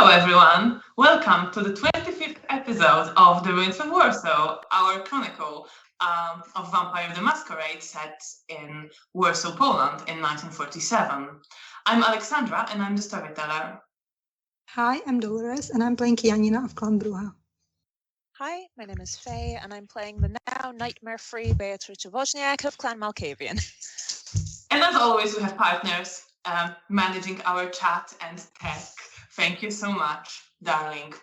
Hello everyone, welcome to the 25th episode of The Ruins of Warsaw, our chronicle of Vampire the Masquerade set in Warsaw, Poland in 1947. I'm Alexandra and I'm the storyteller. Hi, I'm Dolores and I'm playing Janina of Clan Bruja. Hi, my name is Faye and I'm playing the now nightmare-free Beatrice Wozniak of Clan Malkavian. And as always, we have partners managing our chat and tech. Thank you so much, darling.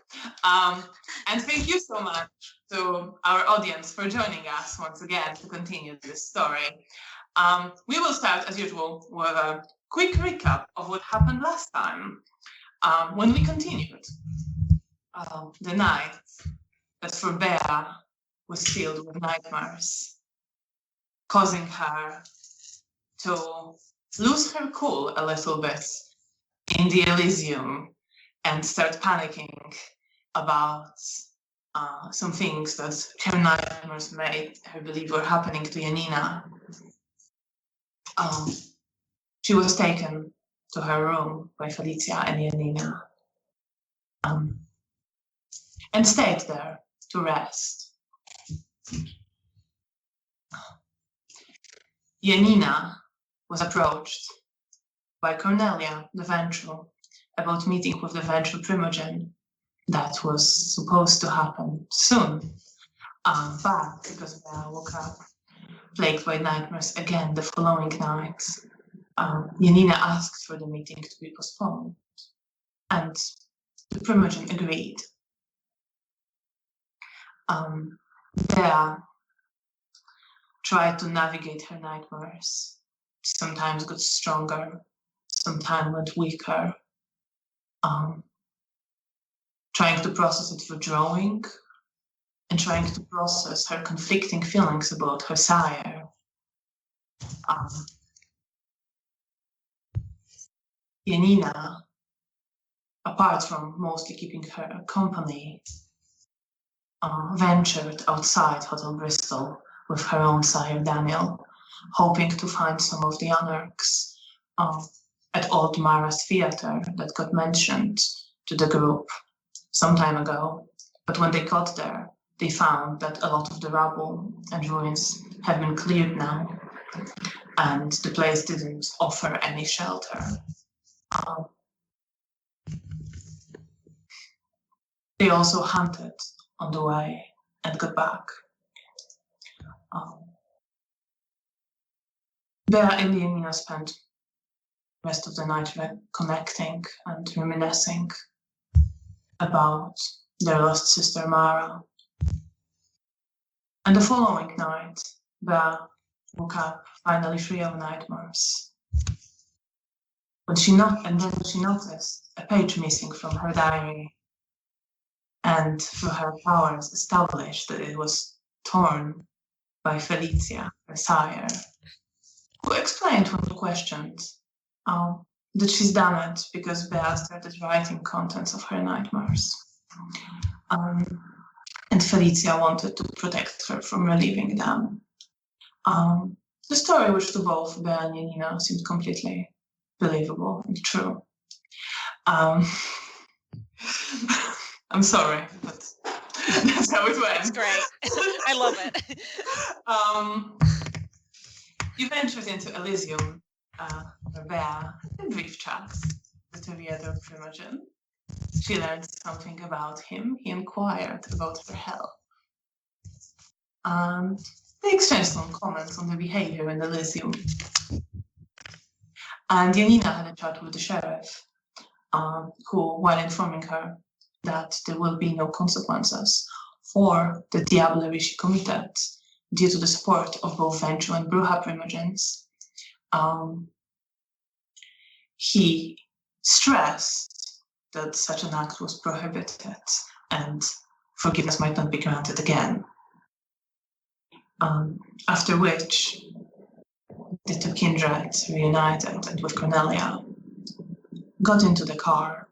And thank you so much to our audience for joining us once again to continue this story. We will start, as usual, with a quick recap of what happened last time when we continued. The night that for Bea was filled with nightmares, causing her to lose her cool a little bit in the Elysium and start panicking about some things that her nightmares made her believe were happening to Janina. She was taken to her room by Felicia and Janina and stayed there to rest. Janina was approached by Cornelia, the Ventrue, about meeting with the Ventrue Primogen. That was supposed to happen soon, but because Bea woke up plagued by nightmares again the following night, Janina asked for the meeting to be postponed, and the Primogen agreed. Bea tried to navigate her nightmares. Sometimes got stronger, sometimes went weaker. Trying to process it through drawing and trying to process her conflicting feelings about her sire. Janina, apart from mostly keeping her company, ventured outside Hotel Bristol with her own sire Daniel, hoping to find some of the anarchs at Old Mara's theater that got mentioned to the group some time ago. But when they got there, they found that a lot of the rubble and ruins have been cleared now, and the place didn't offer any shelter. They also hunted on the way and got back. Bea and Janina spent the rest of the night connecting and reminiscing about their lost sister Mara. And the following night, Bea woke up finally free of nightmares. Then she noticed a page missing from her diary, and through her powers established that it was torn by Felicia, her sire, who explained when questioned that she's done it because Bea started writing contents of her nightmares. And Felicia wanted to protect her from reliving them. The story, which to both Bea and Janina seemed completely believable and true. I'm sorry, but that's how it went. That's great. I love it. You ventured into Elysium, where Bea, in brief chats with the other Primogen. She learned something about him. He inquired about her health. And they exchanged some comments on the behavior in Elysium. And Janina had a chat with the sheriff, who, while informing her that there will be no consequences for the diablerie she committed due to the support of both Ventrue and Bruja Primogens, he stressed that such an act was prohibited and forgiveness might not be granted again. After which, the two kindred reunited and with Cornelia got into the car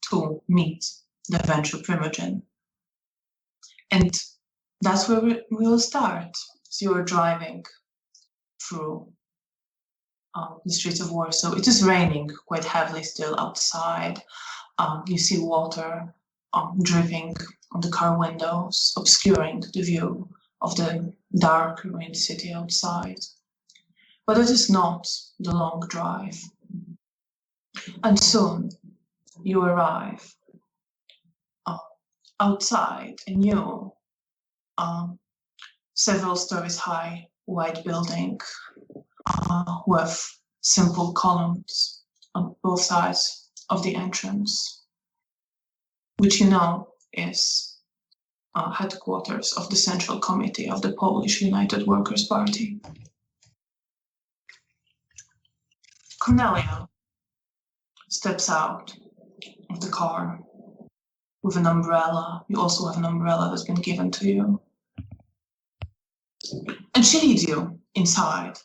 to meet the Ventrue Primogen. And that's where we will start. So you were driving through the streets of Warsaw. It is raining quite heavily still outside. You see water dripping on the car windows, obscuring the view of the dark, ruined city outside. But it is not the long drive. And soon you arrive outside a new, several stories high white building with simple columns on both sides of the entrance, which you know is headquarters of the Central Committee of the Polish United Workers' Party. Cornelia steps out of the car with an umbrella. You also have an umbrella that's been given to you. And she leads you inside.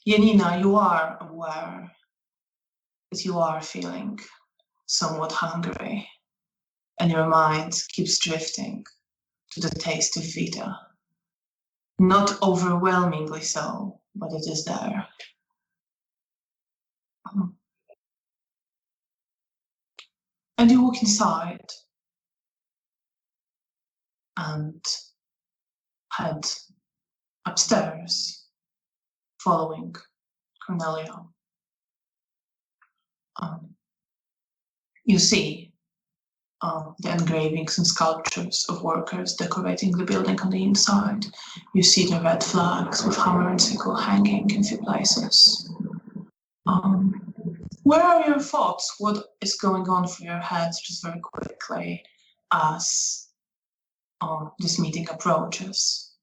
Janina, you are aware that you are feeling somewhat hungry, and your mind keeps drifting to the taste of Vita. Not overwhelmingly so, but it is there. And you walk inside and head upstairs, following Cornelia. You see the engravings and sculptures of workers decorating the building on the inside. You see the red flags with hammer and sickle hanging in few places. Where are your thoughts? What is going on through your head just very quickly as this meeting approaches?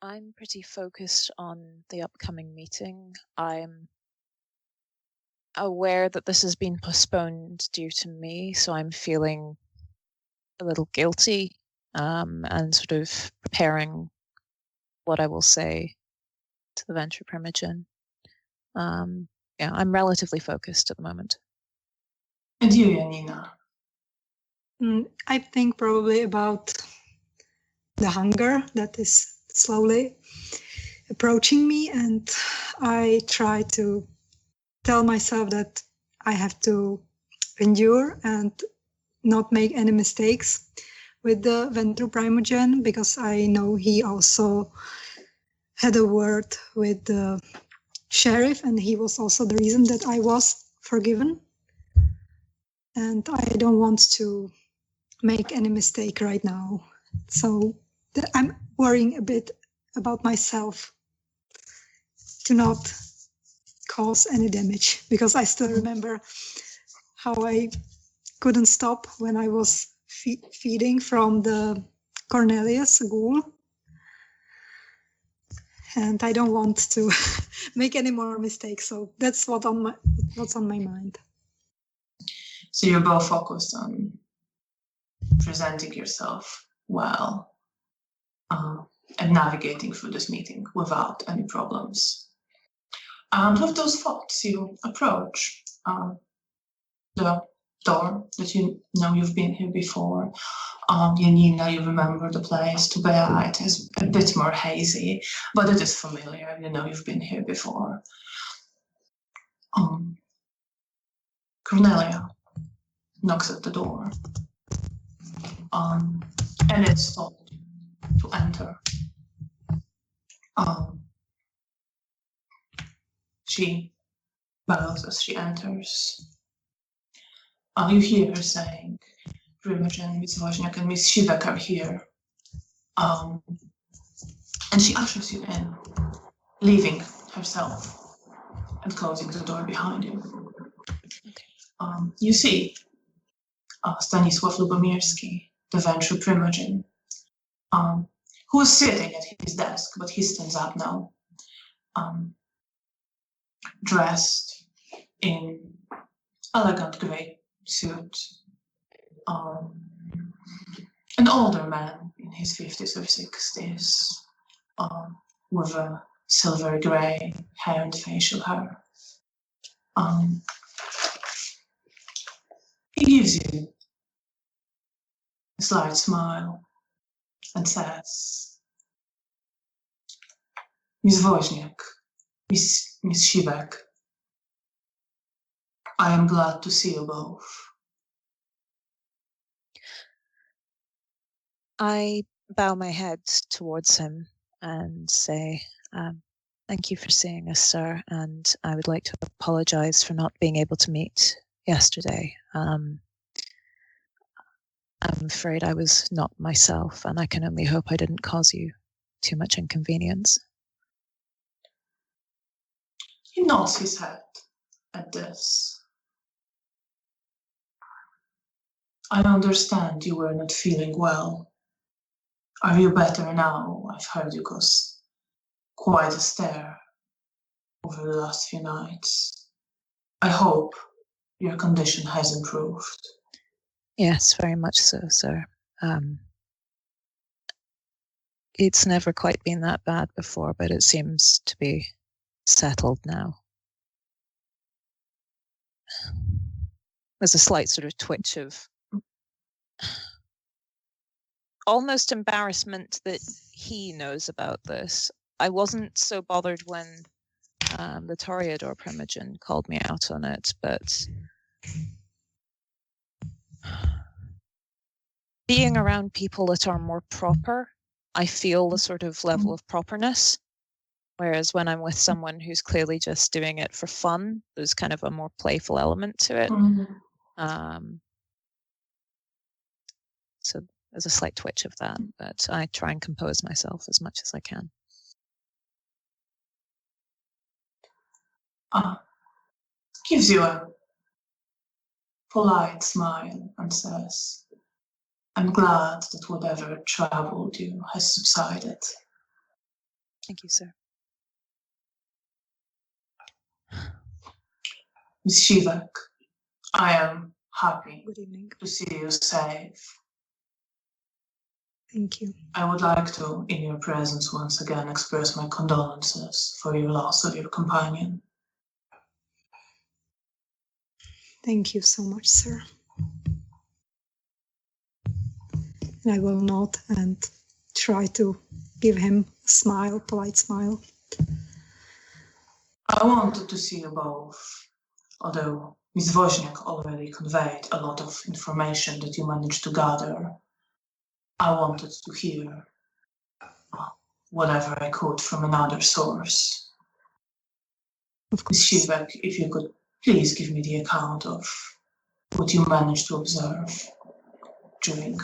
I'm pretty focused on the upcoming meeting. I'm aware that this has been postponed due to me, so I'm feeling a little guilty and sort of preparing what I will say to the Ventrue Primogen. Yeah, I'm relatively focused at the moment. And you, Janina? I think probably about the hunger that is slowly approaching me, and I try to tell myself that I have to endure and not make any mistakes with the Ventrue Primogen, because I know he also had a word with the sheriff, and he was also the reason that I was forgiven. And I don't want to make any mistake right now. So I'm worrying a bit about myself to not cause any damage, because I still remember how I couldn't stop when I was feeding from the Cornelius ghoul. And I don't want to make any more mistakes. So that's what's on my mind. So you're both focused on presenting yourself well and navigating through this meeting without any problems. And with those thoughts, you approach the door that you know you've been here before. Janina, you remember the place. To Bea, it is a bit more hazy, but it is familiar. You know you've been here before. Cornelia knocks at the door, and it's told to enter. She bows as she enters. You hear her saying, Primogen, Miss Wozniak, and Miss Shivak are here. And she ushers you in, leaving herself and closing the door behind you. Okay. You see Stanisław Lubomirski, the Ventrue Primogen, who is sitting at his desk, but he stands up now, dressed in elegant grey suit. An older man in his 50s or 60s, with a silver grey hair and facial hair. He gives you a slight smile and says, Miss Wozniak, Miss Miss Shivak, I am glad to see you both. I bow my head towards him and say, thank you for seeing us, sir, and I would like to apologize for not being able to meet yesterday. I'm afraid I was not myself, and I can only hope I didn't cause you too much inconvenience. He nods his head at this. I understand you were not feeling well. Are you better now? I've heard you cause quite a stir over the last few nights. I hope your condition has improved. Yes, very much so, sir. It's never quite been that bad before, but it seems to be settled now. There's a slight sort of twitch of almost embarrassment that he knows about this. I wasn't so bothered when the Toreador Primogen called me out on it, but being around people that are more proper, I feel a sort of level of properness. Whereas when I'm with someone who's clearly just doing it for fun, there's kind of a more playful element to it. So there's a slight twitch of that, but I try and compose myself as much as I can. Gives you a polite smile and says, I'm glad that whatever troubled you has subsided. Thank you, sir. Miss Shivak, I am happy Good evening. to see you safe. Thank you. I would like to, in your presence, once again express my condolences for your loss of your companion. Thank you so much, sir. And I will nod and try to give him a smile, polite smile. I wanted to see you both, although Miss Wozniak already conveyed a lot of information that you managed to gather. I wanted to hear whatever I could from another source. Of course. Miss Shivak, if you could please give me the account of what you managed to observe during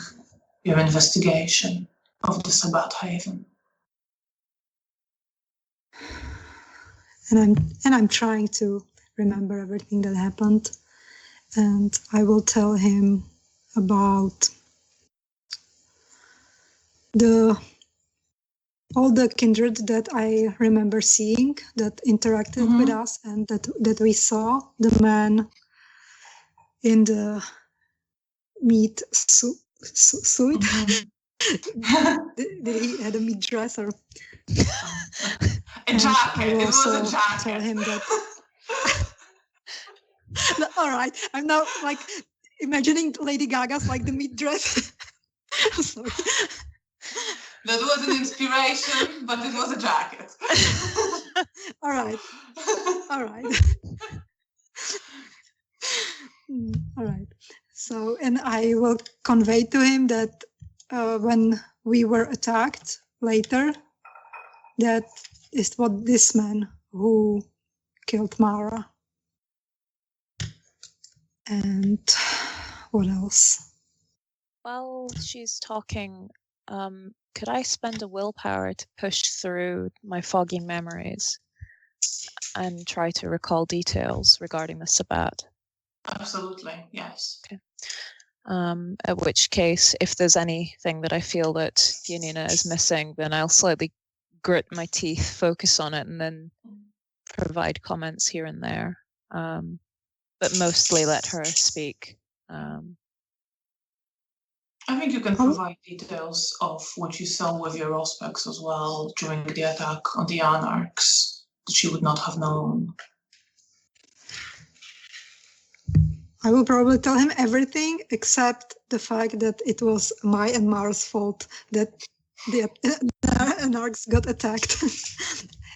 your investigation of the Sabbath Haven. And I'm trying to remember everything that happened, and I will tell him about all the kindred that I remember seeing that interacted with us, and that we saw the man in the meat suit. Did he had a meat dress or a jacket? It was a jacket. Tell him that. All right, I'm now like imagining Lady Gaga's like the meat dress. Sorry. That was an inspiration, but it was a jacket. All right. All right. So, and I will convey to him that when we were attacked later, that is what this man who killed Mara. And what else? While she's talking, could I spend a willpower to push through my foggy memories and try to recall details regarding the Sabbat? Absolutely, yes. Okay. At which case, if there's anything that I feel that Janina is missing, then I'll slightly grit my teeth, focus on it, and then provide comments here and there. But mostly let her speak. I think you can provide details of what you saw with your Auspex as well during the attack on the Anarchs that she would not have known. I will probably tell him everything except the fact that it was my and Mara's fault that the Anarchs got attacked.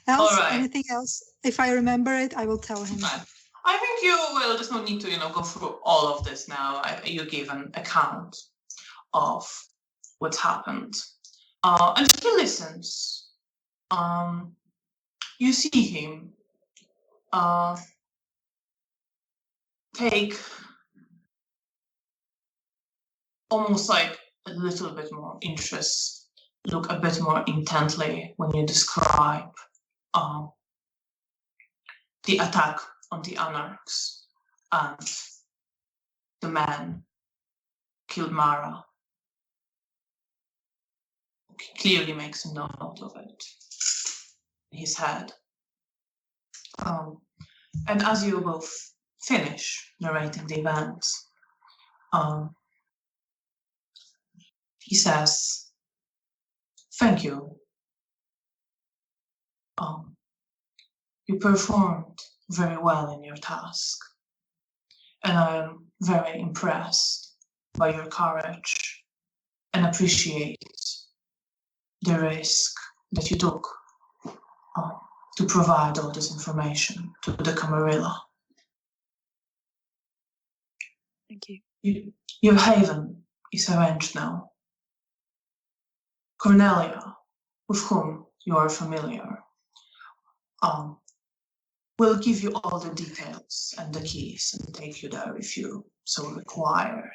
else, All right. anything else? If I remember it, I will tell him. Right. I think you will just not need to, go through all of this now. You gave an account of what's happened. And he listens. You see him take almost like a little bit more interest, look a bit more intently when you describe the attack on the Anarchs and the man killed Mara. He clearly makes a note of it in his head. And as you both finish narrating the events, he says, "Thank you. You performed very well in your task, and I am very impressed by your courage and appreciate the risk that you took to provide all this information to the Camarilla. Thank you. Your haven is arranged now. Cornelia, with whom you are familiar, will give you all the details and the keys and take you there if you so required."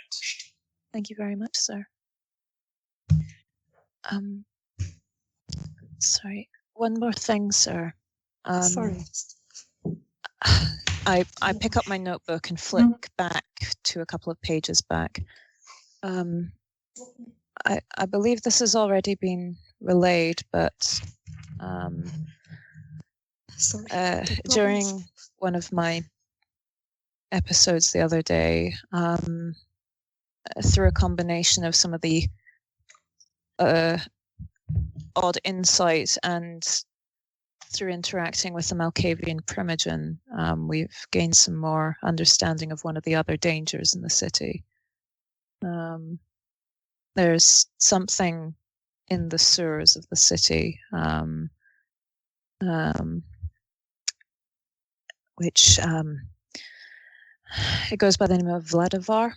Thank you very much, sir. Sorry, one more thing, sir. Sorry. I pick up my notebook and flick back to a couple of pages back. I believe this has already been relayed, but during one of my episodes the other day, through a combination of some of the odd insight and through interacting with the Malkavian Primogen, we've gained some more understanding of one of the other dangers in the city. There's something in the sewers of the city which it goes by the name of Vladivar,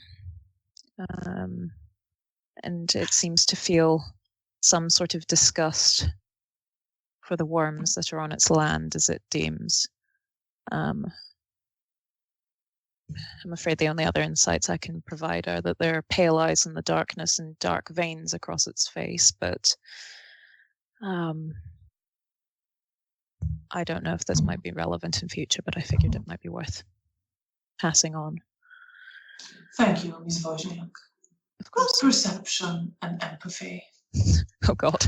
and it seems to feel some sort of disgust for the worms that are on its land, as it deems. I'm afraid the only other insights I can provide are that there are pale eyes in the darkness and dark veins across its face, but I don't know if this might be relevant in future, but I figured it might be worth passing on. Thank you, Ms. Wozniak. Of course. Perception and empathy. Oh God.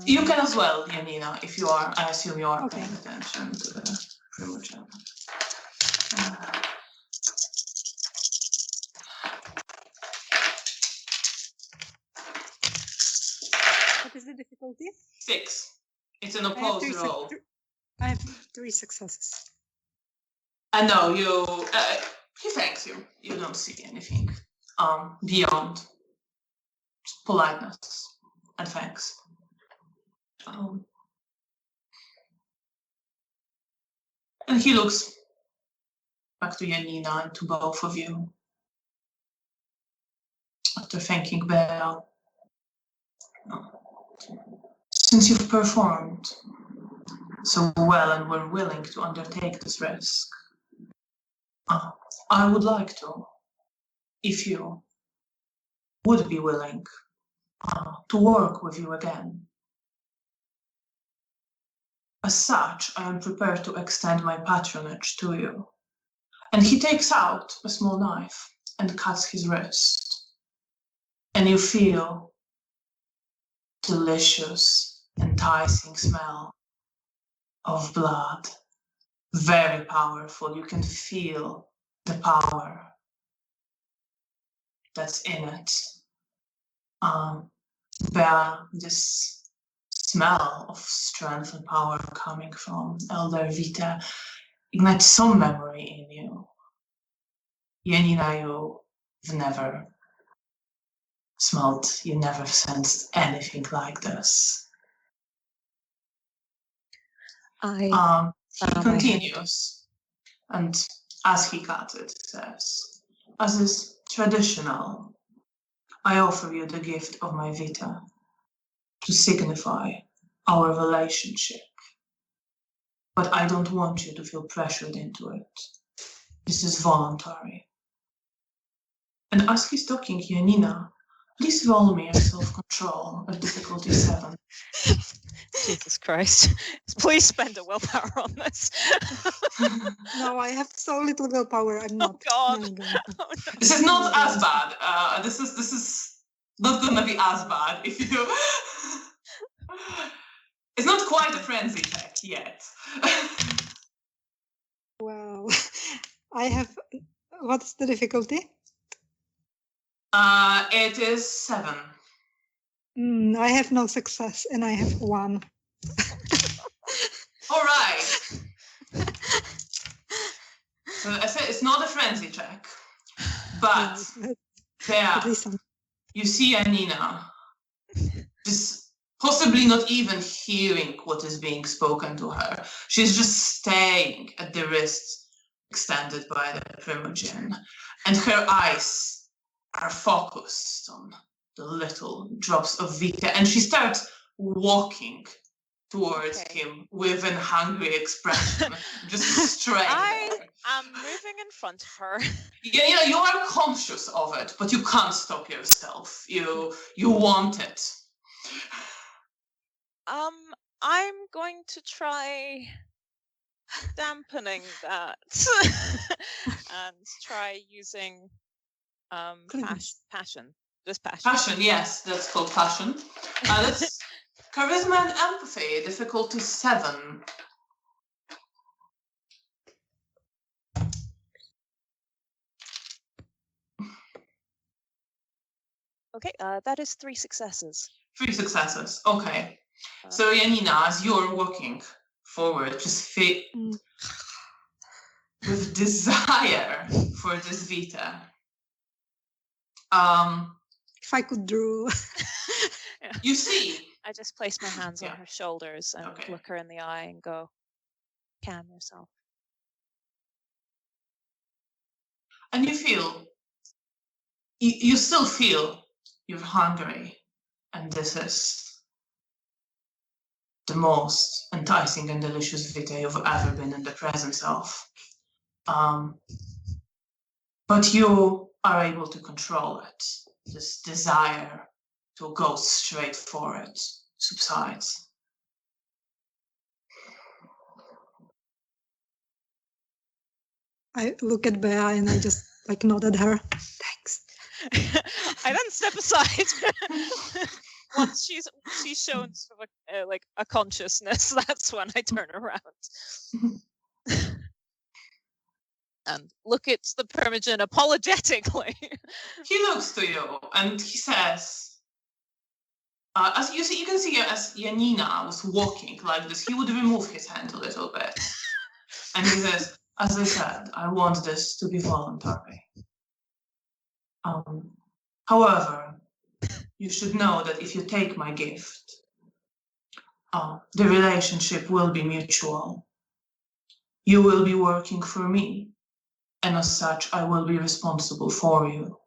You can as well, Janina, if you are. I assume you are Okay. paying attention to the Primogen. What is the difficulty? 6. It's an opposed roll. I have 3 successes. I know you. He thanks you. You don't see anything beyond politeness and thanks. And he looks back to Janina and to both of you after thanking Bea. Since you've performed so well and were willing to undertake this risk, I would like to, if you would be willing, to work with you again. As such, I am prepared to extend my patronage to you. And he takes out a small knife and cuts his wrist. And you feel delicious, enticing smell of blood. Very powerful. You can feel the power that's in it. This smell of strength and power coming from Elder Vita ignites some memory in you. Janina, you've never smelled, you never sensed anything like this. He continues, and as he cuts it, says, as is traditional, I offer you the gift of my vita to signify our relationship. But I don't want you to feel pressured into it. This is voluntary. And as he's talking, Janina, please roll me a self-control of difficulty 7. Jesus Christ. Please spend a willpower on this. No, I have so little willpower. I'm not. God. really going to. Oh, no. This is not as bad. This is not gonna be as bad if you. It's not quite a frenzy check yet. Well, I have. What's the difficulty? It is 7. I have no success, and I have 1. All right. So I said it's not a frenzy check, but At least I'm. you see Janina just possibly not even hearing what is being spoken to her. She's just staying at the wrists extended by the Primogen, and her eyes are focused on the little drops of vita, and she starts walking towards him with an hungry expression, just straight. I am moving in front of her. Yeah, you are conscious of it, but you can't stop yourself. You want it. I'm going to try dampening that and try using passion. Just passion. Passion, yes, that's called passion. That's charisma and empathy, difficulty 7. Okay, that is 3 successes. 3 successes, okay. So Janina, as you're walking forward, just with desire for this vita. If I could draw. Yeah. You see. I just place my hands on her shoulders and look her in the eye and go, calm yourself. And you feel, you still feel you're hungry, and this is the most enticing and delicious vita you've ever been in the presence of. But you are able to control it. This desire to go straight for it subsides. I look at Bea and I just nod at her. Thanks. I then step aside. Once she's shown sort of a consciousness, that's when I turn around and look at the Primogen apologetically. He looks to you and he says, as you can see, as Janina was walking like this, he would remove his hand a little bit, and he says, "As I said, I want this to be voluntary. However, you should know that if you take my gift, the relationship will be mutual. You will be working for me, and as such, I will be responsible for you.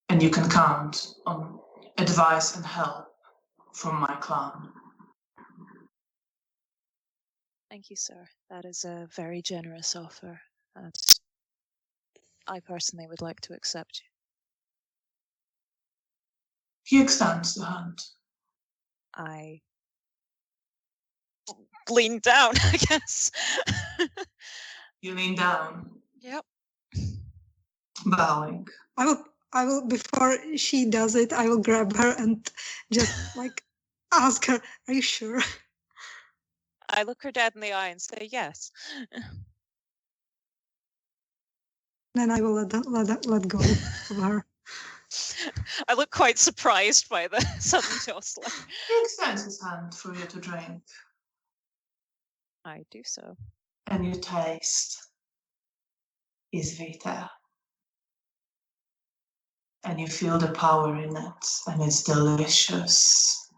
And you can count on advice and help from my clan." Thank you, sir. That is a very generous offer. And I personally would like to accept you. He extends the hand. I lean down, I guess. You lean down. Yep. Bowing. I will, before she does it, I will grab her and just ask her, are you sure? I look her dead in the eye and say yes. Then I will let go of her. I look quite surprised by the sudden jostling. He extends his hand for you to drink. I do so. And you taste his vita. And you feel the power in it, and it's delicious.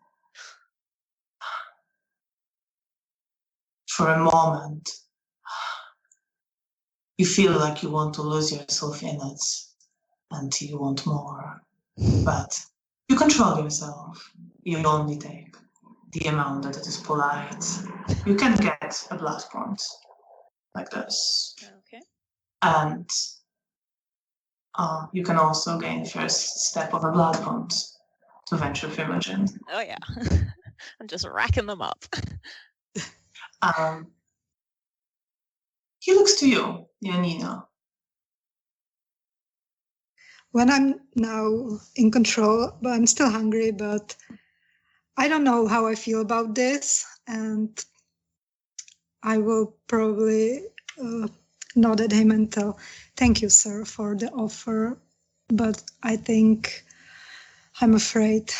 for a moment, you feel like you want to lose yourself in it and you want more. But you control yourself. You only take the amount that is polite. You can get a blood point like this. Okay. And you can also gain first step of a blood point to Ventrue Primogen. Oh yeah. I'm just racking them up. He looks to you, Janina. When I'm now in control, but I'm still hungry, but I don't know how I feel about this, and I will probably nod at him and tell, "Thank you, sir, for the offer, but I think I'm afraid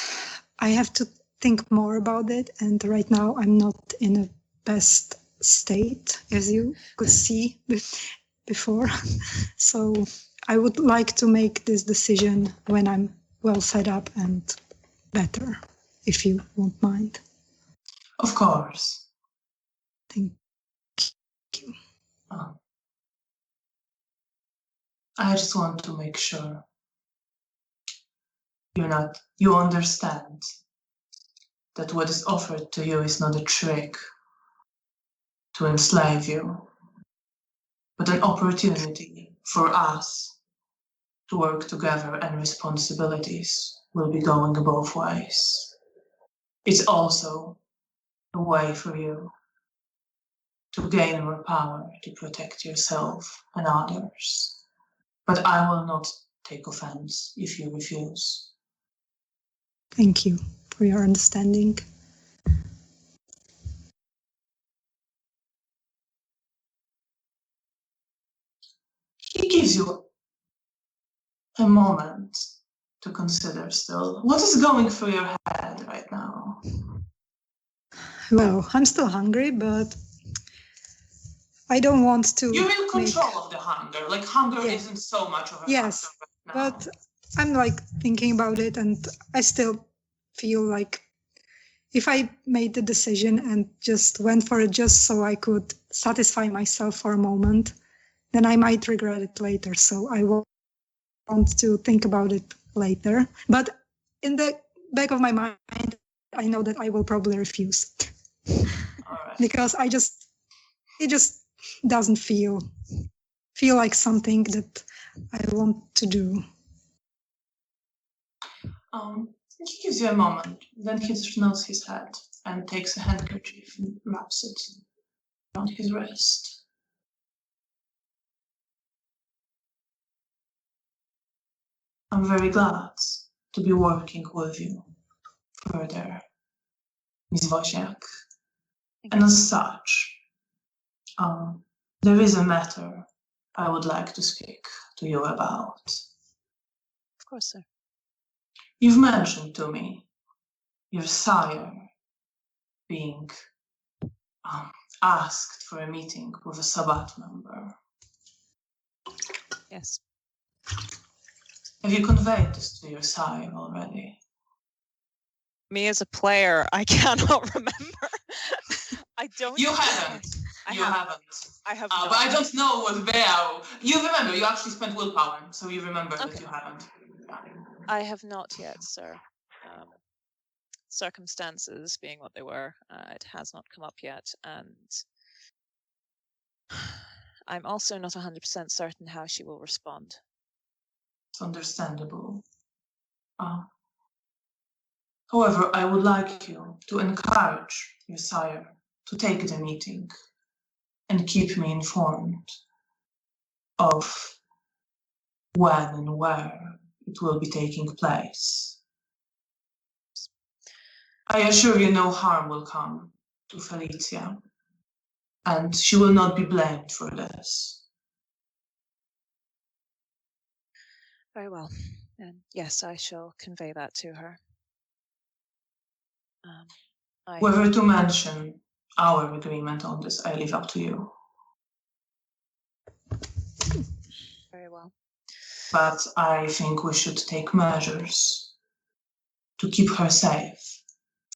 I have to think more about it, and right now I'm not in a best state, as you could see before. So I would like to make this decision when I'm well set up and better, if you won't mind." Of course. Thank you. I just want to make sure you understand that what is offered to you is not a trick to enslave you, but an opportunity for us to work together, and responsibilities will be going both ways. It's also a way for you to gain more power to protect yourself and others. But I will not take offense if you refuse. Thank you for your understanding. He gives you a moment to consider still. What is going through your head right now? Well, I'm still hungry, but I don't want to. You're in control of the hunger. Like, hunger isn't so much of a Yes, factor right now. but I'm like thinking about it, and I still feel like if I made the decision and just went for it just so I could satisfy myself for a moment, then I might regret it later. So I want to think about it later. But in the back of my mind, I know that I will probably refuse. All right. Because it just doesn't feel like something that I want to do. He gives you a moment, then he nods his head and takes a handkerchief and wraps it around his wrist. I'm very glad to be working with you further, Ms. Wojciak. And as such, there is a matter I would like to speak to you about. Of course, sir. You've mentioned to me your sire being asked for a meeting with a Sabbat member. Yes. Have you conveyed this to your sire already? Me as a player, I cannot remember. I don't. You haven't. I haven't. I have. But I don't know what Bea. You remember? You actually spent willpower, so you remember that you haven't. I have not yet, sir. Circumstances being what they were, it has not come up yet, and I'm also not 100% certain how she will respond. It's understandable. However, I would like you to encourage your sire to take the meeting and keep me informed of when and where it will be taking place. I assure you no harm will come to Felicia, and she will not be blamed for this. Very well. And yes, I shall convey that to her. Whether to mention our agreement on this, I leave up to you. Very well. But I think we should take measures to keep her safe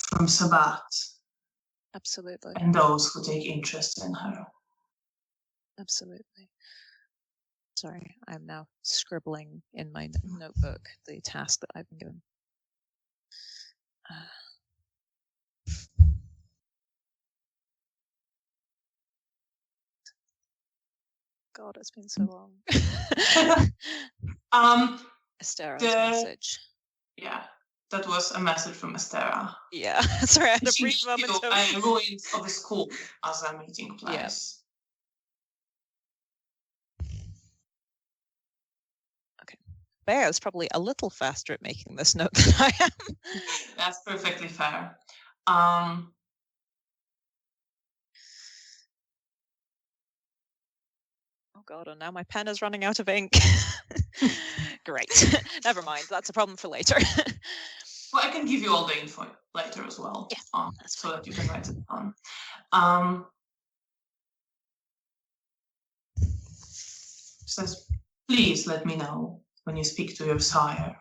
from Sabbat. Absolutely. and those who take interest in her. Absolutely. Sorry, I'm now scribbling in my notebook the task that I've been given. God, it's been so long. Estera's message. Yeah, that was a message from Estera. Yeah, sorry, I had a brief moment of... ruins of the school as a meeting place. Okay. Bea is probably a little faster at making this note than I am. That's perfectly fair. Oh God, and now my pen is running out of ink. Great. Never mind. That's a problem for later. Well, I can give you all the info later as well. Yeah, so that you can write it down. Says, please let me know when you speak to your sire,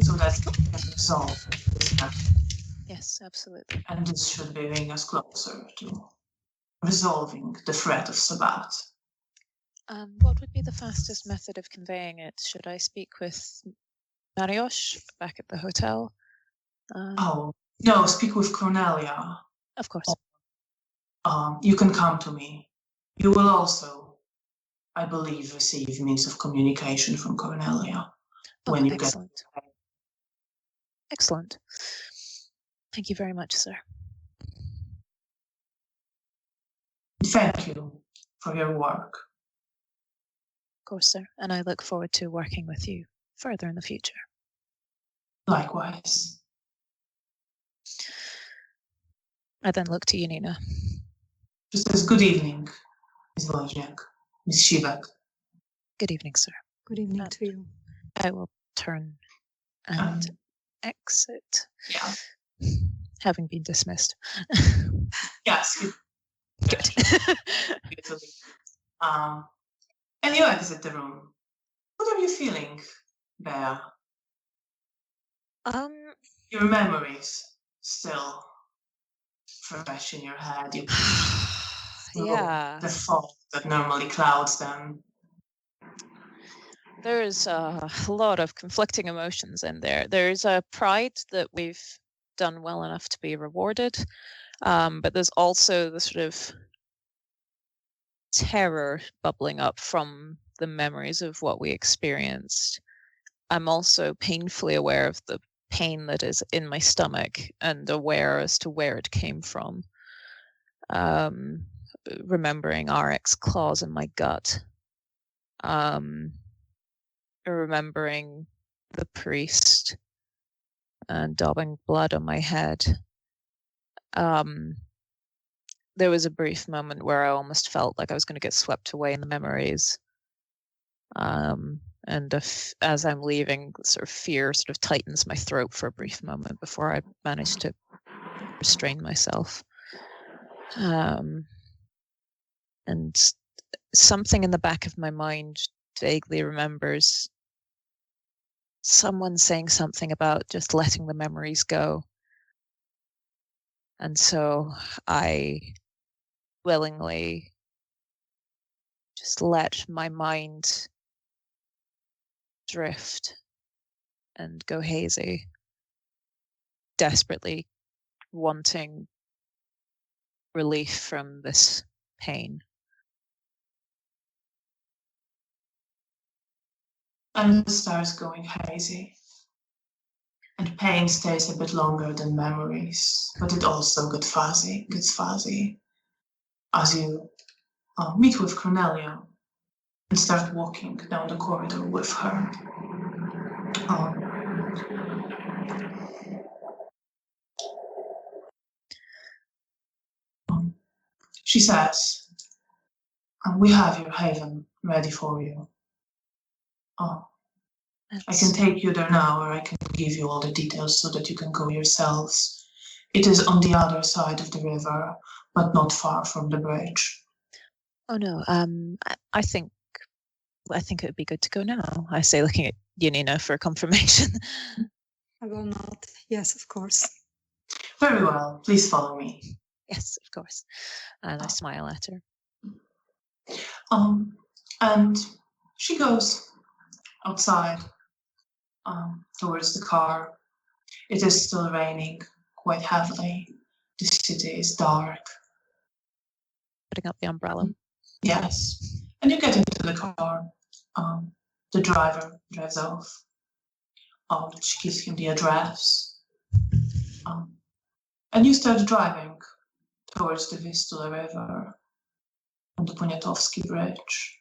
so that we can resolve this matter. Yes, absolutely. And this should bring us closer to resolving the threat of Sabbat. What would be the fastest method of conveying it? Should I speak with Marios back at the hotel? No, speak with Cornelia. Of course. You can come to me. You will also, I believe, receive means of communication from Cornelia when you excellent. Excellent. Thank you very much, sir. Thank you for your work. Of course, sir. And I look forward to working with you further in the future. Likewise. I then look to Janina. She says, good evening, Ms. Wojciak, Ms. Shivak. Good evening, sir. Good evening to you. I will turn and exit. Yeah. Having been dismissed. Yes. Good. And you exit the room. What are you feeling, Bea? Your memories still fresh in your head. Yeah. The fog that normally clouds them. There's a lot of conflicting emotions in there. There's a pride that we've done well enough to be rewarded, but there's also the sort of terror bubbling up from the memories of what we experienced. I'm also painfully aware of the pain that is in my stomach and aware as to where it came from. Remembering RX claws in my gut. Remembering the priest and daubing blood on my head. There was a brief moment where I almost felt like I was going to get swept away in the memories. And as I'm leaving, sort of fear sort of tightens my throat for a brief moment before I manage to restrain myself. And something in the back of my mind vaguely remembers someone saying something about just letting the memories go. And so I willingly just let my mind drift and go hazy, desperately wanting relief from this pain. And the stars going hazy. And pain stays a bit longer than memories, but it also gets fuzzy as you meet with Cornelia and start walking down the corridor with her. She says, we have your haven ready for you. I can take you there now, or I can give you all the details so that you can go yourselves. It is on the other side of the river, but not far from the bridge. Oh no, I think it would be good to go now. I say, looking at Janina for confirmation. I will not. Yes, of course. Very well. Please follow me. Yes, of course. And I smile at her. And she goes outside towards the car. It is still raining quite heavily. The city is dark. Putting up the umbrella. Yes. And you get into the car. The driver drives off. She gives him the address. And you start driving towards the Vistula River and the Poniatowski Bridge.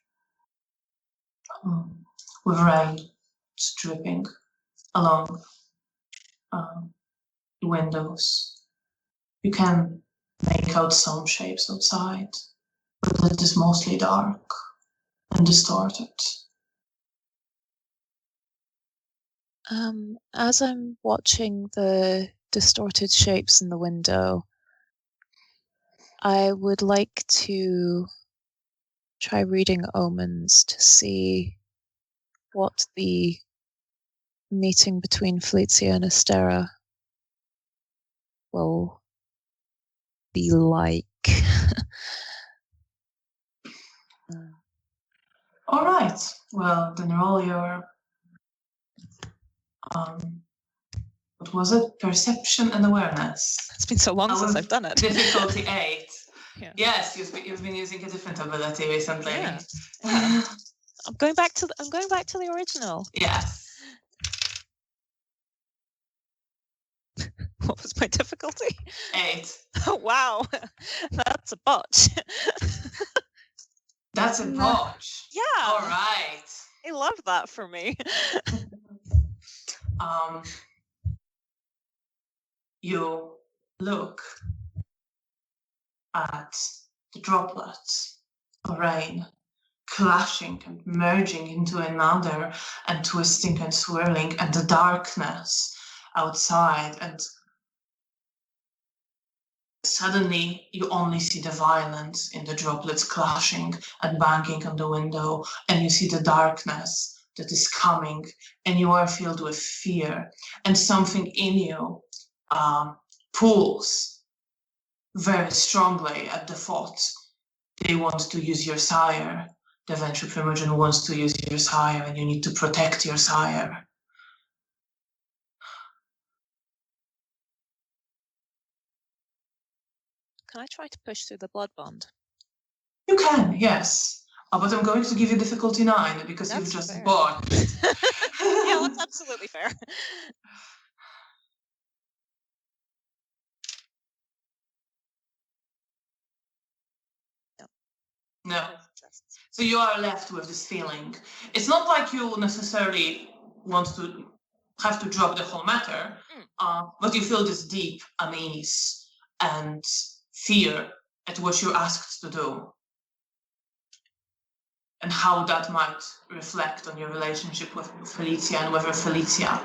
With rain dripping along the windows. You can make out some shapes outside, but it is mostly dark and distorted. As I'm watching the distorted shapes in the window, I would like to try reading omens to see what the meeting between Felicia and Estera will be like. All right. Well, then roll your what was it? Perception and awareness. It's been so long since I've done it. Difficulty 8. Yeah. Yes, you've been using a different ability recently. Yeah. I'm going back to the original. Yes. What was my difficulty? 8. Oh wow, that's a botch. That's a botch. Yeah. All right. I love that for me. You look at the droplets of rain clashing and merging into another and twisting and swirling, and the darkness outside, and suddenly you only see the violence in the droplets clashing and banging on the window, and you see the darkness that is coming, and you are filled with fear, and something in you pulls very strongly at the thought. They want to use your sire. The Ventrue Primogen wants to use your sire, and you need to protect your sire. Can I try to push through the blood bond? You can, yes. But I'm going to give you difficulty 9 because That's you've just fair. bought. Yeah, that's absolutely fair. No. So you are left with this feeling. It's not like you necessarily want to have to drop the whole matter, but you feel this deep unease and fear at what you're asked to do, and how that might reflect on your relationship with Felicia, and whether Felicia,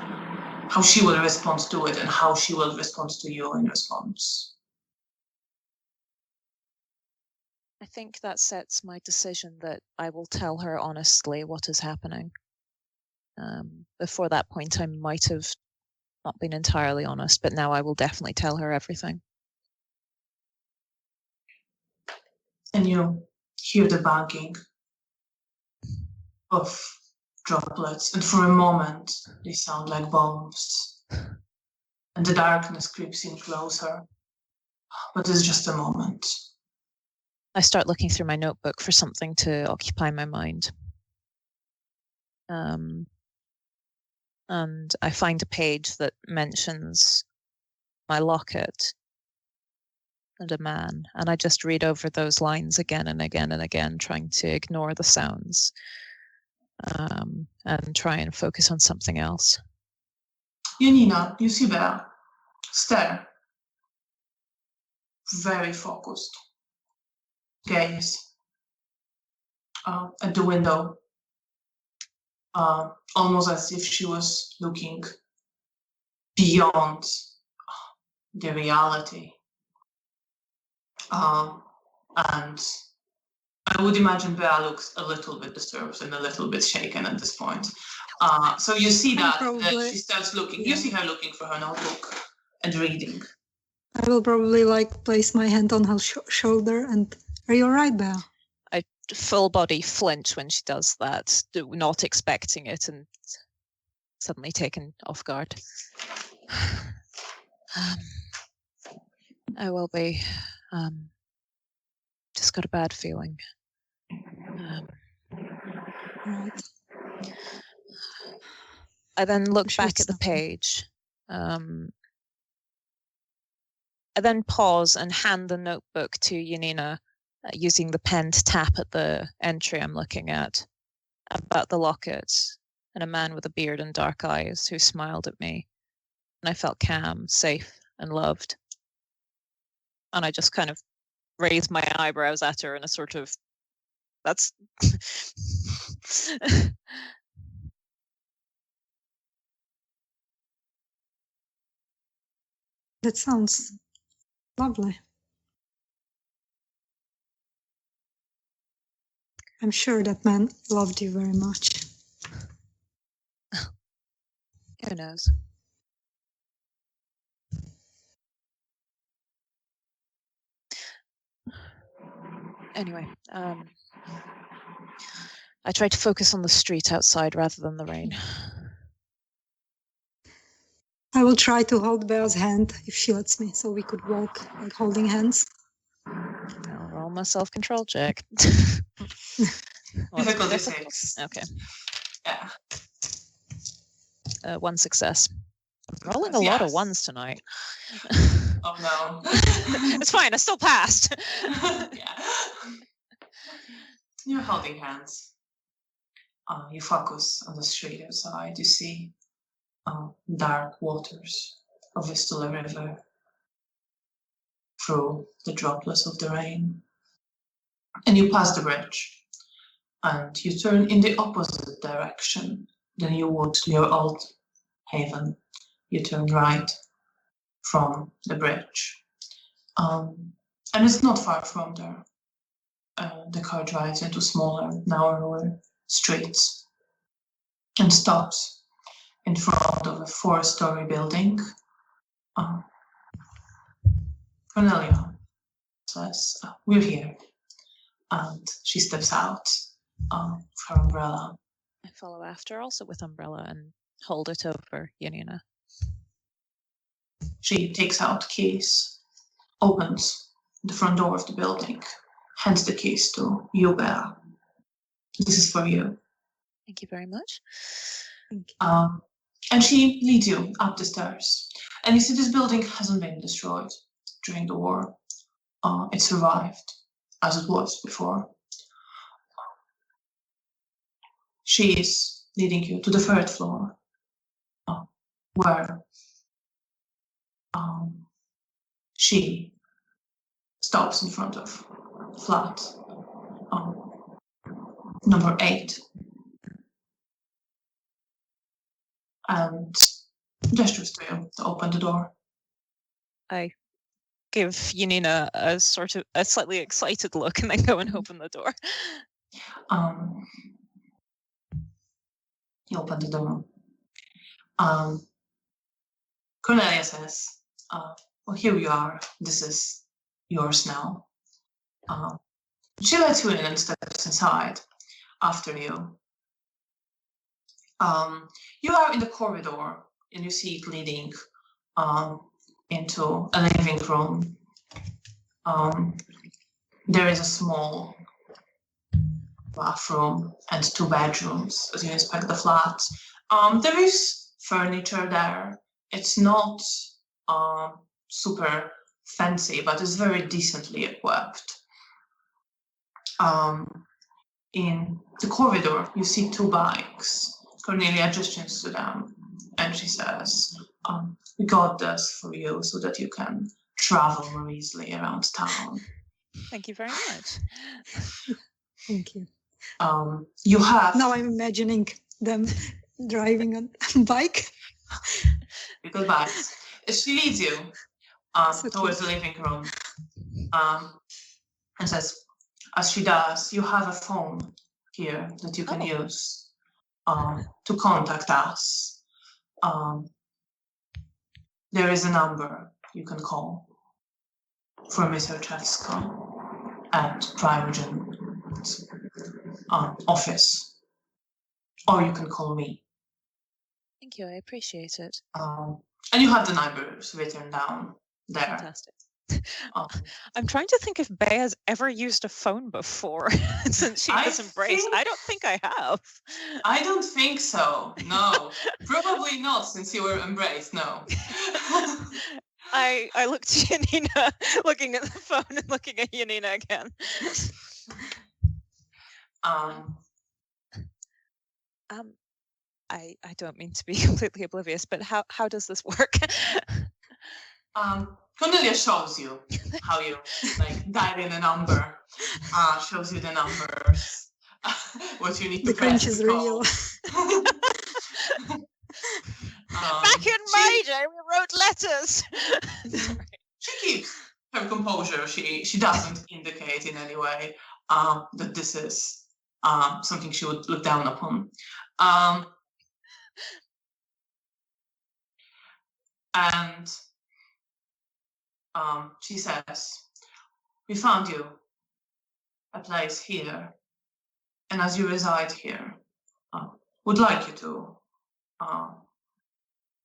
how she will respond to it, and how she will respond to you in response. I think that sets my decision that I will tell her honestly what is happening. Before that point, I might have not been entirely honest, but now I will definitely tell her everything. And you hear the banging of droplets, and for a moment they sound like bombs, and the darkness creeps in closer, but it's just a moment. I start looking through my notebook for something to occupy my mind. And I find a page that mentions my locket and a man, and I just read over those lines again and again and again, trying to ignore the sounds and try and focus on something else. Janina, you see Bea stare, very focused gaze at the window, almost as if she was looking beyond the reality. And I would imagine Bea looks a little bit disturbed and a little bit shaken at this point. So you see that she starts looking. You see her looking for her notebook and reading. I will probably place my hand on her shoulder and, are you all right, Bea? I full body flinch when she does that, not expecting it and suddenly taken off guard. I will be. Just got a bad feeling. Right. I then look back at the page. I then pause and hand the notebook to Janina, using the pen to tap at the entry I'm looking at, about the locket and a man with a beard and dark eyes who smiled at me. And I felt calm, safe, and loved. And I just kind of raised my eyebrows at her in a sort of, that's... That sounds lovely. I'm sure that man loved you very much. Who knows? Anyway, I try to focus on the street outside rather than the rain. I will try to hold Bea's hand if she lets me, so we could walk holding hands. I'll roll my self-control check. Difficulty 6. Okay. Yeah. 1 success. I'm rolling a lot of ones tonight. Oh no. It's fine, I still passed. Yeah. You're holding hands. You focus on the street outside. You see dark waters of Vistula River through the droplets of the rain. And you pass the bridge and you turn in the opposite direction than you would to your old haven. You turn right from the bridge. And it's not far from there. The car drives into smaller, narrower streets and stops in front of a 4-story building. Cornelia says, "We're here." And she steps out with her umbrella. I follow after, also with umbrella, and hold it over Janina. She takes out keys, opens the front door of the building, hands the keys to you, Bea. "This is for you." Thank you very much. And she leads you up the stairs. And you see this building hasn't been destroyed during the war. It survived as it was before. She is leading you to the 3rd floor, where she stops in front of flat number 8 and gestures to you to open the door. I give Janina a sort of a slightly excited look and then go and open the door. You open the door. Cornelia says, "Well, here you are. This is yours now." She lets you in and steps inside after you. You are in the corridor and you see it leading into a living room. There is a small bathroom and 2 bedrooms as you inspect the flat. There is furniture there. It's not super fancy, but it's very decently equipped. In the corridor, you see 2 bikes. Cornelia gestures to them and she says, "We got this for you so that you can travel more easily around town." Thank you very much. Thank you. You have... Now I'm imagining them driving on a bike. Because bikes. She leads you towards the living room and says, as she does, "You have a phone here that you can use to contact us. There is a number you can call for Mr. Cheska at Primogen's office. Or you can call me. Thank you, I appreciate it. And you have the numbers written down there. Fantastic. I'm trying to think if Bea has ever used a phone before since she was embraced. I don't think I have. I don't think so. No, probably not since you were embraced. No. I looked at Janina, looking at the phone and looking at Janina again. I don't mean to be completely oblivious, but how does this work? Cornelia shows you how you dial in a number. Shows you the numbers. What you need to press. The cringe is real. Back in my day, we wrote letters. She keeps her composure. She doesn't indicate in any way that this is something she would look down upon. And she says, "We found you a place here, and as you reside here, would like you to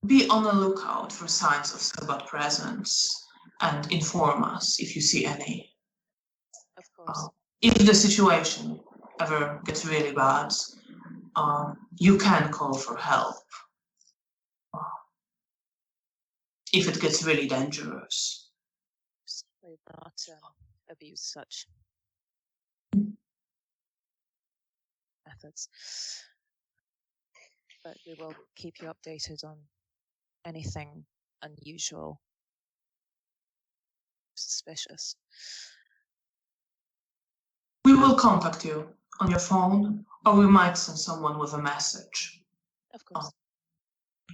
be on the lookout for signs of Sabbat presence and inform us if you see any. Of course. If the situation ever gets really bad, you can call for help. If it gets really dangerous." We will not abuse such methods, but we will keep you updated on anything unusual, suspicious. We will contact you on your phone, or we might send someone with a message. Of course.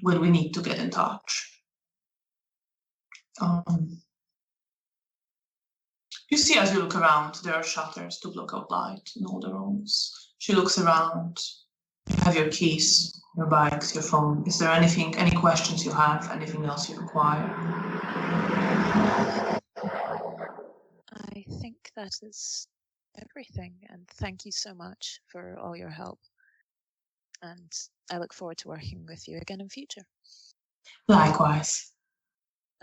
When we need to get in touch. You see, as you look around, there are shutters to block out light in all the rooms. She looks around. You have your keys, your bags, your phone. Is there anything, any questions you have, anything else you require? I think that is everything, and thank you so much for all your help. And I look forward to working with you again in future. Likewise.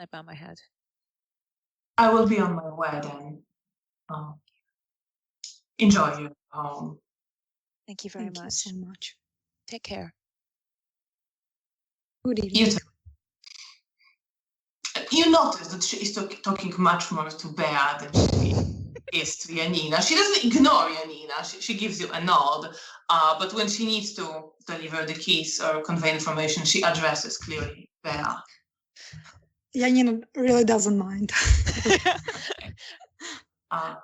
I bow my head. I will be on my way then. Enjoy your home. Thank you very much. Thank you so much. Take care. Good evening. You notice that she is talking much more to Bea than she is to Janina. She doesn't ignore Janina. She gives you a nod. But when she needs to deliver the keys or convey information, she addresses clearly Bea. Janina really doesn't mind.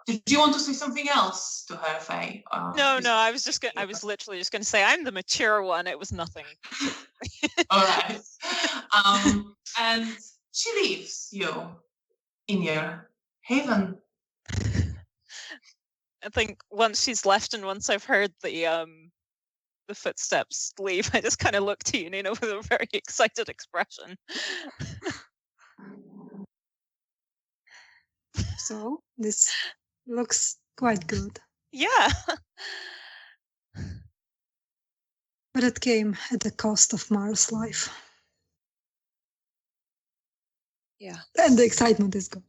Did you want to say something else to her, Faye? No. I was literally just going to say I'm the mature one. It was nothing. All right. And she leaves you in your haven. I think once she's left and once I've heard the footsteps leave, I just kind of look to Janina with a very excited expression. So this looks quite good. Yeah. But it came at the cost of Mara's life. Yeah. And the excitement is gone.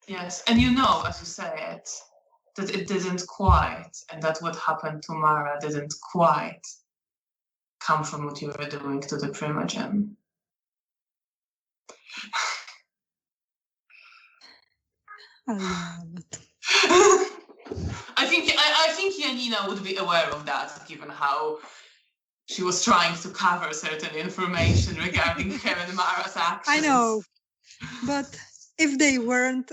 Yes, and you know, as you say it, that it didn't quite, and that what happened to Mara didn't quite come from what you were doing to the Primogen. I think Janina would be aware of that, given how she was trying to cover certain information regarding her and Mara's actions. I know, but if they weren't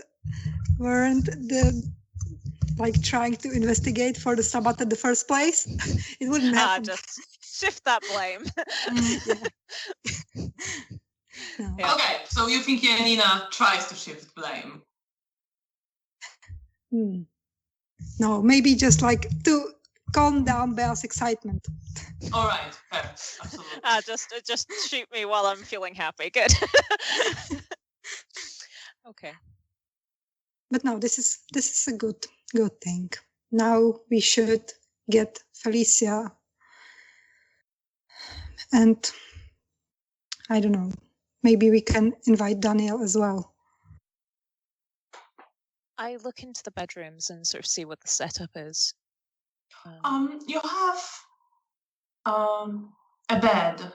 trying to investigate for the Sabbat in the first place, it wouldn't happen. Just shift that blame. No. Yeah. Okay, so you think Janina tries to shift blame? No, maybe just to calm down Bea's excitement. All right, fair, absolutely. Just shoot me while I'm feeling happy. Good. Okay. But no, this is a good thing. Now we should get Felicia, and I don't know, maybe we can invite Daniel as well. I look into the bedrooms and sort of see what the setup is. You have a bed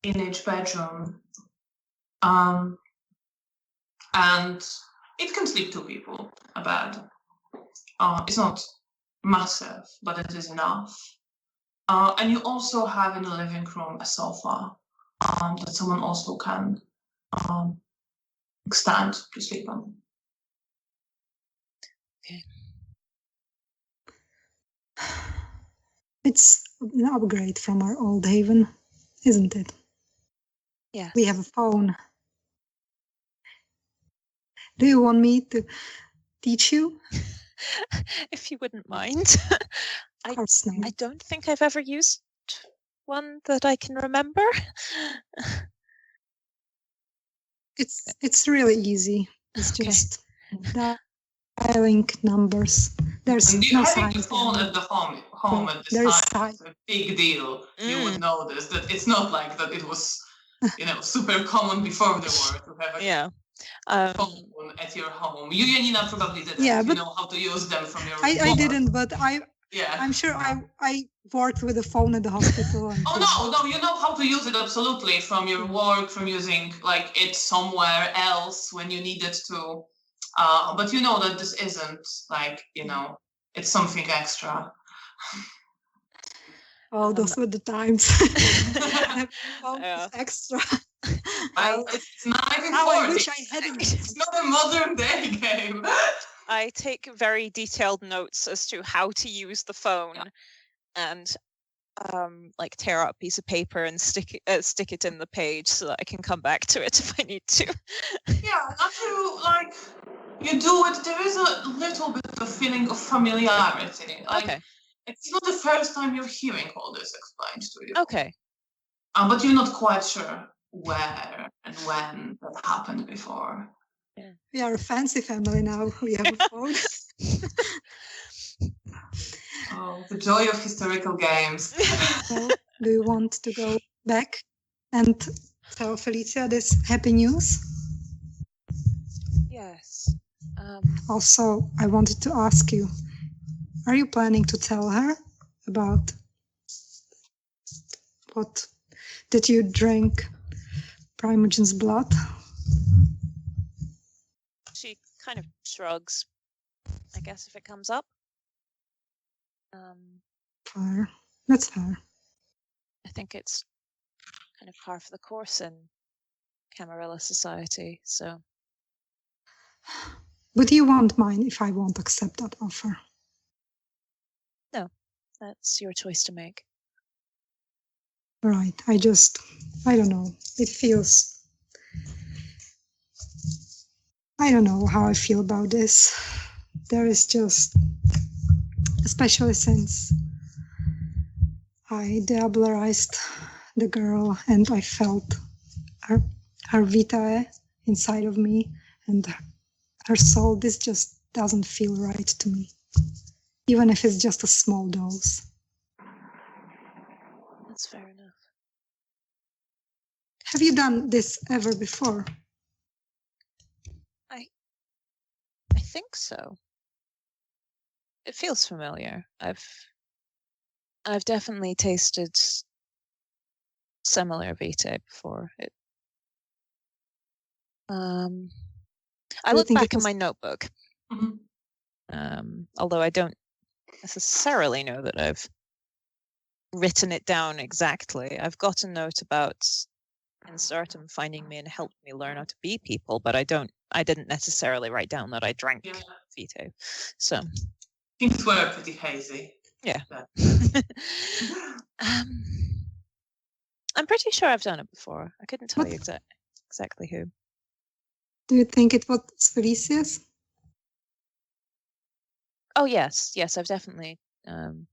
in each bedroom, and it can sleep two people. A bed. It's not massive, but it is enough. And you also have in the living room a sofa that someone also can stand to sleep on. Okay. It's an upgrade from our old haven, isn't it? Yes. We have a phone. Do you want me to teach you? If you wouldn't mind. Of course not. I don't think I've ever used one that I can remember. It's really easy. It's Okay. just dialing numbers. There's And no having the science. phone at the home at this There is time is a big deal. You would notice that it's not like that it was, super common before the war to have a phone at your home. You, Janina, probably didn't. Yeah, you but know how to use them from your I work. didn't, but Yeah. I'm sure I worked with a phone at the hospital. And Oh no, you know how to use it absolutely from your work, from using like it somewhere else when you need it to. But you know that this isn't like, it's something extra. Oh, those were the times. Yeah. Extra. It's 1940. How I wish I hadn't. It's not a modern day game. I take very detailed notes as to how to use the phone, and like tear out a piece of paper and stick it in the page so that I can come back to it if I need to. Yeah, after you do it, there is a little bit of feeling of familiarity. Okay. It's not the first time you're hearing all this explained to you. Okay. But you're not quite sure where and when that happened before. Yeah. We are a fancy family now. We have a phone. Oh, the joy of historical games. So, do you want to go back and tell Felicia this happy news? Yes. Also, I wanted to ask you, are you planning to tell her about what did you drink Primogen's blood? She kind of shrugs, I guess, if it comes up. Fair. That's fair. I think it's kind of par for the course in Camarilla society, so. Would you want mine if I won't accept that offer? No, that's your choice to make. Right. I don't know. It feels, I don't know how I feel about this. There is just, especially since I diablerized the girl and I felt her vitae inside of me and her soul, this just doesn't feel right to me. Even if it's just a small dose. That's fair enough. Have you done this ever before? I think so. It feels familiar. I've definitely tasted similar vitae before. I look back in my notebook. Although I don't necessarily know that I've written it down exactly. I've got a note about Incertum finding me and helped me learn how to be people, but I didn't necessarily write down that I drank vitae. So things were pretty hazy. Yeah. I'm pretty sure I've done it before. I couldn't tell you exactly who. Do you think it was Felicia's? Oh yes, I've definitely. I'm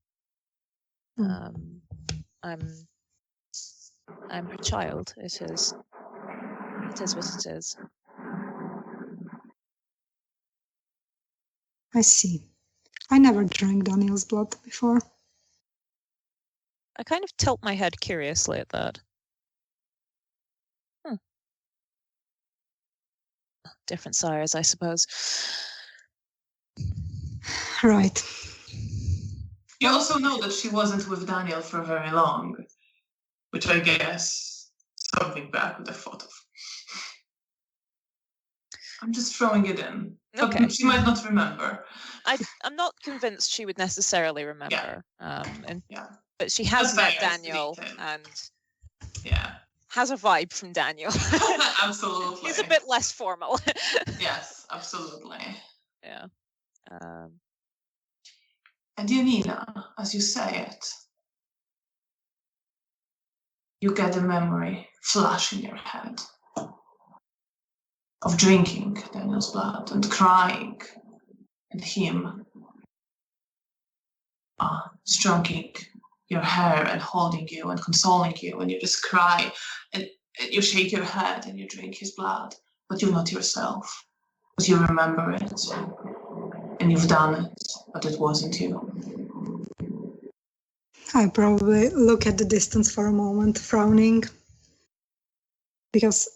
her child. It is what it is. I see. I never drank Daniel's blood before. I kind of tilt my head curiously at that. Different sires, I suppose. Right. You also know that she wasn't with Daniel for very long, which I guess something bad would have thought of. I'm just throwing it in. But Okay. she might not remember. I'm not convinced she would necessarily remember. Yeah. But she has That's met very Daniel sweet. and Yeah. has a vibe from Daniel. Absolutely. He's a bit less formal. Yes, absolutely. Yeah. And Janina, as you say it, you get a memory flash in your head of drinking Daniel's blood and crying, and him stroking your hair and holding you and consoling you, and you just cry and you shake your head and you drink his blood, but you're not yourself, but you remember it and you've done it, but it wasn't you. I probably look at the distance for a moment, frowning, because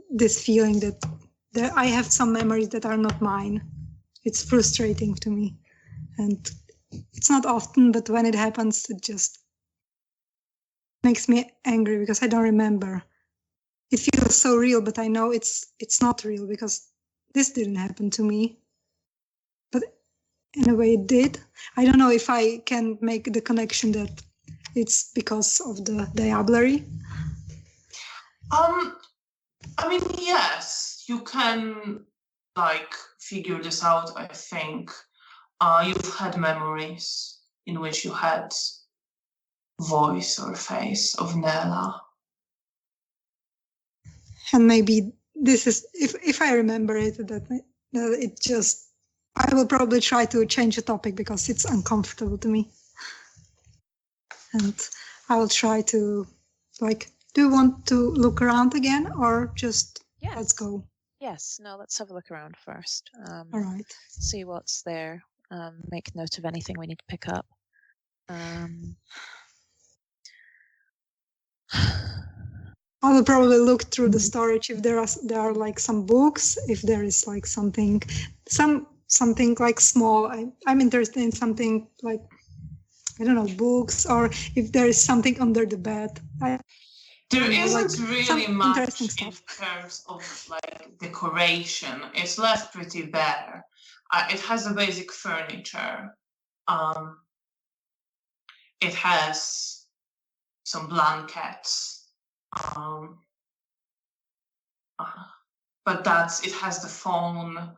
this feeling that I have some memories that are not mine, it's frustrating to me. And it's not often, but when it happens, it just makes me angry because I don't remember. It feels so real, but I know it's not real because this didn't happen to me. But in a way it did. I don't know if I can make the connection that it's because of the diablerie. I mean, yes, you can figure this out, I think. You've had memories in which you had voice or face of Nella. And maybe this is, if I remember it, that it just, I will probably try to change the topic because it's uncomfortable to me. And I will try to, do you want to look around again or just let's go? Yes, no, let's have a look around first. All right. See what's there. Make note of anything we need to pick up. I will probably look through the storage if there are like some books, if there is like something like small. I'm interested in something like, I don't know, books, or if there is something under the bed. There isn't really much in stuff. terms of decoration. It's left pretty bare. It has a basic furniture. It has some blankets. But it has the phone.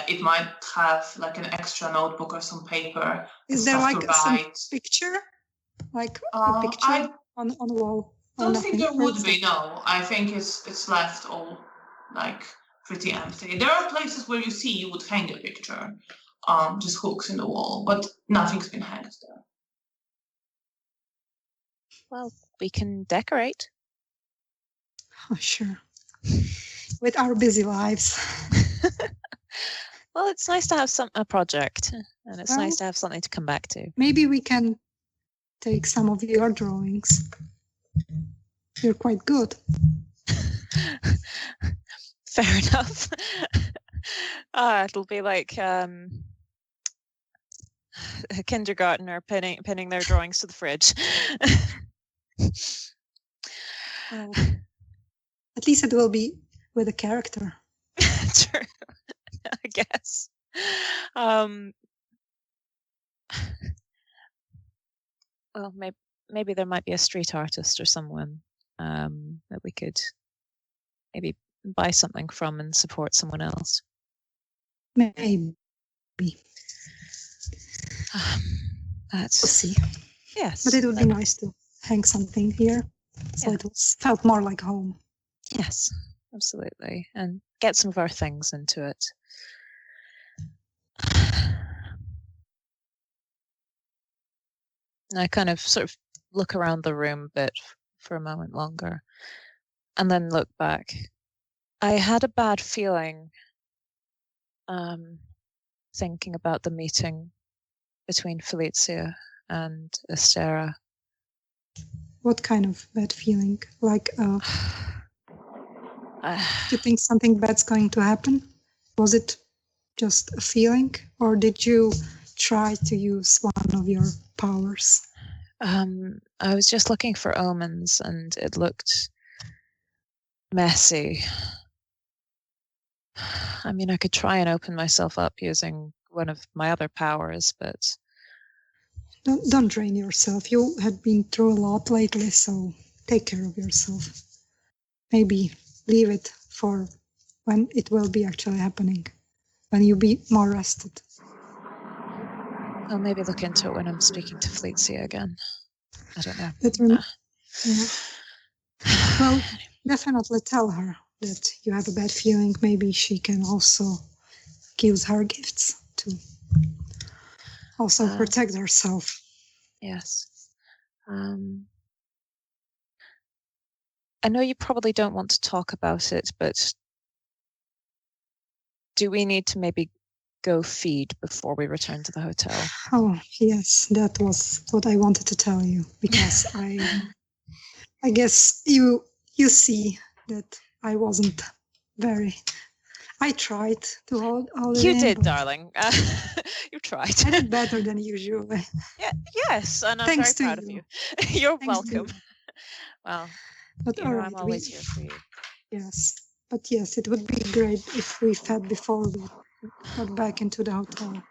It might have an extra notebook or some paper. Is there some picture? Like a picture on the wall? I don't think there would be, no. I think it's left all pretty empty. There are places where you would hang a picture, just hooks in the wall, but nothing's been hanged there. Well, we can decorate. Oh, sure. With our busy lives. Well, it's nice to have a project, and it's nice to have something to come back to. Maybe we can take some of your drawings. You're quite good. Fair enough. It'll be like a kindergartner pinning their drawings to the fridge. Well, at least it will be with a character. True, I guess. Well, maybe there might be a street artist or someone that we could maybe buy something from and support someone else. Maybe. We'll see. Yes. But it would be nice to hang something here. So it felt more like home. Yes, absolutely. And get some of our things into it. I kind of sort of look around the room a bit for a moment longer and then look back. I had a bad feeling thinking about the meeting between Felicia and Estera. What kind of bad feeling? Like, Uh, do you think something bad's going to happen? Was it just a feeling, or did you try to use one of your powers? I was just looking for omens, and it looked messy. I mean, I could try and open myself up using one of my other powers, but Don't drain yourself. You had been through a lot lately, so take care of yourself. Maybe leave it for when it will be actually happening, when you be more rested. I'll maybe look into it when I'm speaking to Felicia again. I don't know. Yeah. Well, definitely tell her that you have a bad feeling. Maybe she can also use her gifts to also protect herself. Yes. I know you probably don't want to talk about it, but do we need to maybe go feed before we return to the hotel? Oh, yes, that was what I wanted to tell you, because I guess you see that I wasn't very. I tried to hold it You in, did, but darling. You tried. I did better than usual. Yeah, yes, and I'm Thanks very to proud of you. you. You're Thanks to welcome. you. Well, But all right, I'm always here for you. Yes, but yes, it would be great if we fed before we got back into the hotel.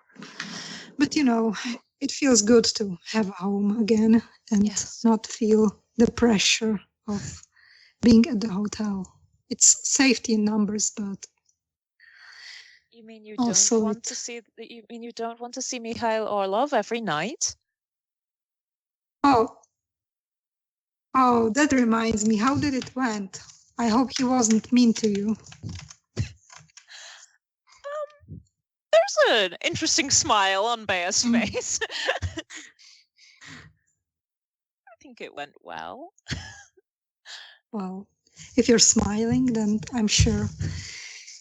But it feels good to have a home again and not feel the pressure of being at the hotel. It's safety in numbers, but You mean you also don't want to see? You mean you don't want to see Mikhail Orlov every night? Oh, that reminds me. How did it went? I hope he wasn't mean to you. There's an interesting smile on Bea's face. I think it went well. Well, if you're smiling, then I'm sure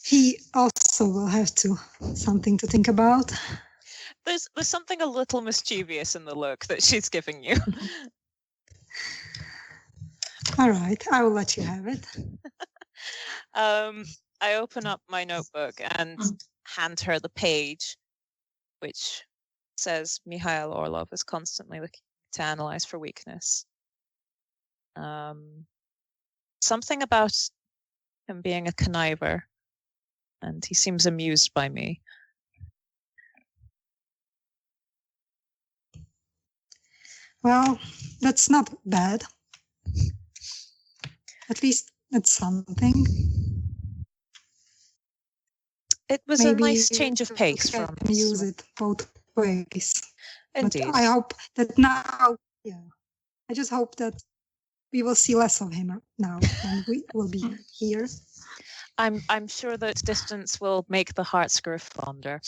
he also will have something to think about. There's something a little mischievous in the look that she's giving you. All right, I will let you have it. I open up my notebook and hand her the page, which says Mikhail Orlov is constantly looking to analyze for weakness. Something about him being a conniver, and he seems amused by me. Well, that's not bad. At least that's something. It was Maybe a nice change of pace you from can use it both ways. Indeed. But I hope that now, I just hope that we will see less of him now when we will be here. I'm sure that distance will make the hearts grow fonder.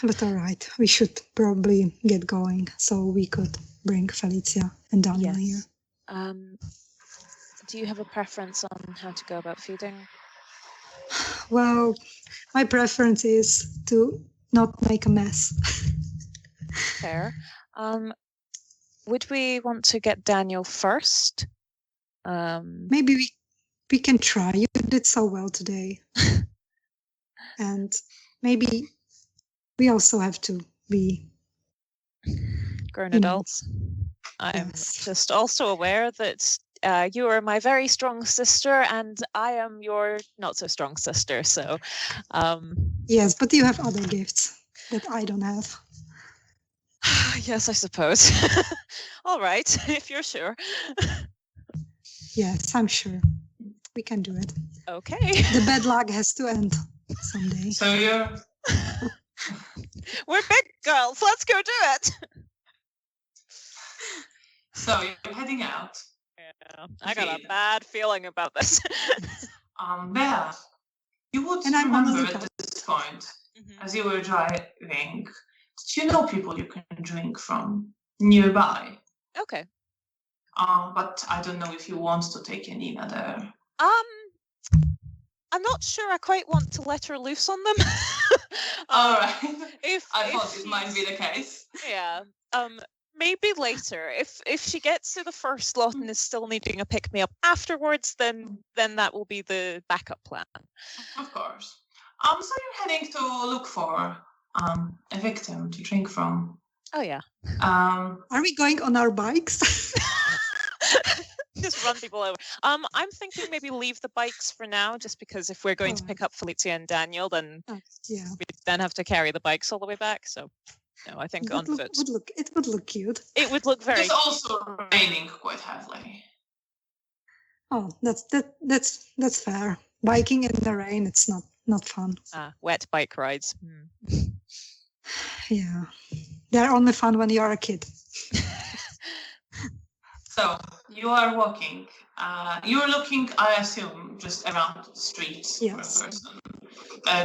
But all right, we should probably get going so we could bring Felicia and Daniel here. Do you have a preference on how to go about feeding? Well, my preference is to not make a mess. Fair. Would we want to get Daniel first? Maybe we can try. You did so well today. And maybe we also have to be grown adults. I'm just also aware that you are my very strong sister and I am your not so strong sister. So, yes, but you have other gifts that I don't have. Yes, I suppose. All right, if you're sure. Yes, I'm sure. We can do it. Okay. The bad luck has to end someday. So you're... We're big girls. Let's go do it. So you're heading out. Yeah, I got a bad feeling about this. Bea, you would remember at this point, as you were driving, did you know people you can drink from nearby? Okay. But I don't know if you want to take Janina there. I'm not sure I quite want to let her loose on them. All right. I If thought it might be the case. Yeah. Maybe later. If she gets to the first slot and is still needing a pick me up afterwards, then that will be the backup plan. Of course. So you're heading to look for a victim to drink from. Oh yeah. Are we going on our bikes? Just run people over. I'm thinking maybe leave the bikes for now, just because if we're going to pick up Felicia and Daniel, then Yeah. we then have to carry the bikes all the way back. So, no, I think on foot. It would look cute. It would look very. It's also raining quite heavily. Oh, that's fair. Biking in the rain, it's not fun. Wet bike rides. Yeah, they're only fun when you're a kid. So you are walking. You're looking, I assume, just around the streets for a person.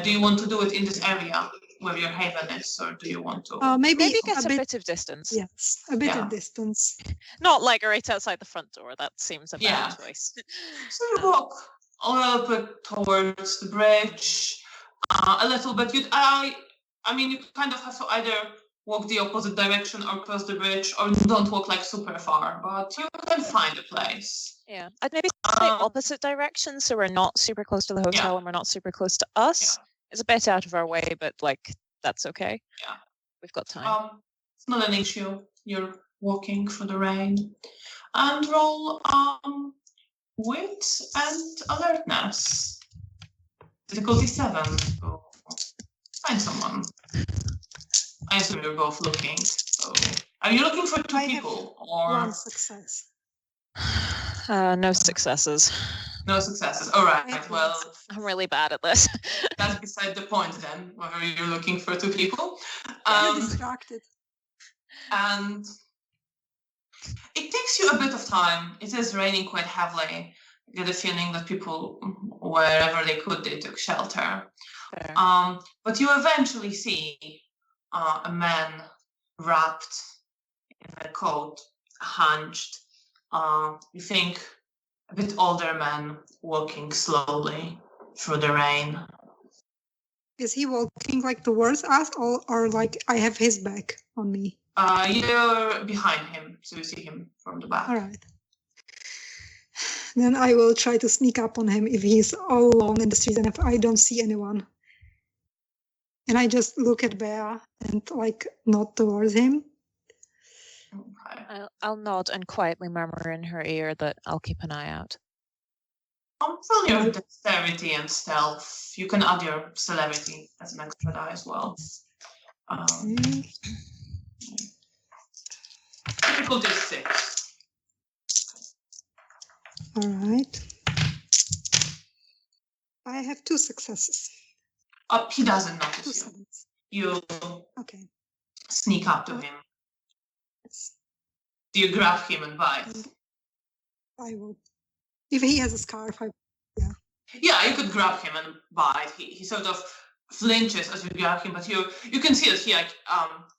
Do you want to do it in this area where your haven is, or do you want to? Maybe get a bit of distance. Yes, a bit of distance. Not like right outside the front door. That seems a bad choice. So you walk a little bit towards the bridge, a little bit. I mean, you kind of have to either walk the opposite direction or cross the bridge, or don't walk like super far, but you can find a place. Yeah, I'd maybe say opposite direction, so we're not super close to the hotel and we're not super close to us. It's a bit out of our way, but like that's okay. Yeah, we've got time. It's not an issue. You're walking through the rain, and roll wit and alertness. Difficulty 7. So find someone. I assume you're both looking. So, are you looking for two people or 1 success? No successes. No successes. All right. Well, I'm really bad at this. That's beside the point then, whether you're looking for two people. You're distracted. And it takes you a bit of time. It is raining quite heavily. You get the feeling that people, wherever they could, they took shelter. But you eventually see a man wrapped in a coat, hunched. You think a bit older man walking slowly through the rain. Is he walking like towards us, or like I have his back on me? You're behind him, so you see him from the back. All right. Then I will try to sneak up on him if he's all alone in the street and if I don't see anyone. And I just look at Bea and like nod towards him. Okay. I'll nod and quietly murmur in her ear that I'll keep an eye out. For your dexterity and stealth, you can add your celerity as an extra die as well. Difficulty 6. All right. I have 2 successes. He doesn't notice you. You sneak up to him. Yes. Do you grab him and bite? I will. If he has a scarf, Yeah, you could grab him and bite. He sort of flinches as you grab him, but you can see that he like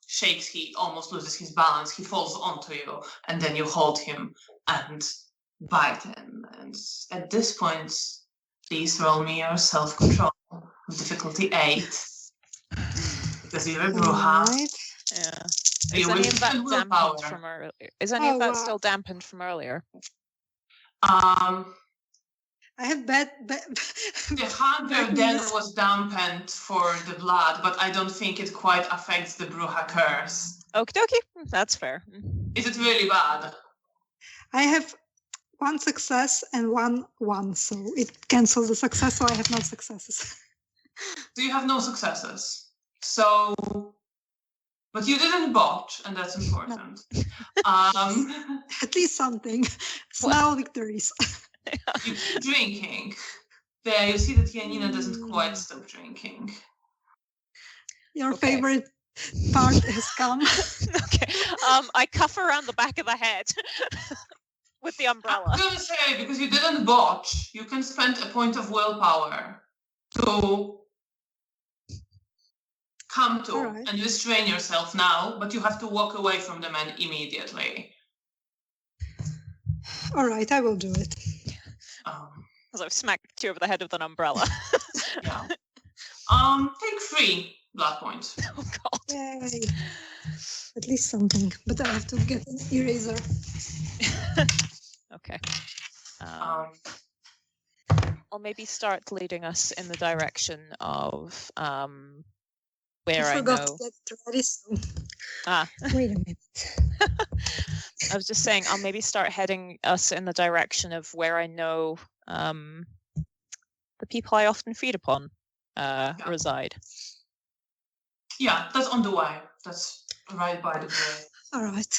shakes. He almost loses his balance. He falls onto you, and then you hold him and bite him. And at this point, please roll me your self-control. Difficulty 8. Because you're a bruja. Right. Yeah. Is any of that dampened from earlier? Is any of that still dampened from earlier? I have bad. The hunger then was dampened for the blood, but I don't think it quite affects the bruja curse. Okie dokie, that's fair. Is it really bad? I have 1 success and 1, so it cancels the success, so I have no successes. So you have no successes. So, but you didn't botch, and that's important. No. At least something. Small victories. You keep drinking. There, you see that Janina doesn't quite stop drinking. Your favorite part has come. Okay. I cuff around the back of the head with the umbrella. I'm gonna say, because you didn't botch, you can spend a point of willpower to come to and restrain yourself now, but you have to walk away from the man immediately. All right, I will do it. As I've smacked you over the head with an umbrella. Yeah. Take 3 blood points. Oh God. Yay. At least something. But I have to get an eraser. Okay. Um, I'll maybe start leading us in the direction of I where I forgot know. that ready, so Ah, wait a minute. I was just saying I'll maybe start heading us in the direction of where I know the people I often feed upon reside. yeah, that's on the way. That's right by the grave. All right.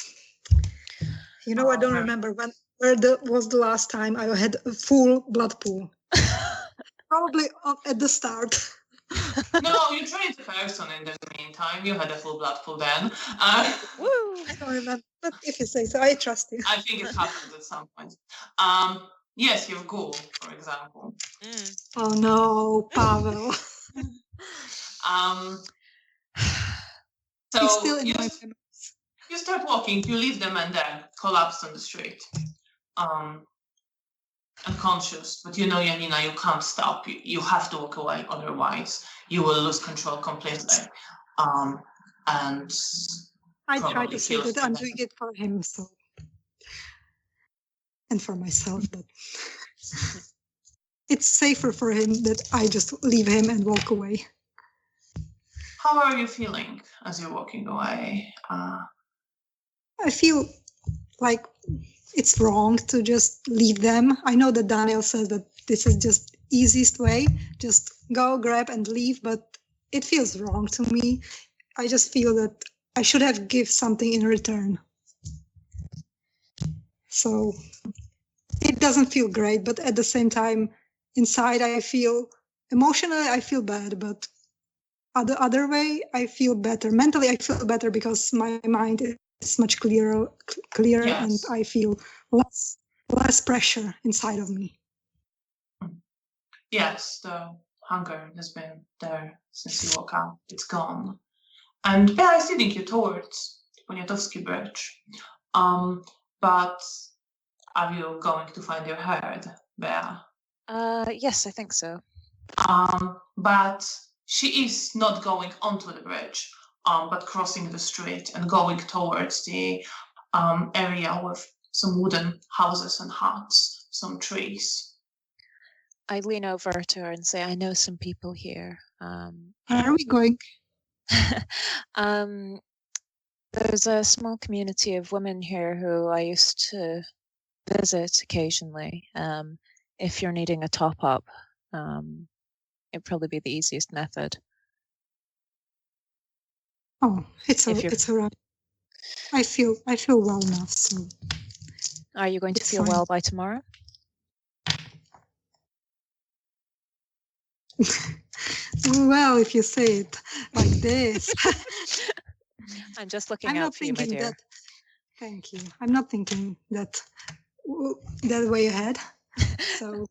You know, I don't Very- remember where was the last time I had a full blood pool. Probably at the start. No, you trained the person in the meantime. You had a full blood pool then. Woo! I don't remember, but if you say so, I trust you. I think it happened at some point. Yes, your ghoul, for example. Oh no, Pavel. So He's still in you, my memories. you start walking, you leave them and then collapse on the street. Unconscious, but you know, Janina, you can't stop. You have to walk away, otherwise you will lose control completely. And I try probably to say feel that I'm better. doing it for him, so and for myself, but it's safer for him that I just leave him and walk away. How are you feeling as you're walking away? I feel like it's wrong to just leave them. I know that Daniel says that this is just easiest way, just go, grab and leave, but it feels wrong to me. I just feel that I should have give something in return. So it doesn't feel great, but at the same time, inside I feel emotionally I feel bad, but other way I feel better. Mentally I feel better because my mind is much clearer, Yes. and I feel less pressure inside of me. Yes, the hunger has been there since you woke up. It's gone. And Bea is leading you towards Poniatowski Bridge. But are you going to find your herd, Bea? Yes, I think so. But she is not going onto the bridge, but crossing the street and going towards the area with some wooden houses and huts, some trees. I lean over to her and say, I know some people here. Where are we going? There's a small community of women here who I used to visit occasionally. If you're needing a top up, it'd probably be the easiest method. Oh, it's all right. I feel well enough. So are you going to it's feel fine. well by tomorrow? Well, if you say it like this. I'm just looking I'm out not for you, my thinking dear. that. Thank you. I'm not thinking that way ahead. So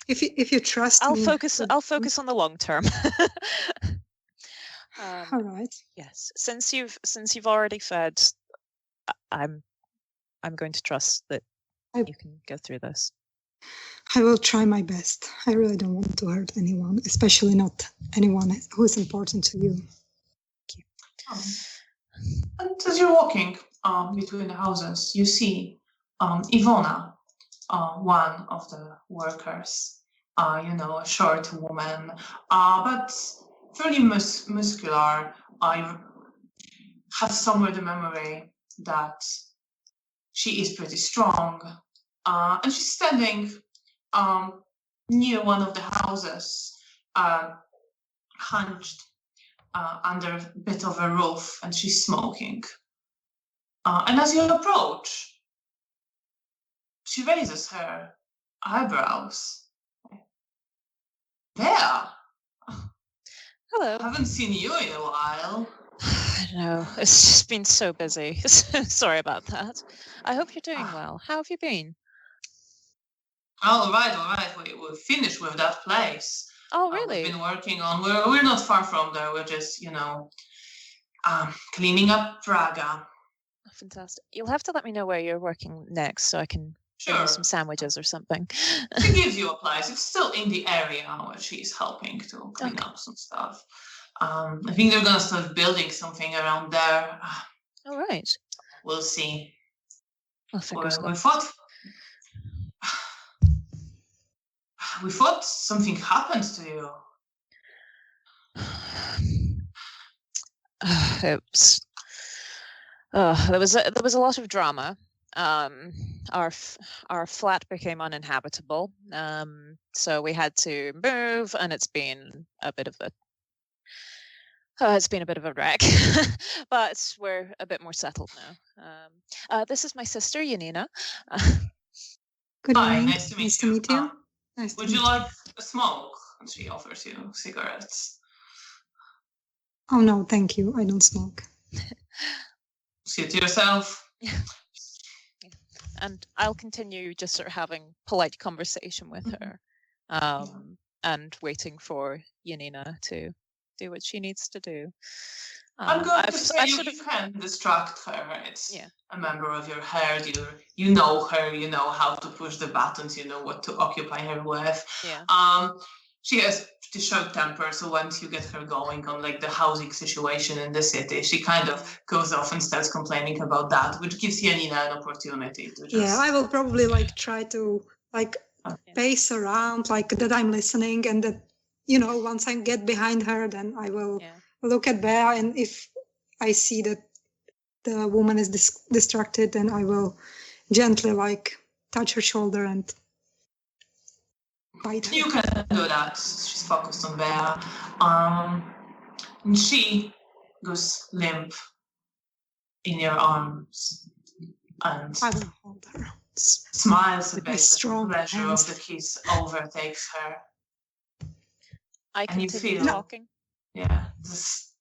if you trust I'll me, focus on the long term. all right. Yes, since you've already fed, I'm going to trust that you can go through this. I will try my best. I really don't want to hurt anyone, especially not anyone who is important to you. Thank you. And as you're walking between the houses, you see Ivona, one of the workers. A short woman, but fairly muscular. I have somewhere the memory that she is pretty strong, and she's standing near one of the houses, hunched under a bit of a roof, and she's smoking. And as you approach, she raises her eyebrows. There. Hello. Haven't seen you in a while. I know. It's just been so busy. Sorry about that. I hope you're doing well. How have you been? All right. We're finished with that place. Oh, really? We've been working on. We're not far from there. We're just, cleaning up Praga. Oh, fantastic. You'll have to let me know where you're working next so I can bring you Sure. some sandwiches or something. She gives you a place. It's still in the area where she's helping to clean up some stuff. I think they're gonna start building something around there. All right. We'll see. Well, fingers We crossed. we thought something happened to you. It was, there was a lot of drama. Our flat became uninhabitable, so we had to move, and it's been a bit of a wreck, but we're a bit more settled now. This is my sister, Janina. Good Hi, evening. nice to meet you. Nice to Would meet you like a smoke? And she offers you cigarettes. Oh no, thank you. I don't smoke. See to yourself. And I'll continue just sort of having polite conversation with her, and waiting for Janina to do what she needs to do. I'm going to say you can distract her. It's a member of your herd. You know her. You know how to push the buttons. You know what to occupy her with. Yeah. She has pretty short temper, so once you get her going on like the housing situation in the city, she kind of goes off and starts complaining about that, which gives Janina an opportunity to just... Yeah, I will probably try to pace around, that I'm listening, and that, once I get behind her, then I will look at Bea, and if I see that the woman is distracted, then I will gently touch her shoulder and bite her. You can do that. She's focused on Bea. And she goes limp in your arms and I will hold her. Smiles a bit as the strong pleasure hands. of the kiss overtakes her. I And you continue feel talking. this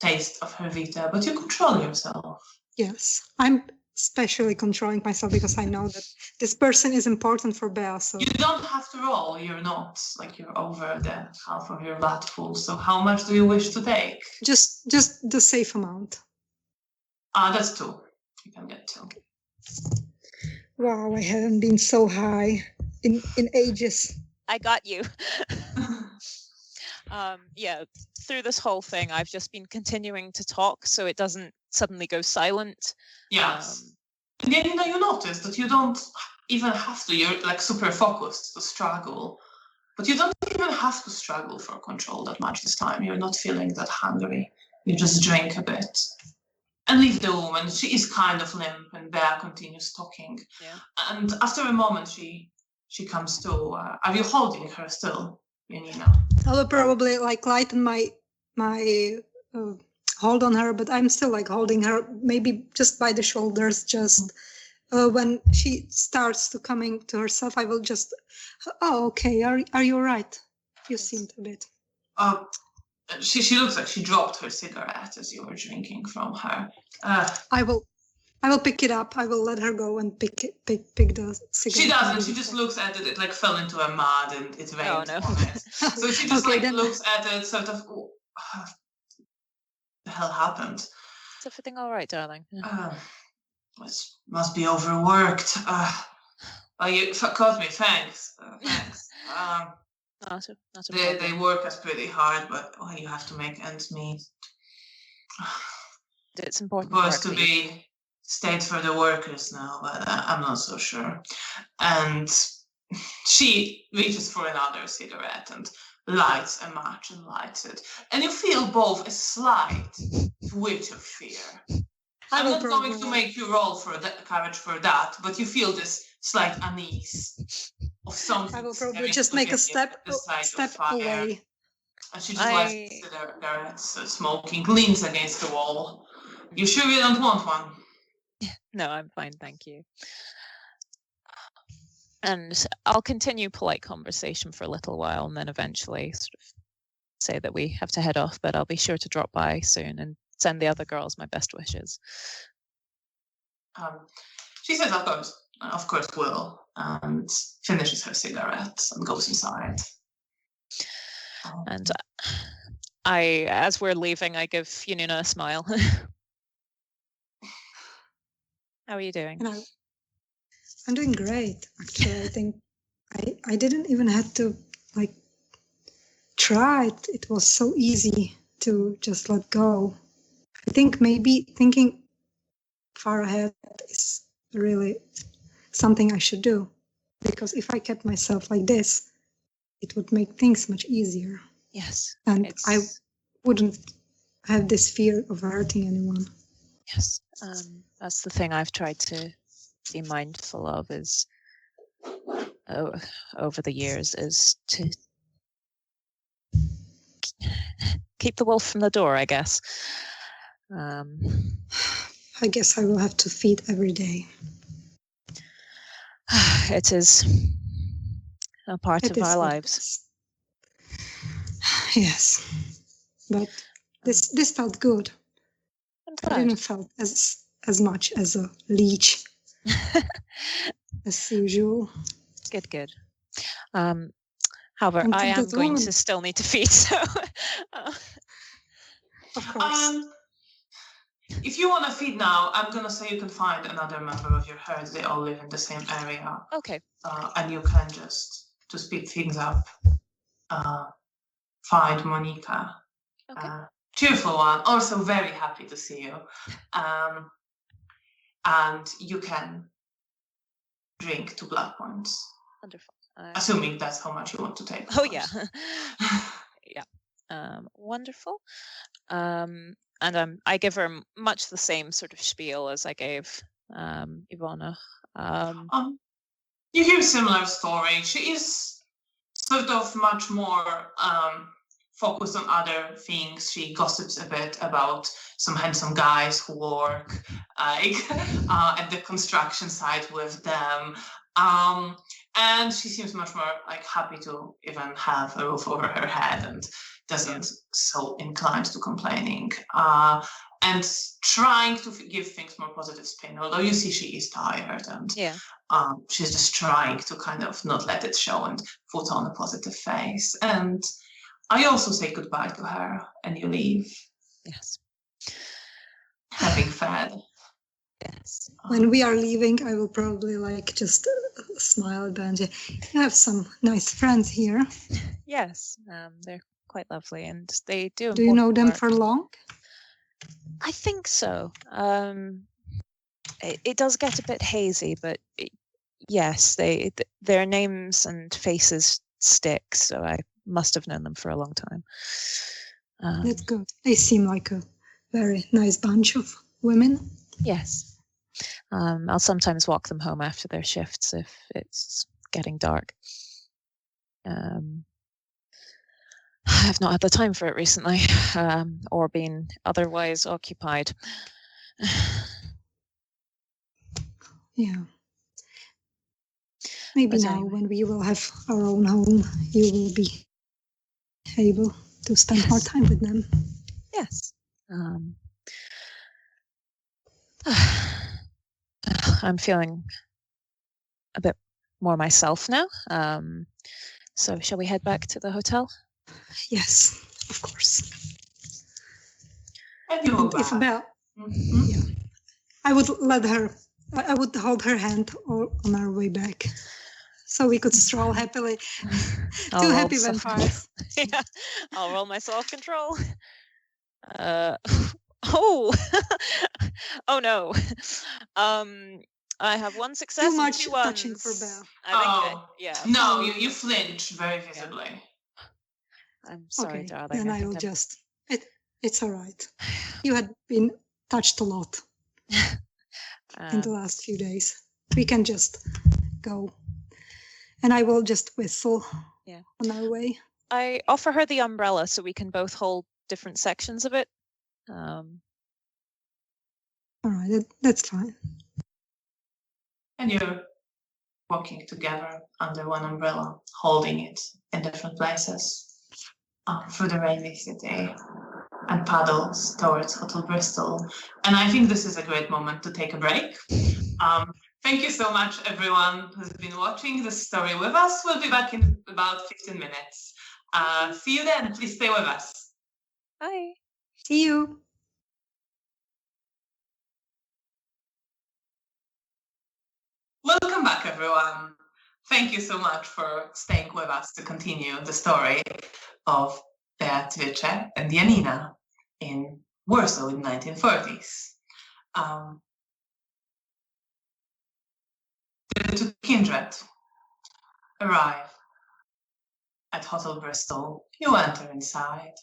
taste of her vita, but you control yourself. Yes, I'm especially controlling myself because I know that this person is important for Bea. So you don't have to roll. You're not you're over the half of your vat full. So how much do you wish to take? Just the safe amount. That's 2. You can get 2. Okay. Wow, I haven't been so high in ages. I got you. Through this whole thing, I've just been continuing to talk so it doesn't suddenly go silent. Yes. And then you notice that you don't even have to. You're super focused to struggle, but you don't even have to struggle for control that much this time. You're not feeling that hungry. You just drink a bit and leave the woman. She is kind of limp, and Bea continues talking. Yeah. And after a moment, she comes to. Are you holding her still, Janina? I will probably lighten my hold on her, but I'm still holding her, maybe just by the shoulders. Just when she starts to coming to herself, I will just. Oh, okay. Are you all right? You seemed a bit. She looks like she dropped her cigarette as you were drinking from her. I will pick it up. I will let her go and pick the cigarette. She doesn't. She just looks at it. It fell into a mud and it rained on it. So she just looks at it, sort of. What the hell happened? Is everything all right, darling? Must be overworked. You caught me. Thanks. Thanks. They work us pretty hard, but you have to make ends meet. It's important. Supposed to be state for the workers now, but I'm not so sure. And she reaches for another cigarette and lights a match and lights it. And you feel both a slight twitch of fear. I'm not going to make you roll for courage for that, but you feel this slight unease of something. I will probably just make a step away. And she just lights the cigarettes, smoking, leans against the wall. You sure you don't want one? No, I'm fine, thank you. And I'll continue polite conversation for a little while and then eventually sort of say that we have to head off, but I'll be sure to drop by soon and send the other girls my best wishes. She says, of course will, and finishes her cigarettes and goes inside. And as we're leaving, I give Janina a smile. How are you doing? I'm doing great, actually. I think I didn't even have to try it. It was so easy to just let go. I think maybe thinking far ahead is really something I should do, because if I kept myself like this, it would make things much easier. Yes. And I wouldn't have this fear of hurting anyone. Yes. That's the thing I've tried to be mindful of is over the years is to keep the wolf from the door, I guess. I guess I will have to feed every day. It is a part of our lives. Yes, but this felt good. I didn't felt as much as a leech as usual. Good. However, I am going to still need to feed, so of course. If you want to feed now, I'm gonna say you can find another member of your herd. They all live in the same area. Okay. And you can just to speed things up. Find Monica. Okay. Cheerful one, also very happy to see you. And you can drink 2 blood points. Wonderful. Assuming that's how much you want to take. Oh yeah. Yeah. Wonderful. And I give her much the same sort of spiel as I gave Ivana. You hear a similar story. She is sort of much more focused on other things. She gossips a bit about some handsome guys who work at the construction site with them. And she seems much more happy to even have a roof over her head and doesn't so inclined to complaining. And trying to give things more positive spin, although you see she is tired and she's just trying to kind of not let it show and put on a positive face. And I also say goodbye to her and you leave. Yes. Having fed. Yes. When we are leaving, I will probably just smile at Benji. You have some nice friends here. Yes, they're quite lovely, and they do. Do you know them for long? I think so. It does get a bit hazy, but yes, their names and faces stick. So I must have known them for a long time. That's good. They seem like a very nice bunch of women. Yes. I'll sometimes walk them home after their shifts if it's getting dark. I have not had the time for it recently, or been otherwise occupied. Yeah. Maybe now, when we will have our own home, you will be able to spend more time with them. Yes. I'm feeling a bit more myself now. So shall we head back to the hotel? Yes, of course. And you if Bea, I would I would hold her hand on our way back, so we could stroll happily. Two happy vampires. Yeah, I'll roll my self-control. Oh no. I have 1 success. Too much and 2 ones. touching for Bea. No, you flinch very visibly. Yeah. I'm sorry, okay, darling. Then I will just. It's all right. You had been touched a lot in the last few days. We can just go, and I will just whistle on our way. I offer her the umbrella so we can both hold different sections of it. All right, that's fine. And you're walking together under one umbrella, holding it in different places through the rainy city and paddles towards Hotel Bristol. And I think this is a great moment to take a break. Thank you so much, everyone who's been watching this story with us. We'll be back in about 15 minutes. See you then. Please stay with us. Bye. See you. Welcome back, everyone. Thank you so much for staying with us to continue the story of Beatrice and Janina in Warsaw in the 1930s. The two kindred arrive at Hotel Bristol. You enter inside.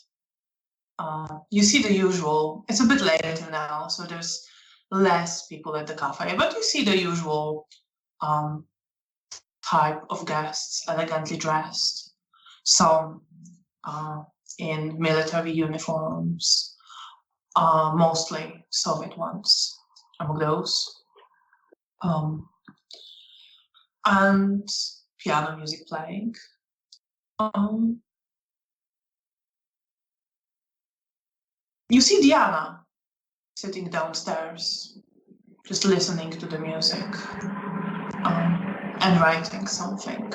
You see the usual. It's a bit later now, so there's less people at the cafe, but you see the usual type of guests, elegantly dressed, some in military uniforms, mostly Soviet ones among those, and piano music playing. You see Diana sitting downstairs, just listening to the music and writing something.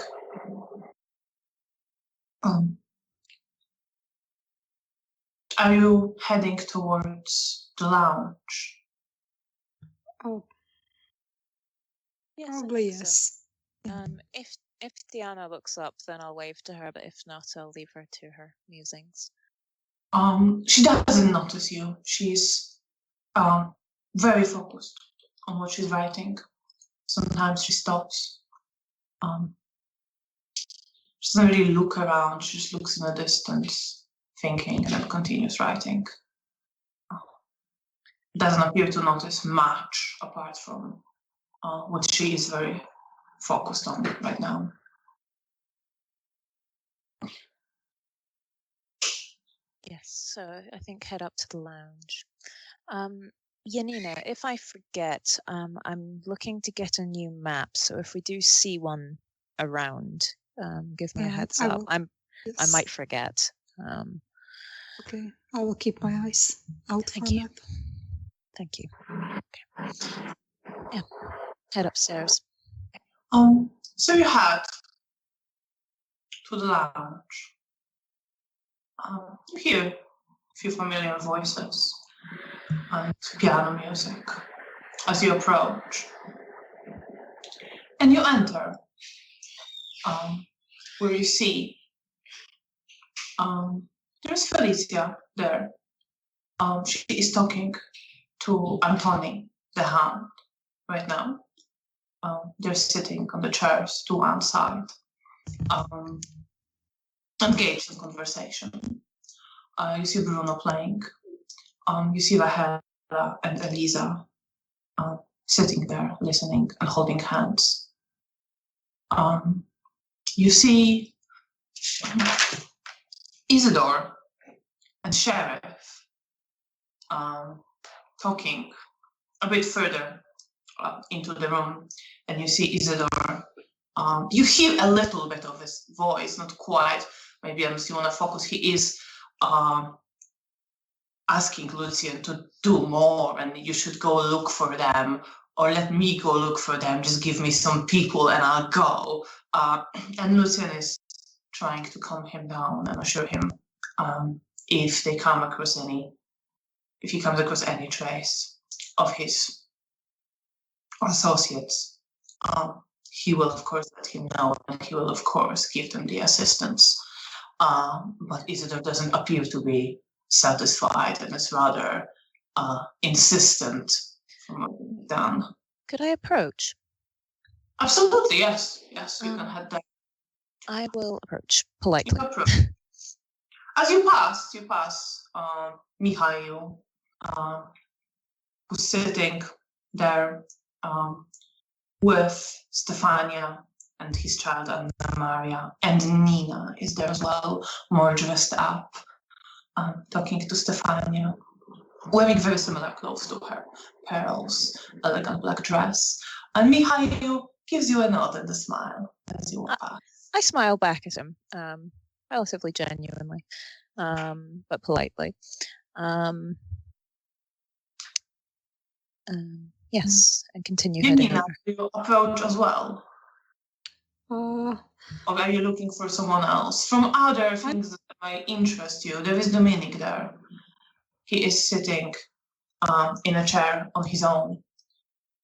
Are you heading towards the lounge? Oh, Yes, I probably think so. yes. If Diana looks up, then I'll wave to her, but if not, I'll leave her to her musings. She doesn't notice you. She's very focused on what she's writing. Sometimes she stops. She doesn't really look around. She just looks in the distance, thinking, and then continues writing. Doesn't appear to notice much apart from what she is very focused on right now. Yes, so I think head up to the lounge. Janina, if I forget, I'm looking to get a new map. So if we do see one around, give me a heads up. I Yes. might forget. Okay, I will keep my eyes out Thank for you. a map. Thank you. Okay. Yeah, head upstairs. So you head to the lounge. You hear a few familiar voices and piano music as you approach. And you enter, where you see there's Felicia there. She is talking to Antoni, the hound, right now. They're sitting on the chairs to one side, engaged in conversation. You see Bruno playing. You see Rahela and Elisa sitting there, listening and holding hands. You see Isidore and Sheriff talking a bit further into the room, and you see Isidore. You hear a little bit of his voice, not quite. Maybe unless you want to focus, he is asking Lucian to do more, and you should go look for them, or let me go look for them. Just give me some people, and I'll go. And Lucian is trying to calm him down and assure him if he comes across any trace of his associates, he will of course let him know, and he will of course give them the assistance. But Isidore doesn't appear to be satisfied and is rather insistent from what we've done. Could I approach? Absolutely, yes. Yes, you can head there. I will approach politely. You approach. As you pass Mihail, who's sitting there with Stefania and his child Anna Maria, and Nina is there as well, more dressed up, talking to Stefania, wearing very similar clothes to her, pearls, elegant black dress. And Mihail gives you a nod and a smile as you walk past. I smile back at him, relatively genuinely, but politely. Yes, and continue heading over. Do you approach as well? Or are you looking for someone else? From other things that might interest you, there is Dominic there. He is sitting in a chair on his own.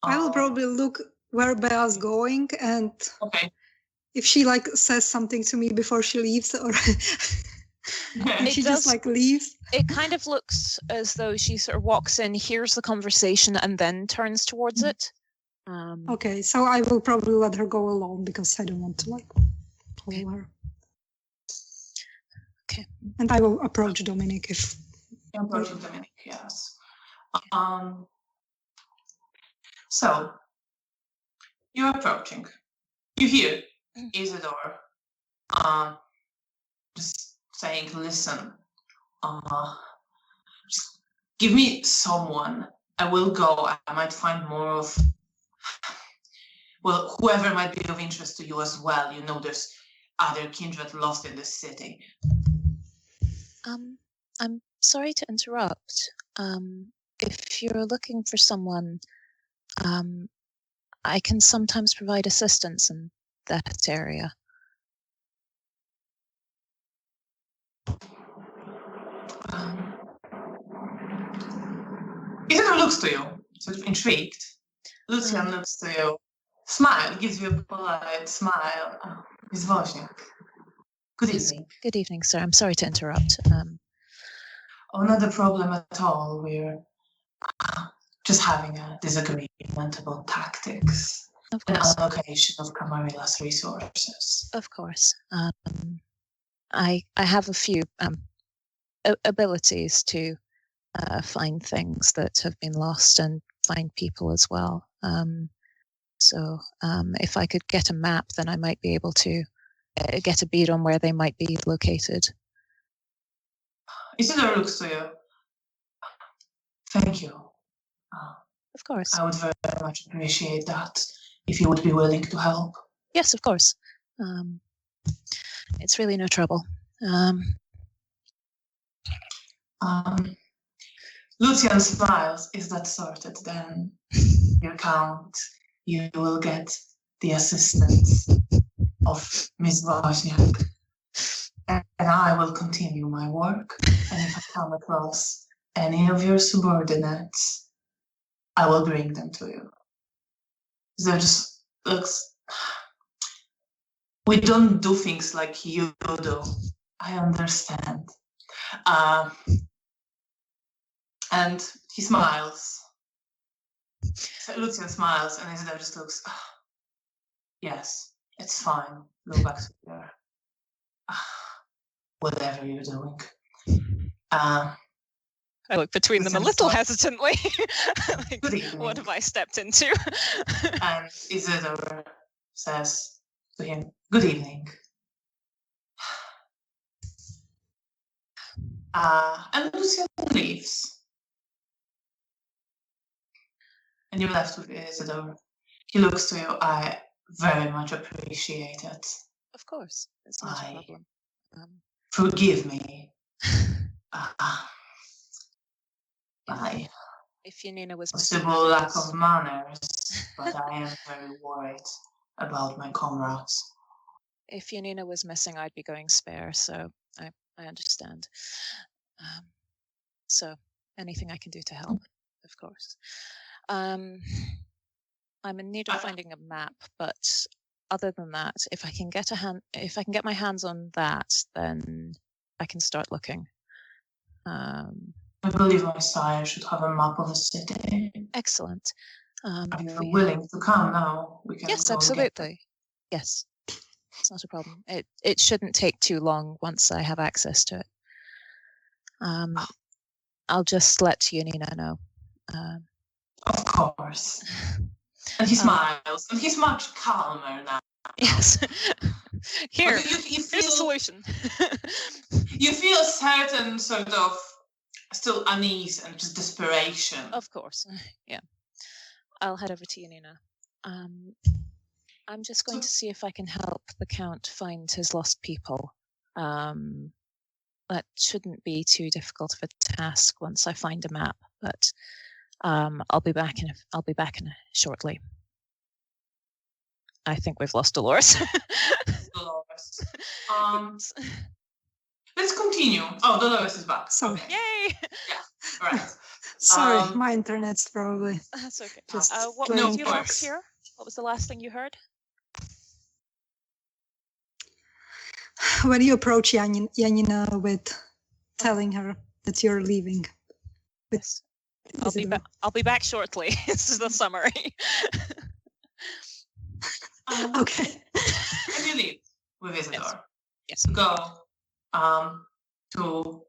I will probably look where Bea's going, and Okay. if she like says something to me before she leaves, or if she just like leaves. It kind of looks as though she sort of walks in, hears the conversation, and then turns towards it. Okay, so I will probably let her go alone because I don't want to like follow her. Okay. And I will approach Dominic if. Approaching Dominic, yes. So you're approaching. You hear Isidore just saying, "Listen, just give me someone. I will go. I might find more of, well, whoever might be of interest to you as well. You know, there's other kindred lost in this city." I'm sorry to interrupt. If you're looking for someone, I can sometimes provide assistance in that area. Isidore looks to you, sort of intrigued. Lucian looks to you, smile, gives you a polite smile. Miss Wozniak. Good evening. Good evening, sir. I'm sorry to interrupt. Oh, not a problem at all. We're just having a disagreement about tactics and allocation of Camarilla's resources. Of course. I have a few abilities to find things that have been lost and find people as well. So if I could get a map, then I might be able to get a bead on where they might be located. Isidore looks to you. Thank you. Of course. I would very much appreciate that if you would be willing to help. Yes, of course. It's really no trouble. Lucian smiles. Is that sorted then? Your count, you will get the assistance of Miss Wozniak. And I will continue my work. And if I come across any of your subordinates, I will bring them to you. There just looks... We don't do things like you do. I understand. And he smiles. So Lucian smiles, and Isidore just looks, yes, it's fine. Go back to your whatever you're doing. I look between them a little hesitantly. Good evening. What have I stepped into? And Isidore says to him, good evening. And Lucian leaves. And you're left with Isidore. He looks to you. I very much appreciate it. Of course. It's not a problem. Forgive me. If Janina was possible lack of manners, but I am very worried about my comrades. If Janina was missing, I'd be going spare, so I understand. So anything I can do to help, of course. I'm in need of finding a map, but other than that, if I can get my hands on that, then I can start looking. I believe my sire should have a map of the city. Excellent. Are you willing to come now? We can yes, absolutely. Yes, it's not a problem. It shouldn't take too long once I have access to it. I'll just let Janina know. Of course. And he smiles, and he's much calmer now. Yes. Here's a solution. You feel a certain sort of still unease and just desperation. Of course, yeah. I'll head over to Janina. I'm just going to see if I can help the Count find his lost people. That shouldn't be too difficult of a task once I find a map, but I'll be back shortly. I think we've lost Dolores. Dolores. Let's continue. Oh, Dolores is back. Sorry. Okay. Yay! Yeah, right. Sorry, my internet's probably. That's okay. Just what made you last here? What was the last thing you heard? When you approach Janina with telling her that you're leaving. Yes. I'll be back shortly. This is the summary. Okay. And you leave with Isidore. Yes. Go to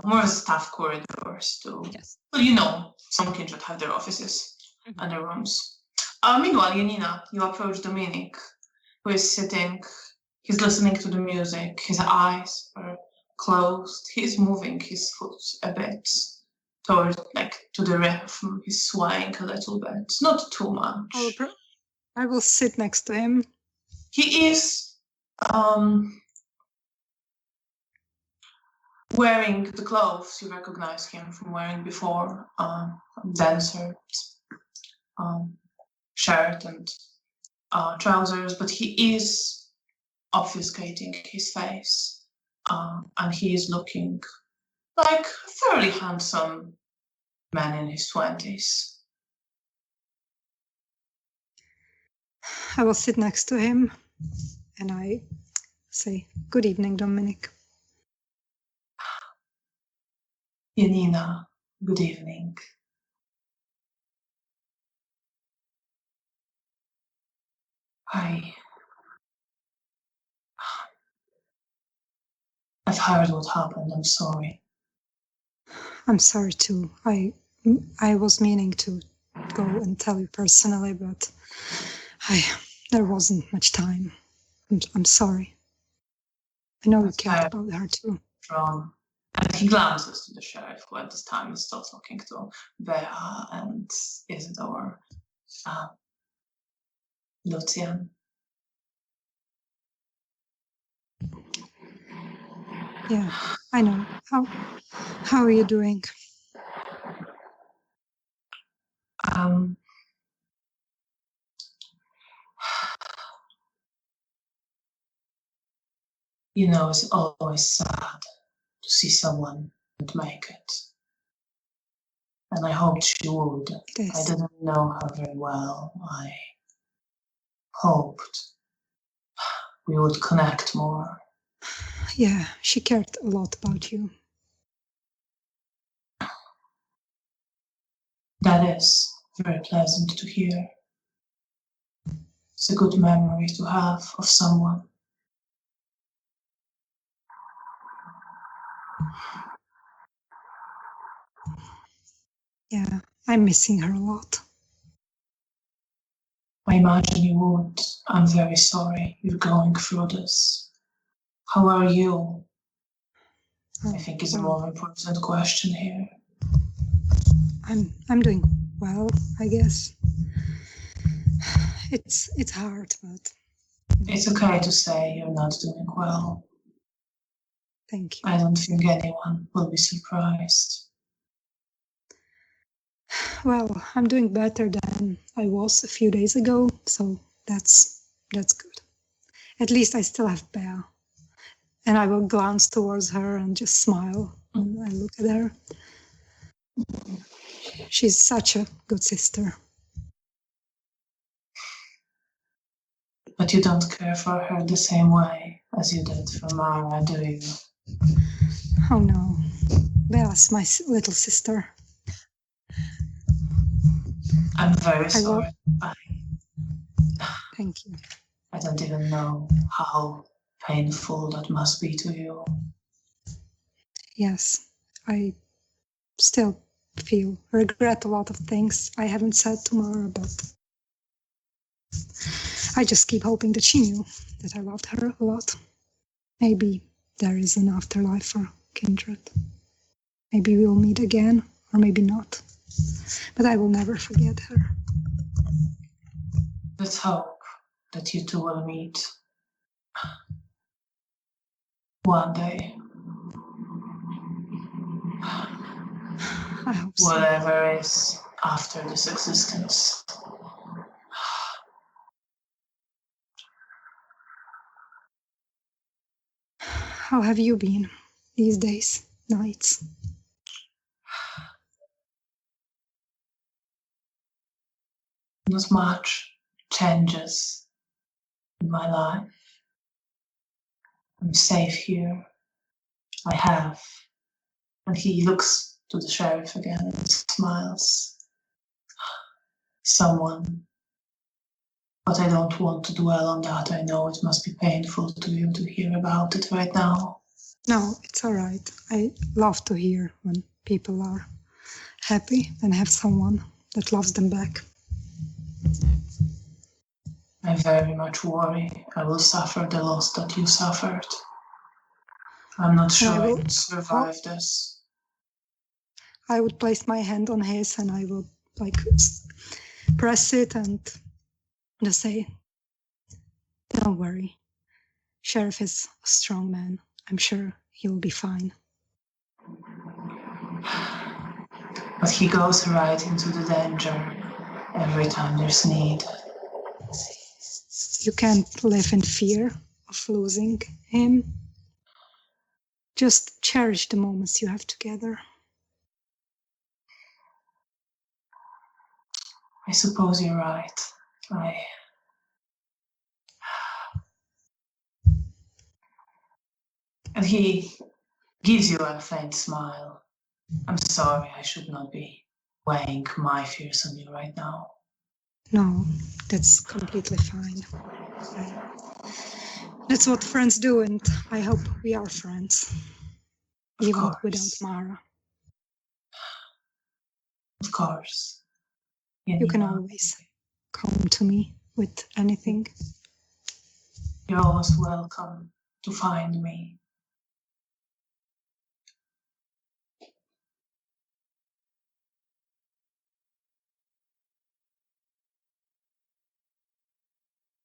more staff corridors to, Yes. well, some kindred have their offices and their rooms. Meanwhile, Janina, you approach Dominic, who is sitting. He's listening to the music. His eyes are closed. He's moving his foot a bit toward, to the rhythm. He's swaying a little bit, not too much. I will sit next to him. He is wearing the clothes you recognize him from wearing before, denser shirt and trousers, but he is obfuscating his face, and he is looking like a fairly handsome man in his 20s. I will sit next to him and I say, "Good evening, Dominic." Janina, good evening. I've heard what happened. I'm sorry. I'm sorry too. I was meaning to go and tell you personally, but there wasn't much time. I'm sorry. I know you cared about her too. From, and he glances to the sheriff, who at this time is still talking to Bea and Isidore. Lucian. Yeah, I know. How are you doing? It's always sad to see someone not make it. And I hoped she would. I didn't know her very well. I hoped we would connect more. Yeah, she cared a lot about you. That is very pleasant to hear. It's a good memory to have of someone. Yeah, I'm missing her a lot. I imagine you would. I'm very sorry you're going through this. How are you? I think is a more important question here. I'm doing well, I guess. It's hard, but it's okay to say you're not doing well. Thank you. I don't think anyone will be surprised. Well, I'm doing better than I was a few days ago, so that's good. At least I still have Bea. And I will glance towards her and just smile when I look at her. She's such a good sister. But you don't care for her the same way as you did for Mara, do you? Oh no, Bea's my little sister. I'm very sorry. Thank you. I don't even know how painful that must be to you. Yes, I still regret a lot of things I haven't said to Mara, but I just keep hoping that she knew that I loved her a lot. Maybe there is an afterlife for kindred. Maybe we'll meet again, or maybe not. But I will never forget her. Let's hope that you two will meet one day. I hope so. Whatever is after this existence. How have you been these days, nights? Not much. changes in my life. I'm safe here. I have. And he looks to the sheriff again and smiles. Someone. But I don't want to dwell on that. I know it must be painful to you to hear about it right now. No, it's all right. I love to hear when people are happy and have someone that loves them back. I very much worry I will suffer the loss that you suffered. I'm not sure I will survive this. I would place my hand on his and I will press it and just say, don't worry. Sheriff is a strong man. I'm sure he will be fine. But he goes right into the danger every time there's need. You can't live in fear of losing him. Just cherish the moments you have together. I suppose you're right. And he gives you a faint smile. I'm sorry, I should not be weighing my fears on you right now. No, that's completely fine. That's what friends do, and I hope we are friends. Even without Mara. Of course. You can always come to me with anything. You're always welcome to find me.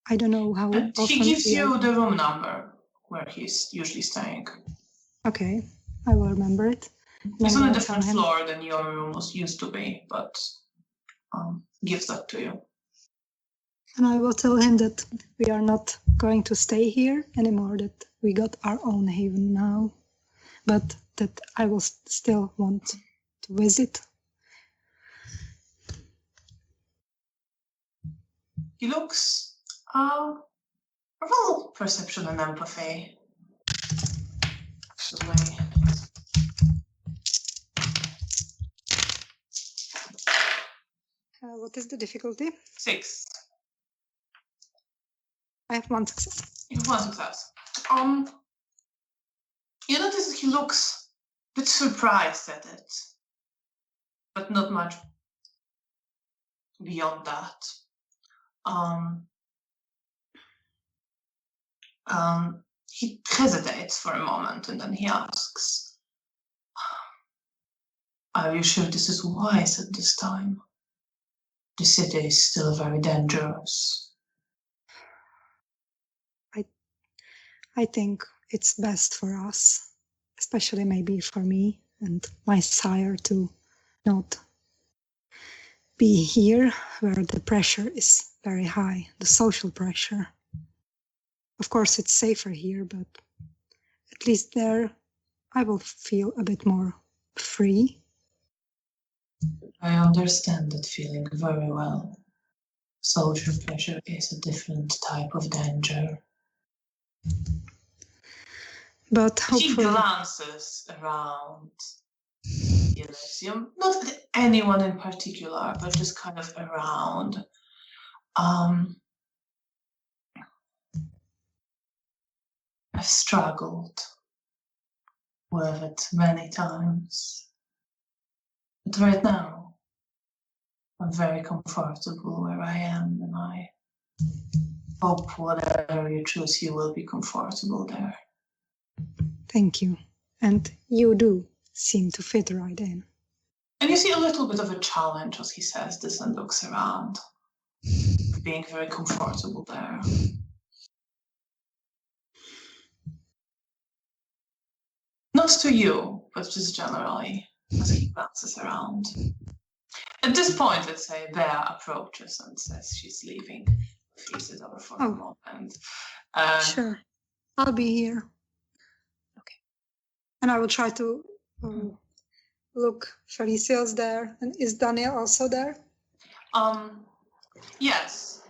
I don't know how and often he gives you the room number where he's usually staying. Okay, I will remember it. It's on a different floor than your room used to be, but gives that to you. And I will tell him that we are not going to stay here anymore, that we got our own haven now, but that I will still want to visit. He looks roll perception and empathy. Actually. What is the difficulty? 6. I have 1 success. You have 1 success. You notice that he looks a bit surprised at it, but not much beyond that. He hesitates for a moment and then he asks, are you sure this is wise at this time? The city is still very dangerous. I think it's best for us, especially maybe for me and my sire, to not be here where the pressure is very high, the social pressure. Of course, it's safer here, but at least there I will feel a bit more free. I understand that feeling very well. Social pressure is a different type of danger. But hopefully... He glances around the Elysium, not at anyone in particular, but just kind of around. I've struggled with it many times. But right now, I'm very comfortable where I am, and I hope whatever you choose, you will be comfortable there. Thank you. And you do seem to fit right in. And you see a little bit of a challenge as he says this and looks around, being very comfortable there. Not to you, but just generally, as he glances around. At this point, let's say Bea approaches and says she's leaving. Leaves it over for a moment. Sure, I'll be here. Okay. And I will try to look. Felicia's there, and is Daniel also there? Yes.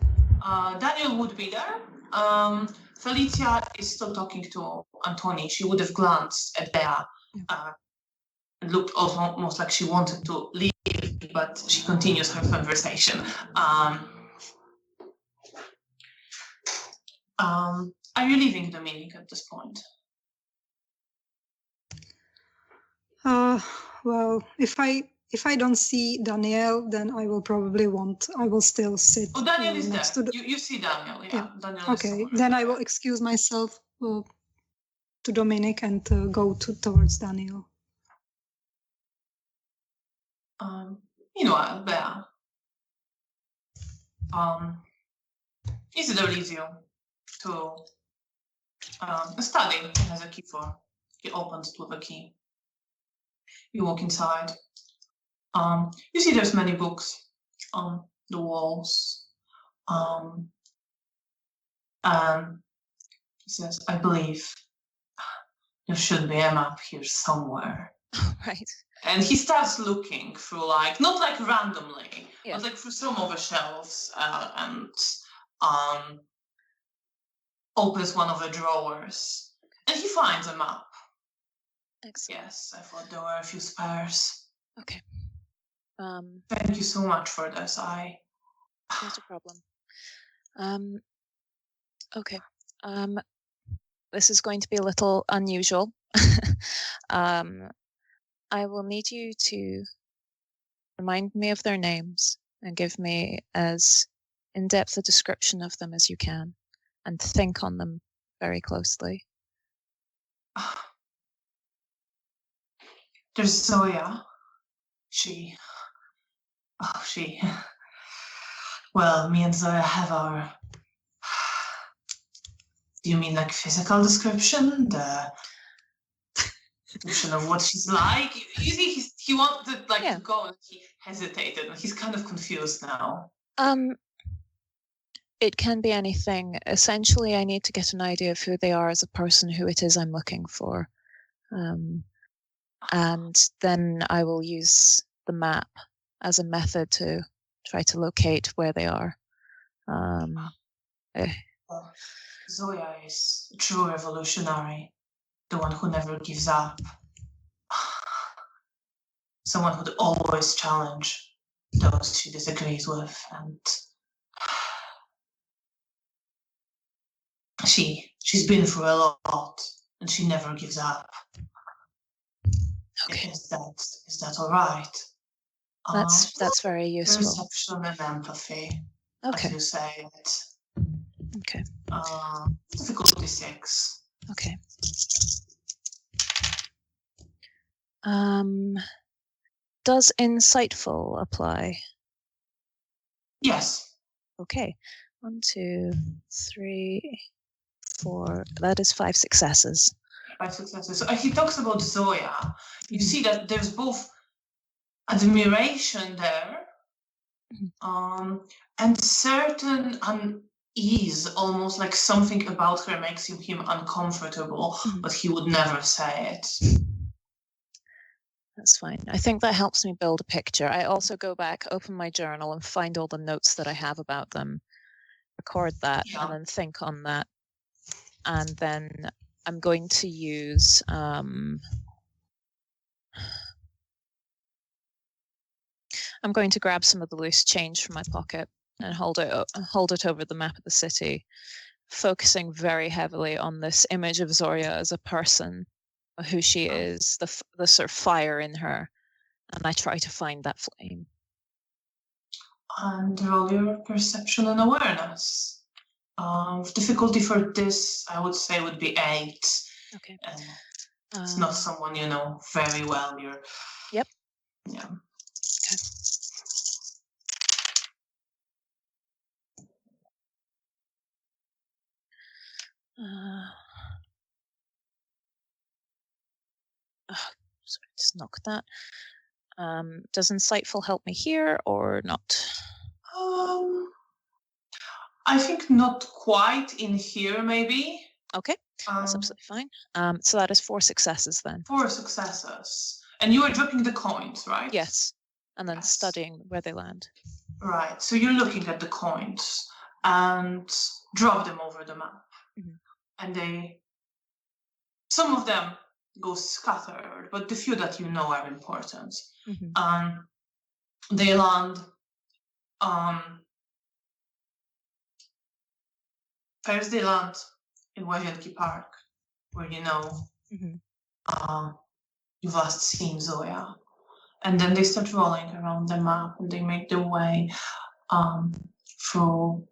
Daniel would be there. Felicia is still talking to Antoni. She would have glanced at Bea. It looked almost like she wanted to leave, but she continues her conversation. Are you leaving Dominic at this point? Well, if I don't see Danielle, then I will still sit. Oh, Daniel is next there. to You see Daniel, yeah. Daniel okay, is then I will excuse myself to Dominic and go towards Daniel. Meanwhile, Bea. Isidore leads you to a study he has a key for. He opens it with a key. You walk inside. You see there's many books on the walls. And he says, I believe there should be a map here somewhere. Right. And he starts looking through, like, not like randomly, Yeah. but like through some of the shelves and opens one of the drawers. And he finds a map. Excellent. Yes, I thought there were a few spares. Okay. Thank you so much for this. Not a problem. Okay. This is going to be a little unusual. I will need you to remind me of their names and give me as in-depth a description of them as you can, and think on them very closely. There's Zoya. Well, me and Zoya have our... Do you mean like physical description? The description of what she's like? You see, he wanted to go and he hesitated and he's kind of confused now. It can be anything. Essentially, I need to get an idea of who they are as a person, who it is I'm looking for. And then I will use the map as a method to try to locate where they are. Zoya is a true revolutionary, the one who never gives up. Someone who'd always challenge those she disagrees with, and she's been through a lot, and she never gives up. Okay. Is that all right? That's very useful. Perception and empathy, okay. as you say it. Okay. Difficulty 6. Okay. Does insightful apply? Yes. Okay. 1, 2, 3, 4. That is 5 successes. 5 successes. So he talks about Zoya. You see that there's both admiration there, and certain unease, almost like something about her makes him uncomfortable, but he would never say it. That's fine. I think that helps me build a picture. I also go back, open my journal, and find all the notes that I have about them, record that, and then think on that. And then I'm going to use I'm going to grab some of the loose change from my pocket and hold it over the map of the city, focusing very heavily on this image of Zoya as a person, who she is, the sort of fire in her, and I try to find that flame. And roll your perception and awareness. Difficulty for this, I would say, would be 8. Okay. It's not someone you know very well. Yep. Yeah. Okay. Sorry, just knock that. Does insightful help me here or not? I think not quite in here, maybe. Okay, that's absolutely fine. So that is 4 successes then. 4 successes. And you are dropping the coins, right? Yes, and then studying where they land. Right, so you're looking at the coins. and drop them over the map. Mhm. And some of them go scattered, but the few that you know are important. They land. First, they land in Łazienki Park, where you've last seen Zoya. And then they start rolling around the map, and they make their way through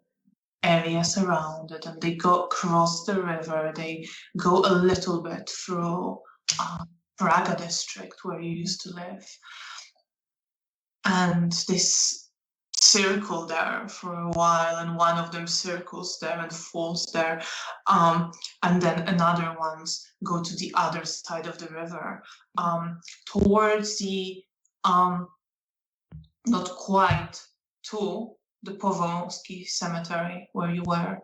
areas around it, and they go across the river. They go a little bit through Praga district, where you used to live. And this circle there for a while, and one of them circles there and falls there, and then another ones go to the other side of the river, towards the not quite to the Powązki cemetery where you were a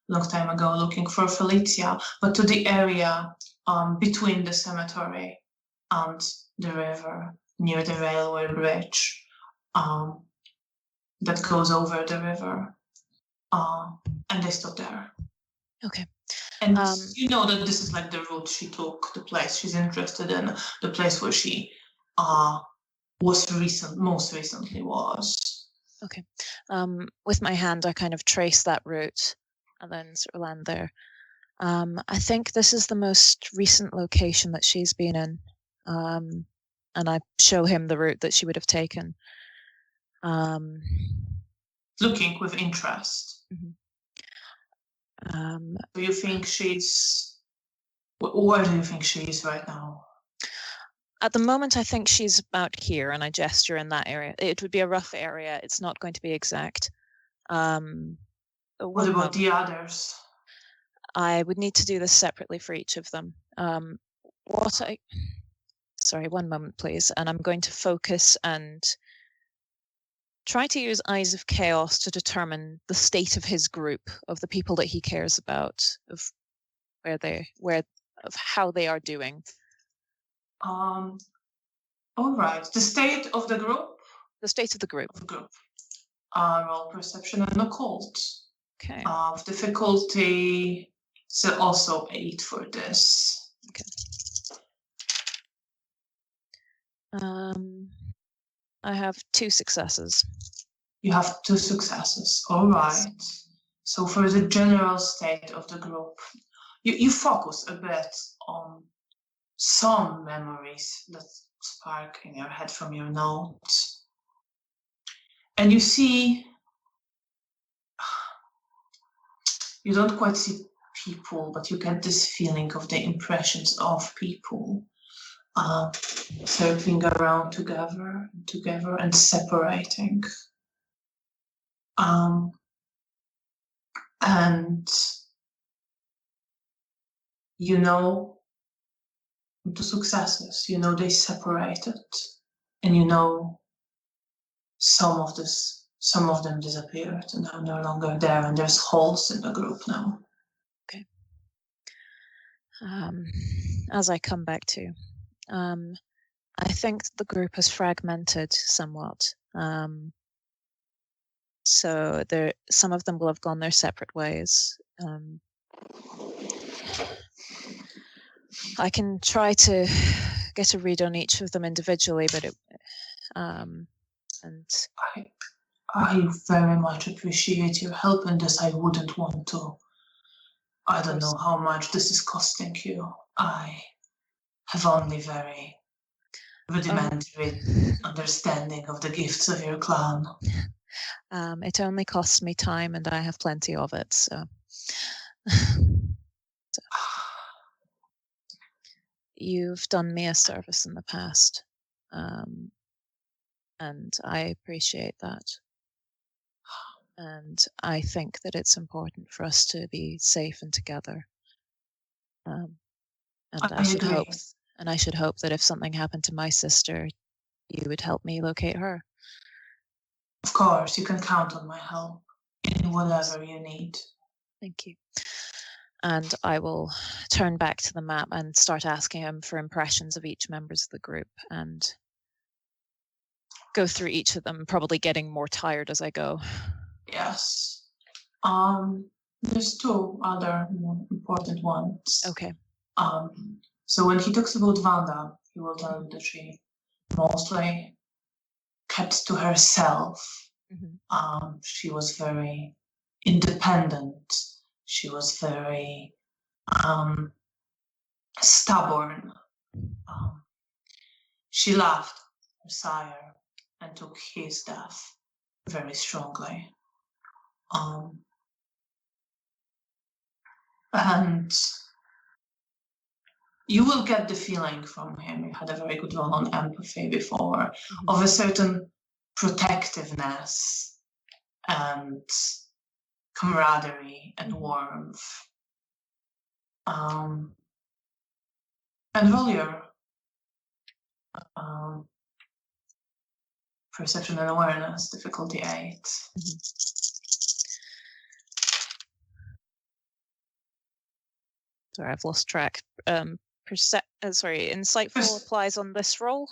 long time ago looking for Felicia, but to the area between the cemetery and the river, near the railway bridge that goes over the river, and they stop there. Okay. And you know that this is like the route she took, the place she's interested in, the place where she most recently was. Okay. With my hand, I kind of trace that route and then sort of land there. I think this is the most recent location that she's been in, and I show him the route that she would have taken. Looking with interest. Do you think where do you think she is right now? At the moment, I think she's about here, and I gesture in that area. It would be a rough area. It's not going to be exact. What about the others? I would need to do this separately for each of them. Sorry, one moment, please. And I'm going to focus and try to use Eyes of Chaos to determine the state of his group, of the people that he cares about, of how they are doing. All right. The state of the group? The state of the group. Roll perception and occult. Okay. Of difficulty, so also 8 for this. Okay. I have 2 successes. You have 2 successes. All right. So for the general state of the group, you focus a bit on some memories that spark in your head from your notes. And you see, you don't quite see people, but you get this feeling of the impressions of people circling around together and separating. And you know the successes, you know they separated, and you know some of them disappeared and are no longer there, and there's holes in the group now. Okay. As I come back to, I think the group has fragmented somewhat. So some of them will have gone their separate ways. I can try to get a read on each of them individually, but I very much appreciate your help in this. I wouldn't want to. I don't know how much this is costing you. I have only very rudimentary understanding of the gifts of your clan. It only costs me time, and I have plenty of it, so. You've done me a service in the past, and I appreciate that. And I think that it's important for us to be safe and together. And I should hope that if something happened to my sister, you would help me locate her. Of course, you can count on my help in whatever you need. Thank you. And I will turn back to the map and start asking him for impressions of each members of the group and go through each of them, probably getting more tired as I go. Yes. There's two other more important ones. Okay. So when he talks about Wanda, he will tell you that she mostly kept to herself. She was very independent. She was very stubborn. She loved her sire and took his death very strongly. And you will get the feeling from him, you had a very good role on empathy before, of a certain protectiveness and camaraderie and warmth. And roll your perception and awareness, difficulty 8. Sorry, I've lost track. Insightful applies on this roll?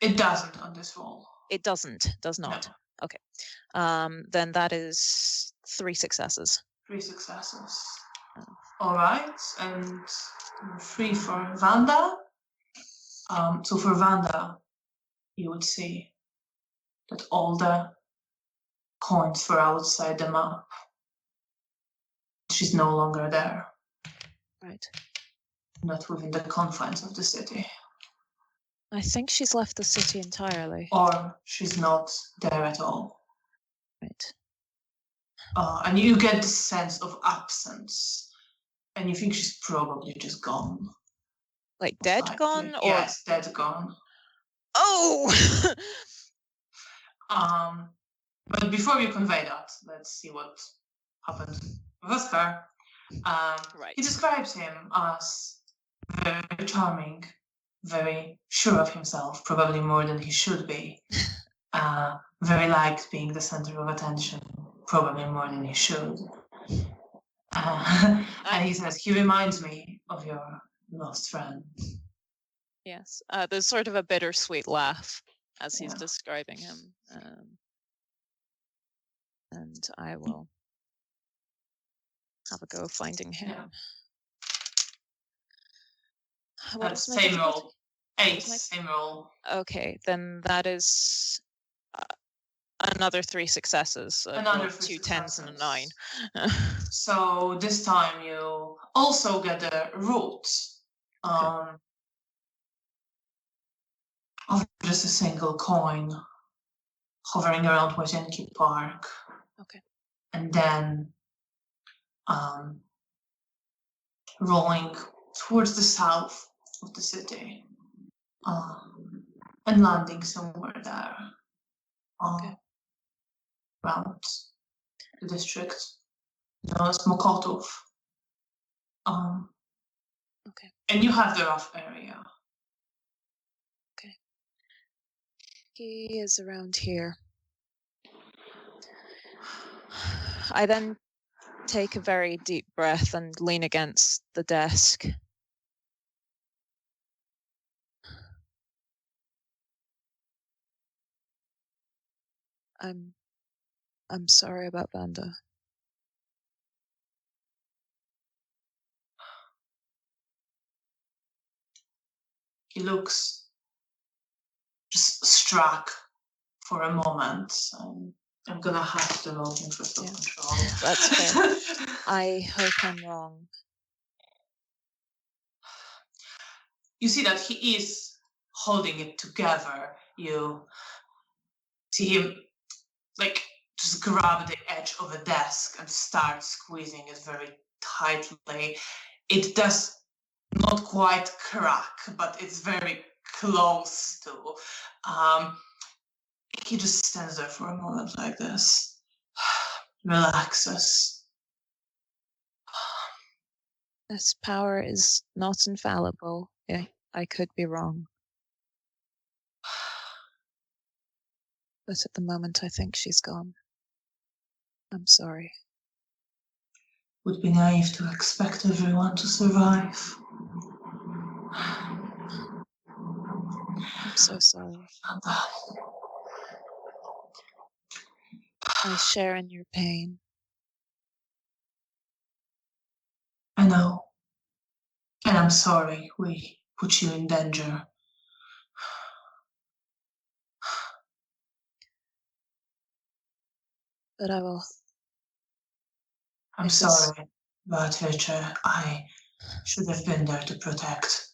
It doesn't on this roll. It does not. No. Okay. Then that is 3 successes. 3 successes. All right, and 3 for Wanda. So for Wanda, you would see that all the coins were outside the map. She's no longer there. Right. Not within the confines of the city. I think she's left the city entirely. Or she's not there at all. Right. And you get this sense of absence. And you think she's probably just gone. Like dead gone? Or... Yes, dead gone. Oh! But before you convey that, let's see what happened with her. Right. He describes him as very charming, very sure of himself, probably more than he should be. Very liked being the center of attention, probably more than he should. And he says, he reminds me of your lost friend. Yes. There's sort of a bittersweet laugh as he's describing him. And I will have a go finding him. That's same roll. 8, same roll. Okay, then that is another 3 successes. Another 2 10s and a 9. So this time you also get a root of just a single coin hovering around Łazienki Park. Okay. And then rolling towards the south of the city and landing somewhere there around the district known as Mokotów. And you have the rough area. Okay. He is around here. I then take a very deep breath and lean against the desk. I'm sorry about Vanda. He looks just struck for a moment. I'm gonna have to roll him for self-control. That's fair. I hope I'm wrong. You see that he is holding it together. You see him like just grab the edge of a desk and start squeezing it very tightly. It does not quite crack, but it's very close to. He just stands there for a moment like this, relaxes. This power is not infallible. I could be wrong. But at the moment, I think she's gone. I'm sorry. Would be naive to expect everyone to survive. I'm so sorry. I share in your pain. I know. And I'm sorry we put you in danger. But I will. I'm sorry about Richard. I should have been there to protect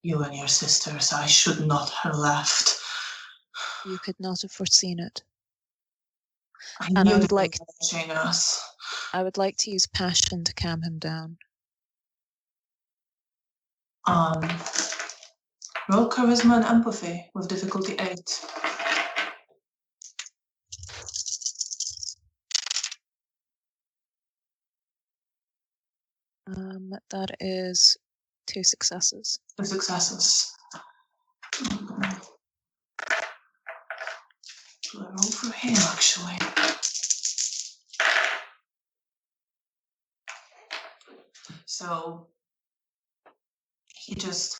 you and your sisters. I should not have left. You could not have foreseen it. I And knew I would they were like watching us. I would like to use passion to calm him down. Roll charisma and empathy with difficulty 8. That is 2 successes. 2 successes. Do I roll for him, actually? So he just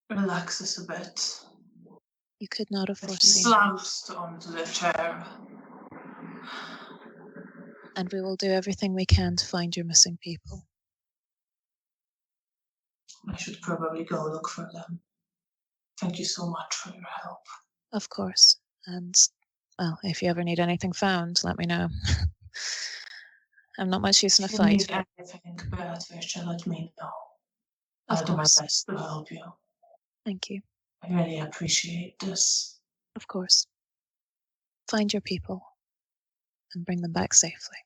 relaxes a bit. You could not have He foreseen. slumps onto the chair. And we will do everything we can to find your missing people. I should probably go look for them. Thank you so much for your help. Of course. And, well, if you ever need anything found, let me know. I'm not much use in a If you fight. need anything, Beatrice, let me know. I'll do my best to help you. Thank you. I really appreciate this. Of course. Find your people and bring them back safely.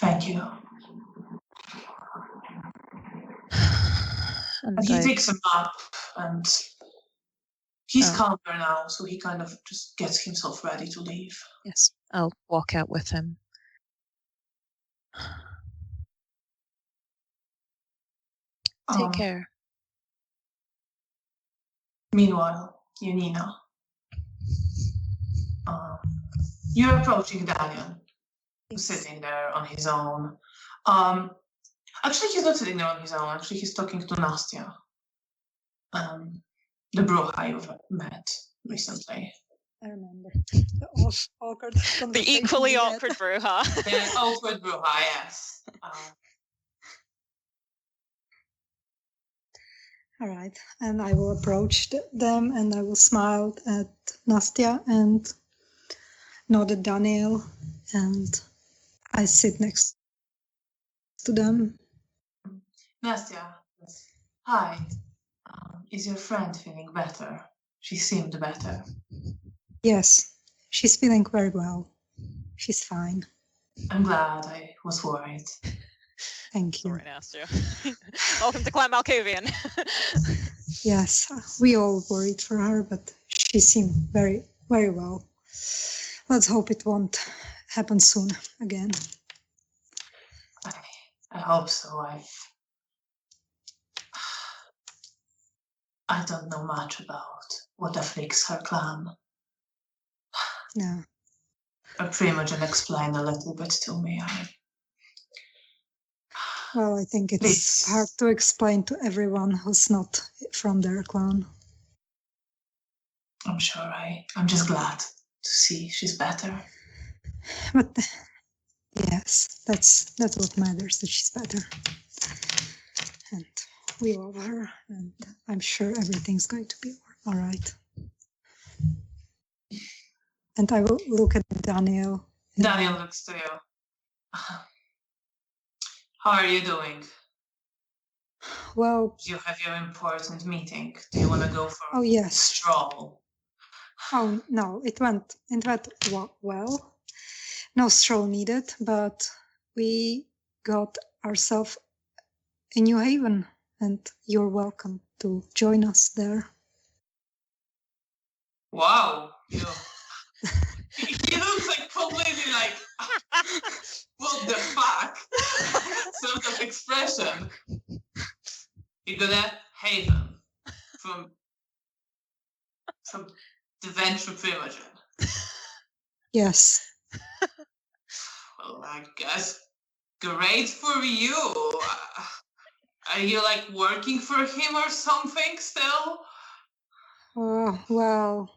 Thank you. And he takes him up, and he's calmer now, so he kind of just gets himself ready to leave. Yes, I'll walk out with him. Take care. Meanwhile, Janina, you're approaching Daniel, who's sitting there on his own. Actually, he's not sitting there on his own. Actually, he's talking to Nastya, the Bruja you've met recently. I remember. The awkward The equally awkward Bruja. The awkward Bruja, yes. All right, and I will approach them and I will smile at Nastya and nod at Daniel, and I sit next to them. Nastya, hi. Is your friend feeling better? She seemed better. Yes, she's feeling very well. She's fine. I'm glad. I was worried. Thank you. Sorry, Nastya. Welcome to Clan Malkovian. Yes, we all worried for her, but she seemed very, very well. Let's hope it won't happen soon again. I hope so. I don't know much about what afflicts her clan. Yeah. Primogen explained a little bit to me. Well, I think it's hard to explain to everyone who's not from their clan. I'm sure I'm just glad to see she's better. But yes, that's what matters, that she's better. And we love her, and I'm sure everything's going to be all right. And I will look at Daniel. Daniel looks to you. How are you doing? Well, You have your important meeting. Do you want to go for a stroll? Oh no, it went well. No stroll needed, but we got ourselves a New Haven, and you're welcome to join us there. Wow, he looks like completely like, what the fuck? Sort of expression. You got a Haven from the Ventrue Primogen. Yes. Well, I guess great for you. Are you like working for him or something still? Well,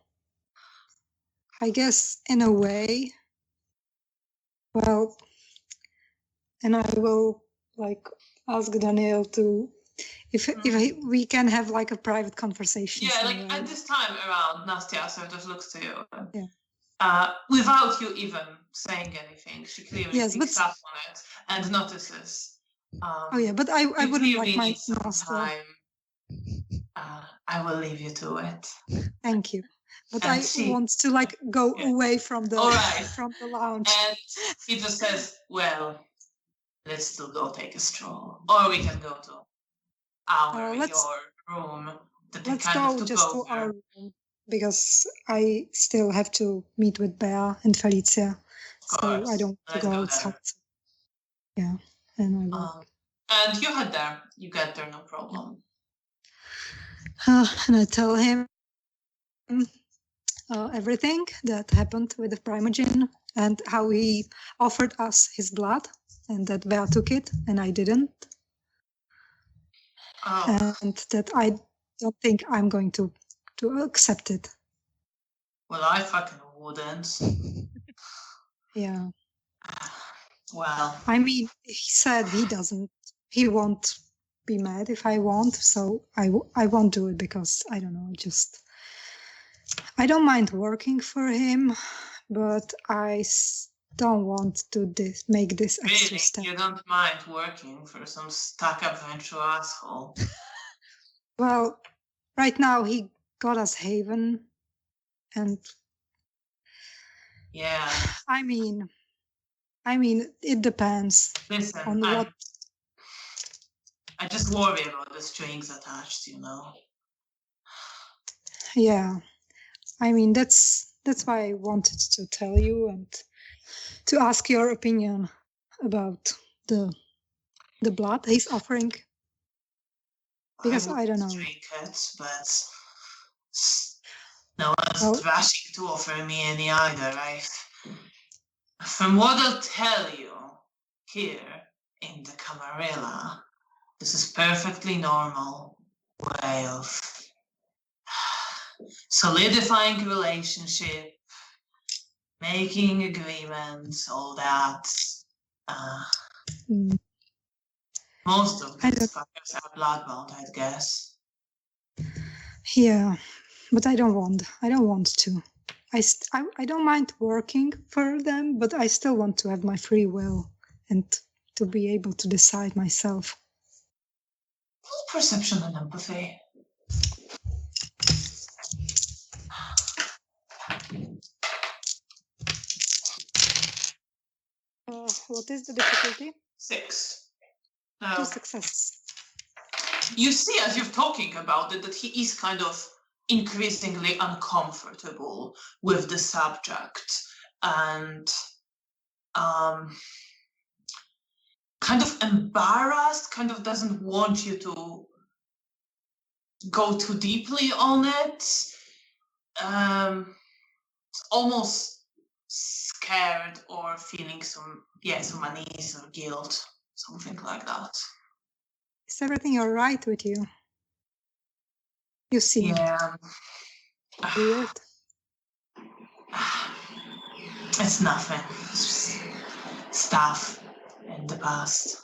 I guess in a way. Well, and I will like ask Daniel to if we can have like a private conversation. Yeah, like somewhere. at this time around, Nastya sort of looks to you. Yeah. Without you even saying anything, she clearly Yes, picks but up on it and notices. oh yeah, but I You wouldn't clearly like my need some master. time. I will leave you to it. Thank you. But And I want to like go Yeah. away from the All right. from the lounge. And he just says, "Well, let's still go take a stroll, or we can go to your room that we Let's kind of go took just to over." our room because I still have to meet with Bea and Felicia, so I don't want to Let's go go outside. there. Yeah, and I will. And you head there. You get there, no problem. And I tell him everything that happened with the Primogen and how he offered us his blood and that Bea took it and I didn't. And that I don't think I'm going to accept it. Well, I fucking wouldn't. Yeah. Well. I mean, he said he won't be mad if I won't, so I won't do it because, I don't know, I don't mind working for him, but I don't want to make this extra Really? step. You don't mind working for some stuck-up Ventrue asshole? Well, right now he got us Haven, and yeah. I mean, it depends. Listen, on what. I just worry about the strings attached, you know. Yeah, I mean that's why I wanted to tell you and to ask your opinion about the blood he's offering. Because I don't know. Drink it, but no one's rushing to offer me any either. From what I'll tell you, here in the Camarilla, this is perfectly normal way of solidifying a relationship, making agreements, all that. Most of these fuckers are bloodbound, I guess. Yeah, but I don't want to. I don't mind working for them, but I still want to have my free will and to be able to decide myself. Perception and empathy. What is the difficulty? 6. 2 successes. You see, as you're talking about it, that he is kind of increasingly uncomfortable with the subject and kind of embarrassed, kind of doesn't want you to go too deeply on it. Almost scared or feeling some unease or guilt, something like that. Is everything all right with you? You seem weird. It's nothing. It's just stuff in the past.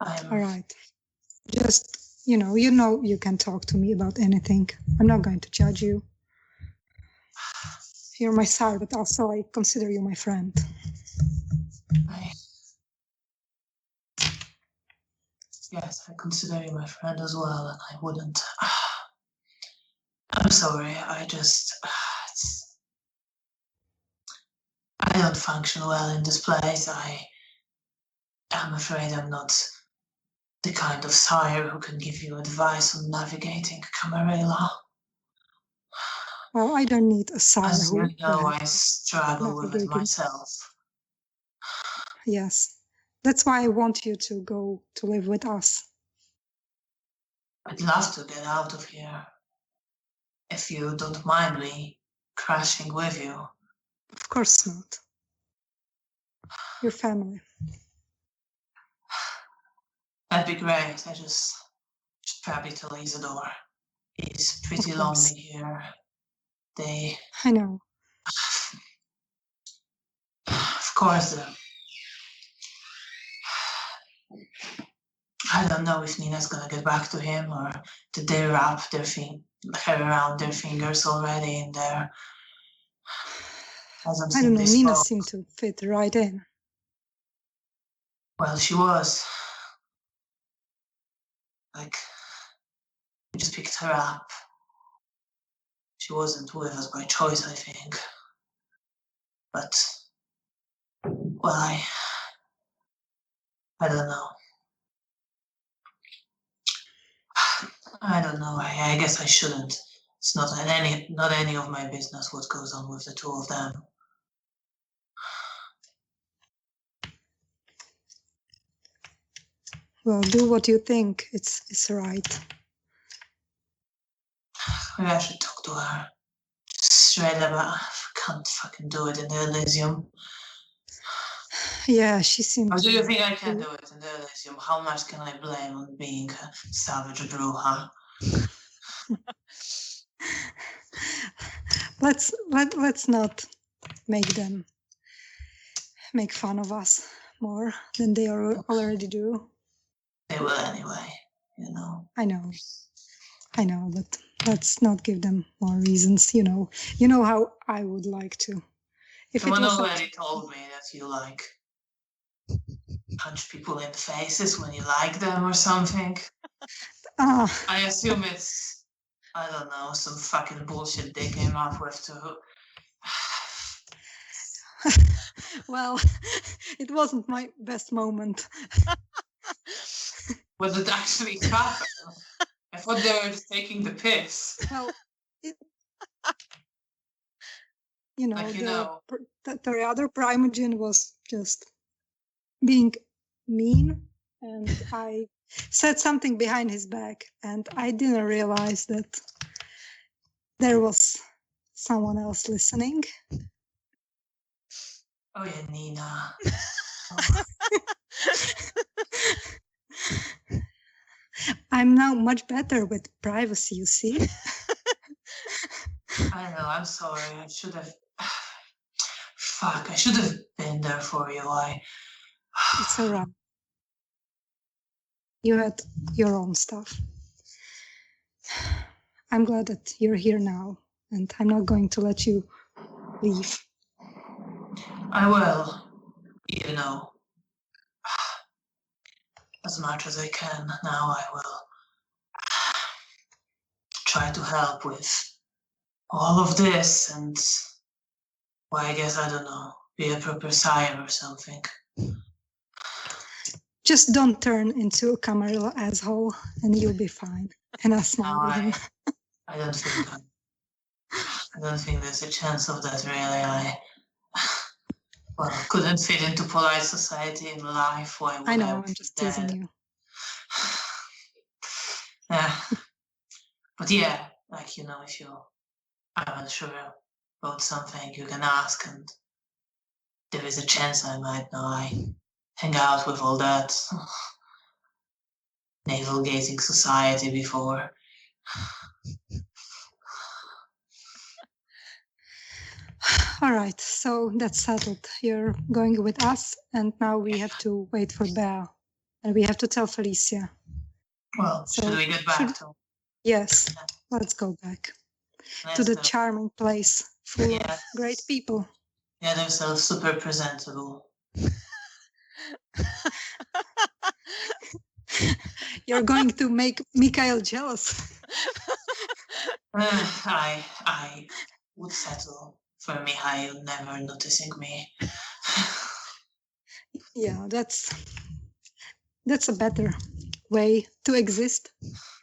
All right. Just, you can talk to me about anything. I'm not going to judge you. You're my sire, but also I consider you my friend. Yes, I consider you my friend as well, and I wouldn't. I'm sorry, I don't function well in this place. I'm afraid I'm not the kind of sire who can give you advice on navigating Camarilla. Well, I don't need a sire. As you know, I struggle with it myself. Yes. That's why I want you to go to live with us. I'd love to get out of here. If you don't mind me crashing with you. Of course not. Your family. That'd be great. I just probably tell Isidore. He's pretty lonely here. I know. Of course, I don't know if Nina's gonna get back to him, or did they wrap her around their fingers already in there? I don't know, Nina seemed to fit right in. Well, she was. Like, we just picked her up. She wasn't with us by choice, I think. But, well, I don't know. I don't know. I guess I shouldn't. It's not any of my business what goes on with the two of them. Well, do what you think it's right. Maybe I should talk to her. Straight up, I can't fucking do it in the Elysium. Yeah, she seemed. Or do you think I can do it in the Elysium? How much can I blame on being a savage bruja? Let's not make them make fun of us more than they already do. They will anyway, you know. I know, but let's not give them more reasons. You know how I would like to. If Someone it was already told me that you like punch people in the faces when you like them or something. I assume it's, I don't know, some fucking bullshit they came up with to. Well, it wasn't my best moment. Was it actually happen? I thought they were just taking the piss. Well, the other Primogen was just being mean, and I said something behind his back, and I didn't realize that there was someone else listening. Oh yeah, Nina. I'm now much better with privacy, you see. I know, I'm sorry. I should have. Fuck, I should have been there for you. It's alright. You had your own stuff. I'm glad that you're here now, and I'm not going to let you leave. I will, you know, as much as I can. Now I will try to help with all of this and, well, I guess, I don't know, be a proper sire or something. Just don't turn into a Camarilla asshole, and you'll be fine. And I smiled at him. I don't think there's a chance of that, really. Couldn't fit into polite society in life. Why would I know, I'm just teasing you. Yeah. But yeah, like, if I'm unsure about something, you can ask, and there is a chance I might know. I hang out with all that navel-gazing society before. All right, so that's settled. You're going with us, and now we have to wait for Bea, and we have to tell Felicia. Well, should we get back to? Yes, let's go back to the charming place full of great people. Yeah, themselves super presentable. You're going to make Mikhail jealous. I would settle for Mikhail never noticing me. Yeah, that's a better way to exist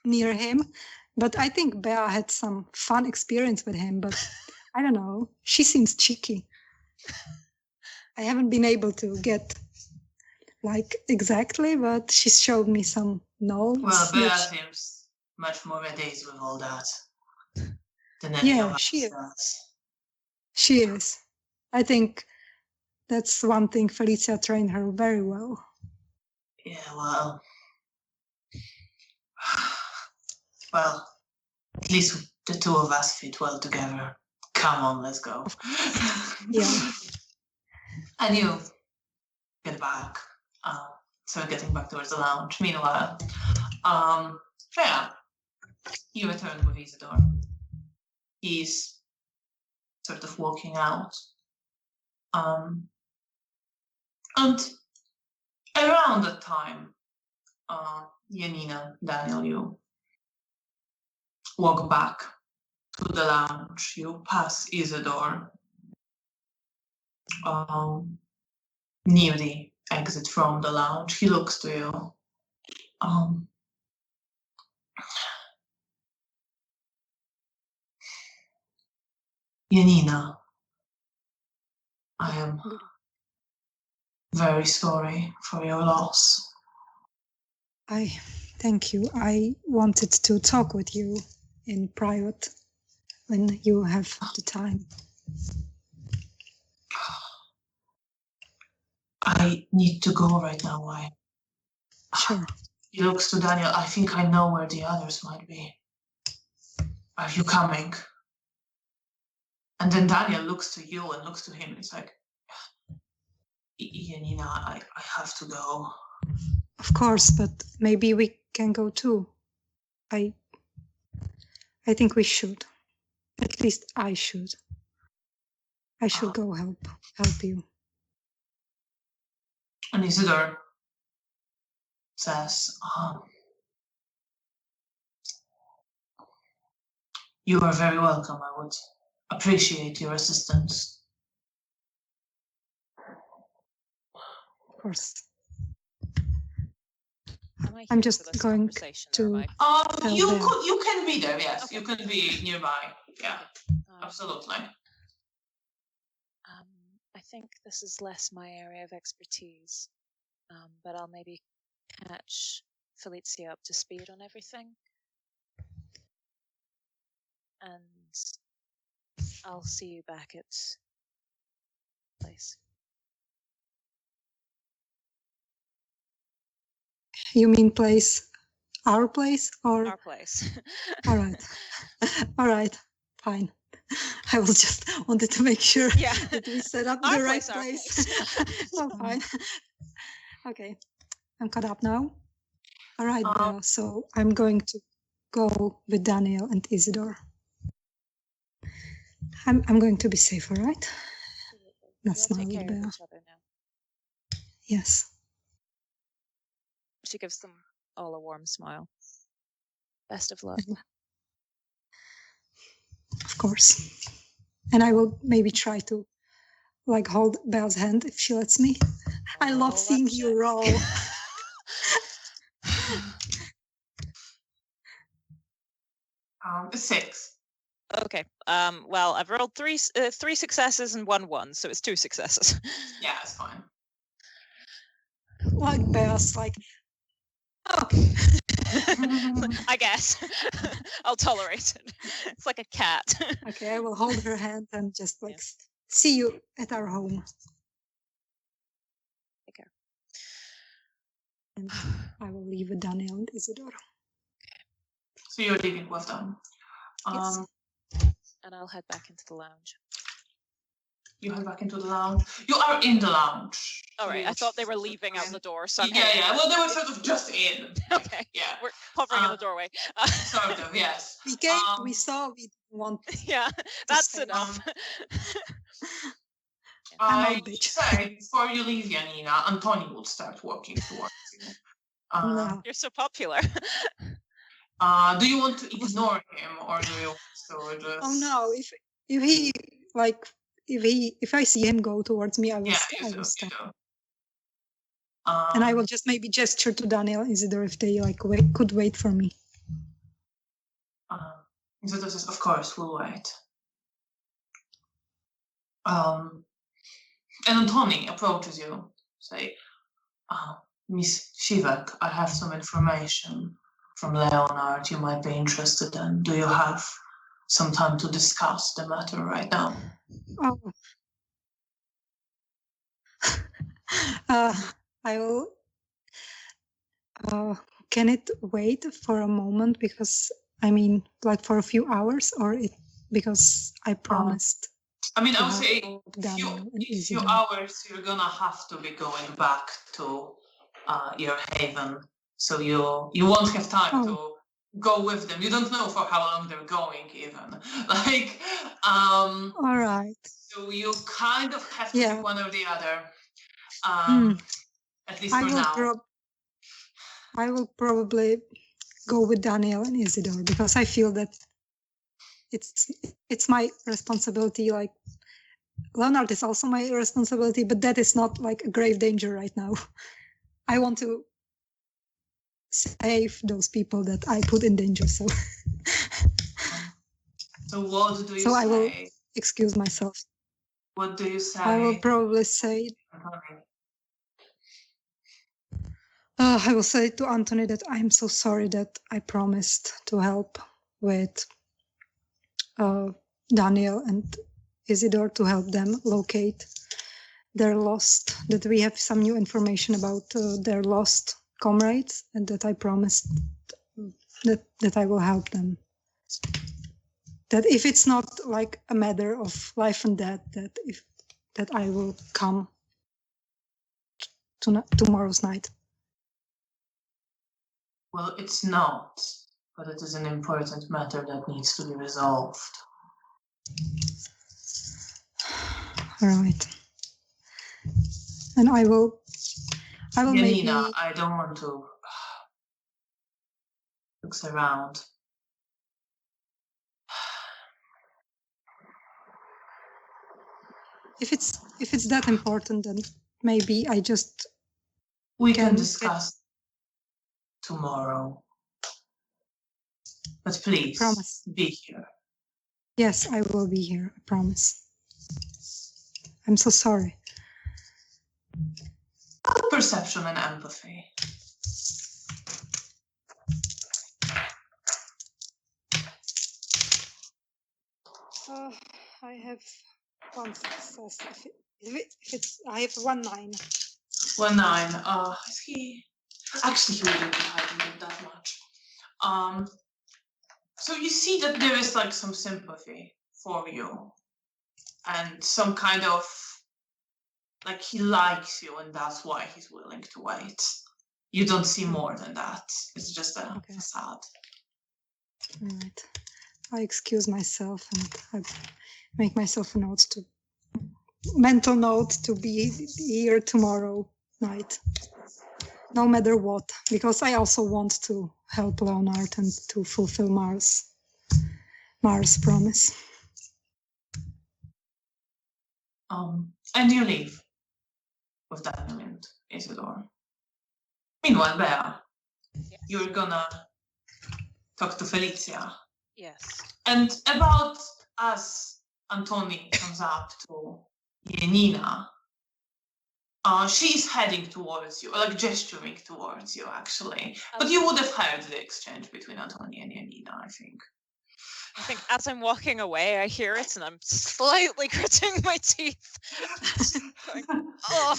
near him. But I think Bea had some fun experience with him, but I don't know. She seems cheeky. I haven't been able to get exactly, but she showed me some notes. Well, Bea seems much more at ease with all that than any of us does. She is. I think that's one thing Felicia trained her very well. Yeah, well, at least the two of us fit well together. Come on, let's go. Yeah. And you, get back. So getting back towards the lounge. Meanwhile, Freya, you return with Isidore. He's sort of walking out. And around that time, Janina, Daniel, you walk back to the lounge. You pass Isidore near the exit from the lounge. He looks to you. Janina, I am very sorry for your loss. Thank you. I wanted to talk with you in private when you have the time. I need to go right now. Sure. He looks to Daniel. I think I know where the others might be. Are you coming? And then Daniel looks to you and looks to him. It's like, Janina, I have to go. Of course, but maybe we can go too. I think we should. At least I should. I should go help you. And Isidore says, you are very welcome. I would appreciate your assistance. Of course. I'm just going to. You can be there. Yes, okay. You can be nearby. Yeah, absolutely. I think this is less my area of expertise, but I'll maybe catch Felicia up to speed on everything, and I'll see you back at the place. You mean place? Our place or our place? All right. All right. Fine. I was just wanted to make sure that we set up the right place. So fine. Okay. I'm caught up now. All right, Bea. So I'm going to go with Daniel and Isidore. I'm going to be safe, all right? That's We'll not take care Bea. of each other now. Yes. She gives them all a warm smile. Best of luck. Of course. And I will maybe try to hold Bea's hand if she lets me. I love seeing you roll. 6. Okay. Well, I've rolled three successes and 1-1, so it's 2 successes. Yeah, it's fine. Bea's okay. I guess. I'll tolerate it. It's like a cat. Okay, I will hold her hand and just see you at our home. Take care. And I will leave with Daniel and Isidore. So you're leaving with them. Yes. And I'll head back into the lounge. You head back into the lounge. You are in the lounge. All right. I thought they were leaving out the door. So yeah. Well, they were sort of just in. Okay. Yeah. We're hovering in the doorway. Sort of, yes. We came. We saw. We want. Yeah, that's enough. I say before you leave, Janina, Antoni will start walking towards you. No. You're so popular. Do you want to ignore him, or do you want to just? Oh no! If I see him go towards me, I will stop. And I will just maybe gesture to Daniel and Isidore if they could wait for me. Isidore says, "Of course, we'll wait." And Antoni approaches you, say, Miss Shivak, I have some information from Leonard you might be interested in. Do you have some time to discuss the matter right now? I will. Can it wait for a moment? Because for a few hours, or because I promised. I would say few hours you're gonna have to be going back to your haven, so you won't have time to go with them. You don't know for how long they're going, even. Like, All right. so you kind of have to pick one or the other. At least for now. I will probably go with Daniel and Isidore because I feel that it's my responsibility. Like, Leonard is also my responsibility, but that is not like a grave danger right now. I want to save those people that I put in danger. So what do you say? So I will excuse myself. What do you say? I will probably say I will say to Anthony that I'm so sorry that I promised to help with Daniel and Isidore to help them locate their lost, that we have some new information about their lost comrades, and that I promised that I will help them. That if it's not like a matter of life and death, that I will come tomorrow's night. Well, it's not, but it is an important matter that needs to be resolved. All right. And I will Janina, maybe... I don't want to look around. If it's that important, then maybe I just... We can discuss tomorrow. But please, promise. Be here. Yes, I will be here, I promise. I'm so sorry. Perception and empathy. I have one success. I have 1 9. 1 9. Is he? Actually, he wouldn't be hiding it that much. So you see that there is like some sympathy for you, and some kind of like he likes you, and that's why he's willing to wait. You don't see more than that. It's just a facade. Right. I excuse myself and I make myself a mental note to be here tomorrow night, no matter what, because I also want to help Leonard and to fulfill Mars' promise. And you leave with Daniel and Isidore. Meanwhile, Bea, you're gonna talk to Felicia. Yes. And about as Antoni comes up to Janina, she's heading towards you, like gesturing towards you, actually. But you would have heard the exchange between Antoni and Janina, I think. I think as I'm walking away, I hear it, and I'm slightly gritting my teeth. Going, oh.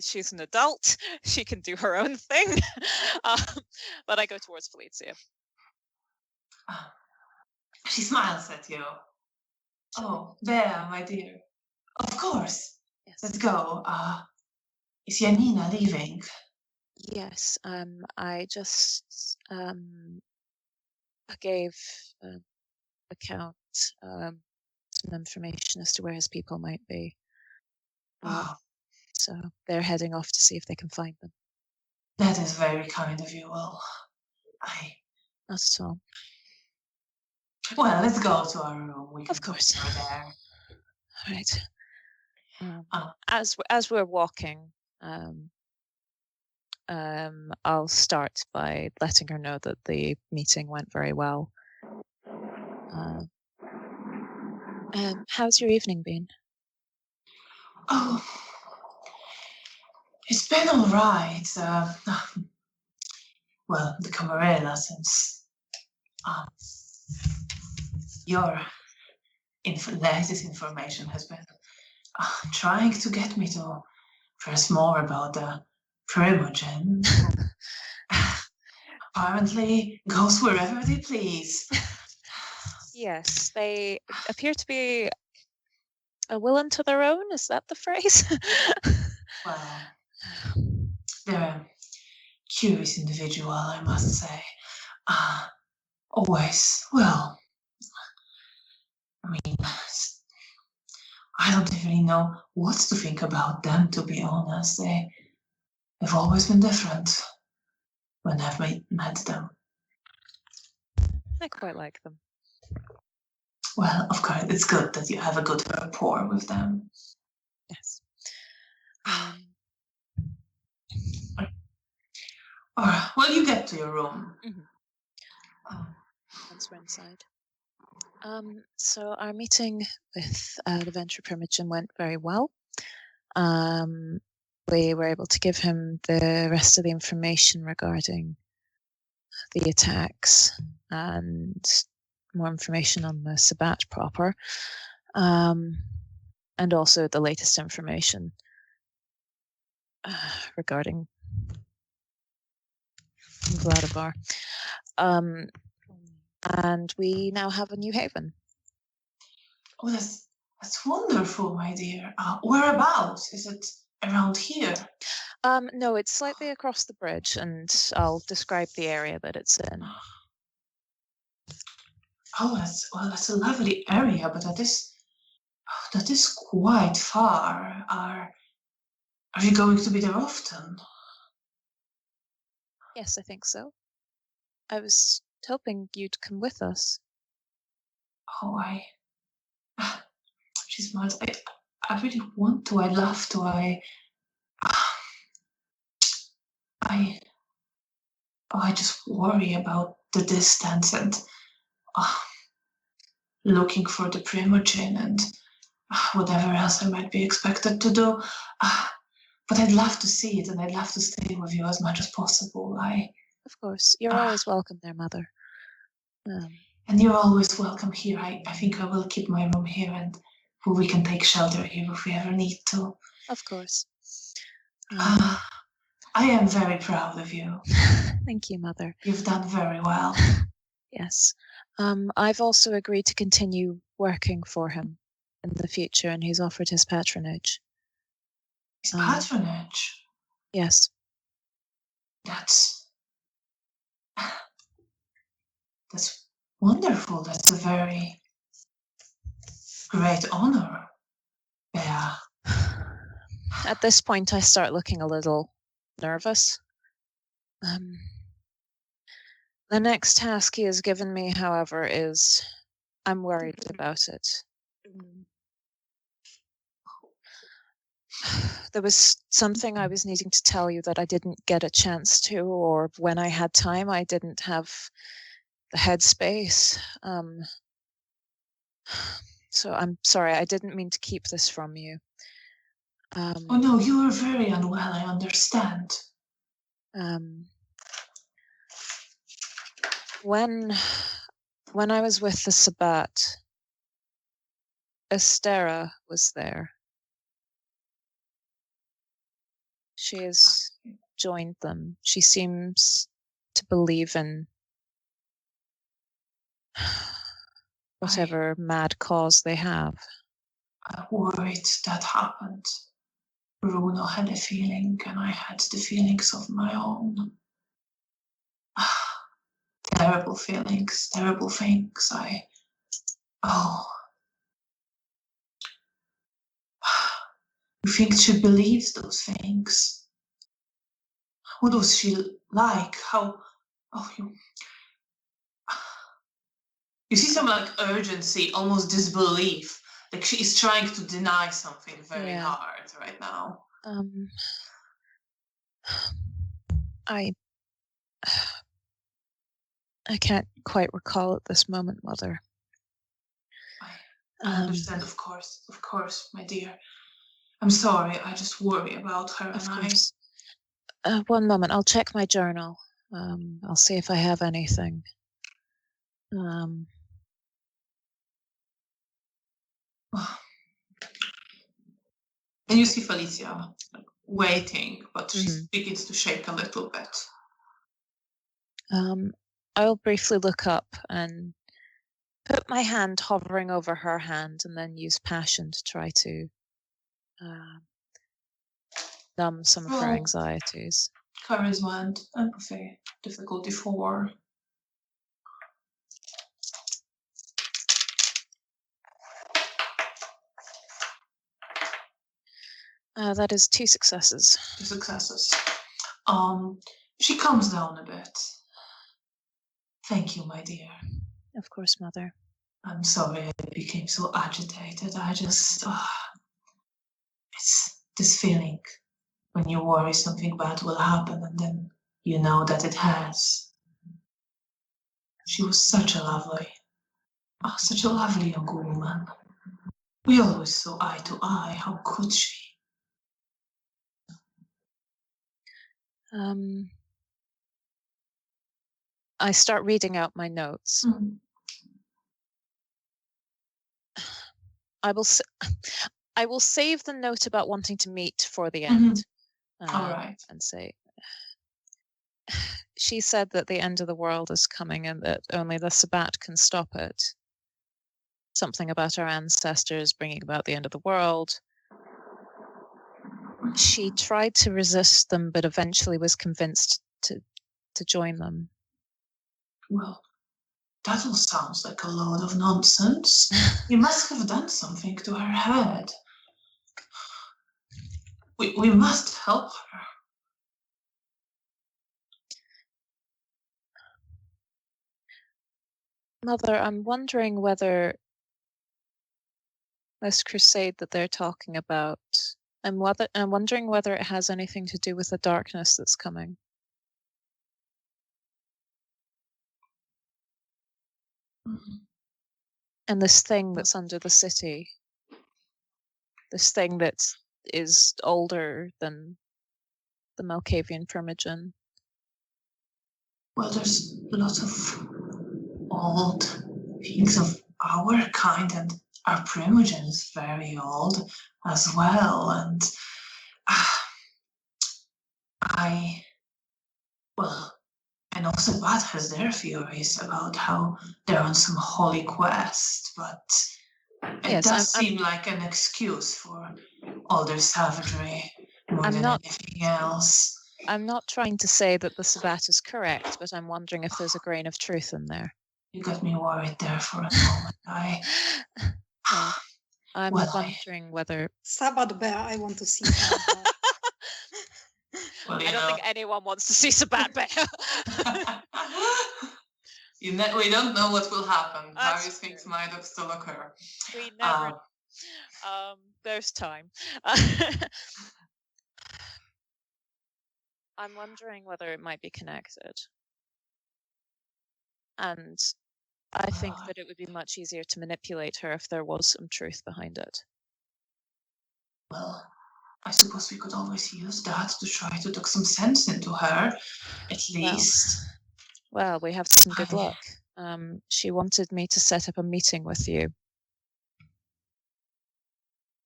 She's an adult. She can do her own thing. But I go towards Felicia. She smiles at you. Oh, Bea, my dear. Of course. Yes. Let's go. Is Janina leaving? Yes. I just gave the Count some information as to where his people might be. So they're heading off to see if they can find them. That is very kind of you. Well, not at all. Well, let's go to our room. We can of course. Talk there. All right. As we're walking, I'll start by letting her know that the meeting went very well. How's your evening been? Oh, it's been all right. Well, the Camarilla, since your latest information has been trying to get me to press more about the Primogen. Apparently goes wherever they please. Yes, they appear to be A will unto their own, is that the phrase? Well, they're a curious individual, I must say. Always, well, I mean, I don't really know what to think about them, to be honest. They've always been different when I've met them. I quite like them. Well, of course, it's good that you have a good rapport with them. Yes. All right, well, you get to your room. Once we're inside. So our meeting with the Ventrue Primogen went very well. We were able to give him the rest of the information regarding the attacks and more information on the Sabbat proper, and also the latest information regarding Vladivar. And we now have a new haven. Oh, that's wonderful, my dear. Whereabouts? Is it around here? No, it's slightly across the bridge, and I'll describe the area that it's in. Oh, that's a lovely area, but that is quite far. Are you going to be there often? Yes, I think so. I was hoping you'd come with us. Oh, she smiles. I really want to. I'd love to. I just worry about the distance and looking for the Primogen and whatever else I might be expected to do. But I'd love to see it, and I'd love to stay with you as much as possible. Of course, you're always welcome there, Mother. And you're always welcome here. I think I will keep my room here, and we can take shelter here if we ever need to. Of course. I am very proud of you. Thank you, Mother. You've done very well. Yes. I've also agreed to continue working for him in the future, and he's offered his patronage. His patronage? Yes. That's wonderful. That's a very great honor, Bea. At this point, I start looking a little nervous. The next task he has given me, however, is I'm worried about it. There was something I was needing to tell you that I didn't get a chance to, or when I had time, I didn't have the headspace. So I'm sorry, I didn't mean to keep this from you. Oh no, you were very unwell, I understand. When I was with the Sabbat, Estera was there. She has joined them. She seems to believe in whatever mad cause they have. I worried that happened. Bruno had a feeling, and I had the feelings of my own. Terrible feelings, terrible things. You think she believes those things? What was she like? You see some urgency, almost disbelief. Like she is trying to deny something very hard right now. I can't quite recall at this moment, Mother. I understand, of course, my dear. I'm sorry, I just worry about her. Of course. One moment, I'll check my journal. I'll see if I have anything. And you see Felicia waiting, but she begins to shake a little bit. I'll briefly look up and put my hand hovering over her hand and then use passion to try to numb some of her Roll anxieties. charisma and empathy. Difficulty 4. That is 2 successes. 2 successes. She calms down a bit. Thank you, my dear. Of course, Mother. I'm sorry I became so agitated. I just... it's this feeling when you worry something bad will happen and then you know that it has. She was such a lovely young woman. We always saw eye to eye. How could she? I start reading out my notes. Mm. I will save the note about wanting to meet for the end. All right. And say, she said that the end of the world is coming and that only the Sabbat can stop it. Something about our ancestors bringing about the end of the world. She tried to resist them, but eventually was convinced to join them. Well, that all sounds like a load of nonsense. We must have done something to her head. We must help her. Mother, I'm wondering whether this crusade that they're talking about, I'm wondering whether it has anything to do with the darkness that's coming. Mm-hmm. And this thing that's under the city, this thing that is older than the Malkavian Primogen. Well, there's lots of old things of our kind, and our Primogen is very old as well. And I know Sabbat has their theories about how they're on some holy quest, but it does seem like an excuse for all their savagery more than anything else. I'm not trying to say that the Sabbat is correct, but I'm wondering if there's a grain of truth in there. You got me worried there for a moment. I'm wondering whether... Sabbat, Bea, I want to see Sabbat. Well, I don't think anyone wants to see Sabbat, Bea. We don't know what will happen. Various things might have still occur. We never... there's time. I'm wondering whether it might be connected. And I think that it would be much easier to manipulate her if there was some truth behind it. Well, I suppose we could always use that to try to talk some sense into her, at least. Well, we have some good luck. She wanted me to set up a meeting with you.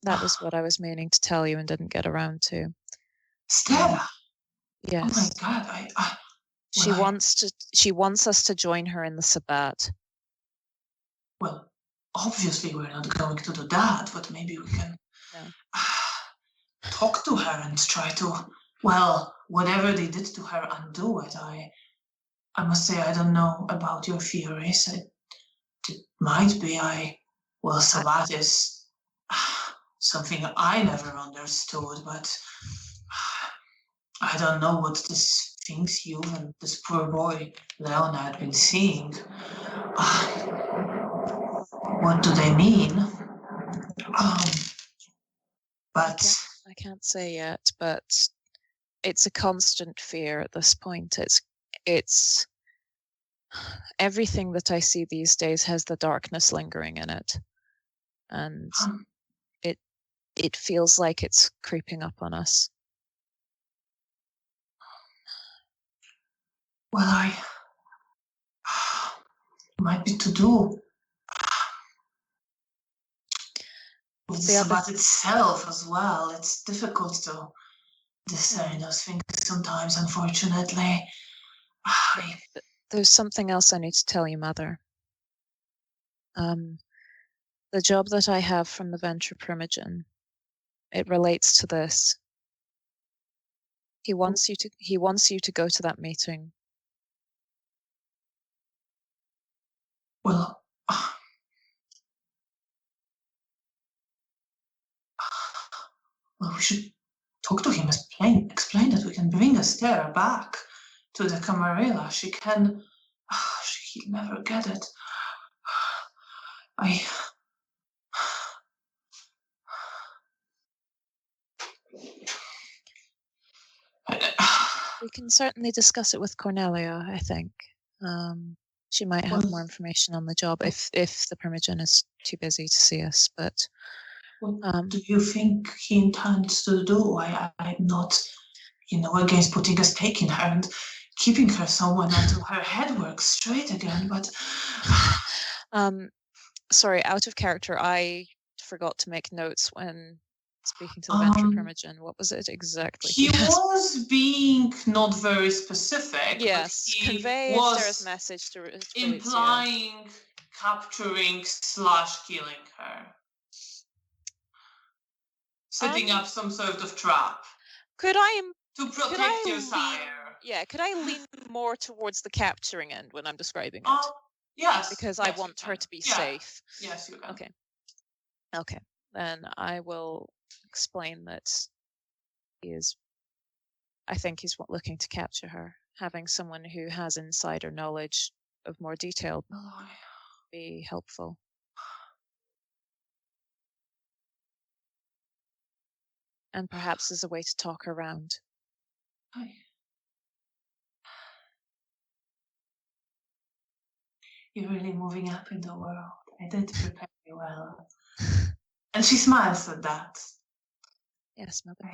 That was what I was meaning to tell you and didn't get around to. Stella? Yes. Oh my God! She wants us to join her in the Sabbat. Well, obviously we're not going to do that, but maybe we can talk to her and try to, whatever they did to her, undo it. I must say I don't know about your theories. It might be Sabbat is something I never understood, but I don't know what these things you and this poor boy Leona had been seeing. What do they mean? But I can't say yet, but it's a constant fear at this point. It's everything that I see these days has the darkness lingering in it, and it feels like it's creeping up on us. Well, might be to do with the Sabbat itself as well. It's difficult to discern those things sometimes, unfortunately. There's something else I need to tell you, Mother. The job that I have from the Ventrue Primogen, it relates to this. He wants you to go to that meeting. Well, we should talk to him, explain that we can bring Esther back to the Camarilla. He'll never get it. We can certainly discuss it with Cornelia, I think. She might have more information on the job if the Primogen is too busy to see us, but... What do you think he intends to do? I'm not, against putting a stake in her and keeping her somewhere until her head works straight again, but... Sorry, out of character, I forgot to make notes when speaking to the Ventrue Primogen. What was it exactly? He was being not very specific. Yes, but convey Esther's message to implying capturing / killing her. Setting up some sort of trap. To protect your sire. Yeah, could I lean more towards the capturing end when I'm describing it? Yes. Because I want her to be safe. Yes, you can. Okay. Then I will explain that I think he's looking to capture her. Having someone who has insider knowledge of more detail be helpful. And perhaps there's a way to talk her around. You're really moving up in the world. I did prepare you well. And she smiles at that. Yes, Mother.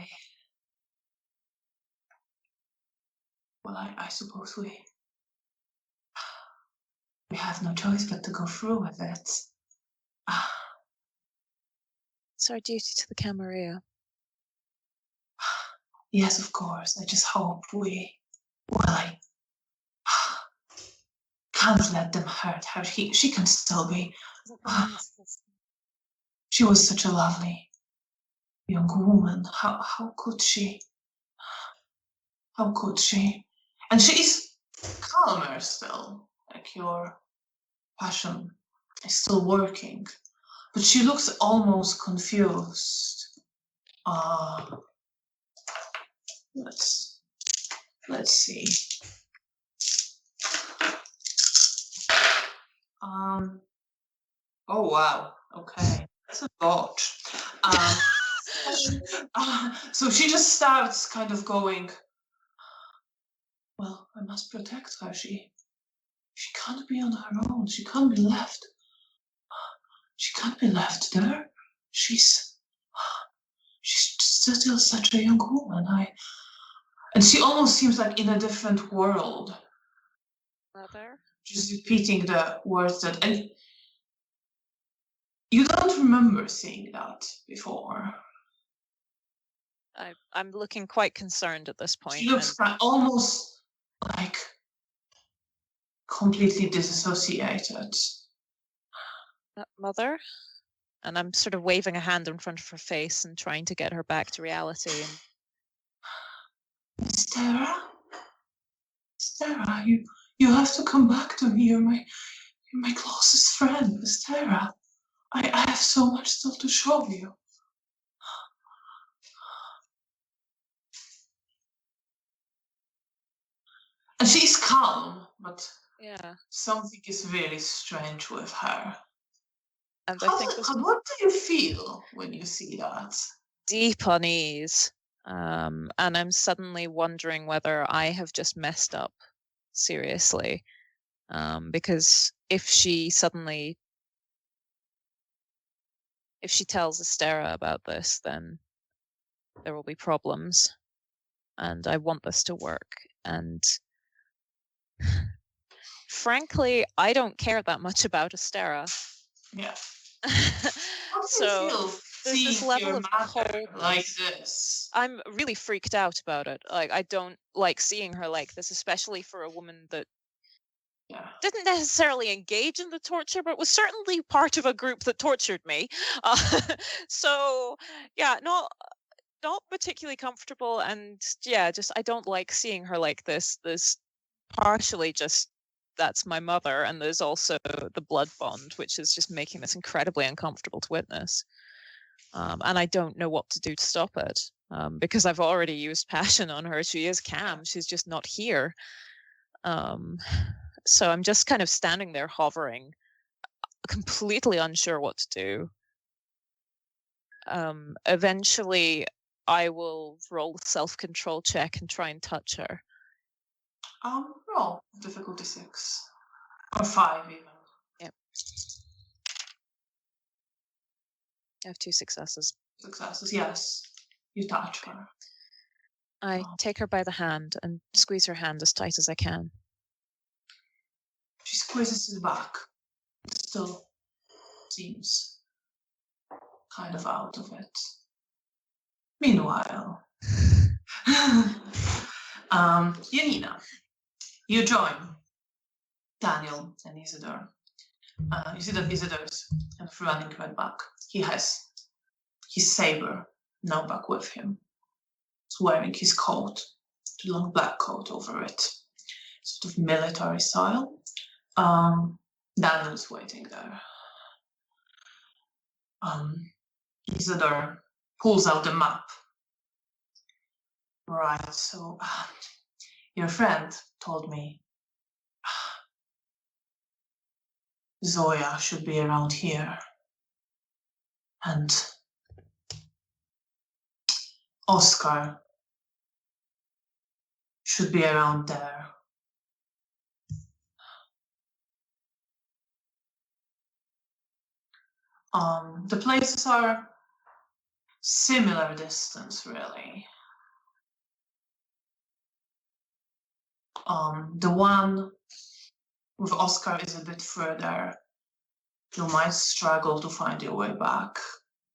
Well, I suppose we have no choice but to go through with it. It's our duty to the Camarilla. Yes, of course. I just hope I can't let them hurt her. She can still be. She was such a lovely young woman. How could she? How could she? And she is calmer still. Like your passion is still working. But she looks almost confused. Let's see. Oh wow. Okay, that's a lot. So she just starts kind of going. Well, I must protect her. She can't be on her own. She can't be left. She can't be left there. She's still such a young woman. And she almost seems like in a different world. Mother? Just repeating the words and you don't remember seeing that before. I'm looking quite concerned at this point. She looks almost like completely disassociated. Mother? And I'm sort of waving a hand in front of her face and trying to get her back to reality. Stara, you have to come back to me. You're my closest friend, Stara. I have so much stuff to show you. And she's calm, but something is really strange with her. And what do you feel when you see that? Deep unease. And I'm suddenly wondering whether I have just messed up seriously. Because if she tells Estera about this, then there will be problems. And I want this to work. And frankly, I don't care that much about Estera. Yeah. So there's this level of coldness. Like this. I'm really freaked out about it. Like, I don't like seeing her like this, especially for a woman that didn't necessarily engage in the torture, but was certainly part of a group that tortured me. So yeah, not particularly comfortable, and yeah, just I don't like seeing her like this. There's partially just that's my mother, and there's also the blood bond, which is just making this incredibly uncomfortable to witness. And I don't know what to do to stop it, because I've already used passion on her. She is calm. She's just not here. So I'm just kind of standing there hovering, completely unsure what to do. Eventually, I will roll a self-control check and try and touch her. Roll difficulty 6 or 5 even. Yep. I have 2 successes. Successes, yes. You touch her. I take her by the hand and squeeze her hand as tight as I can. She squeezes it back. Still seems kind of out of it. Meanwhile, Janina, you join Daniel and Isidore. You see that Isidore's kind of running right back. He has his saber now back with him. He's wearing his coat, the long black coat over it, sort of military style. Daniel's waiting there. Isidore pulls out the map. Right, so your friend told me Zoya should be around here. And Oscar should be around there. The places are similar distance, really. The one with Oscar is a bit further. You might struggle to find your way back.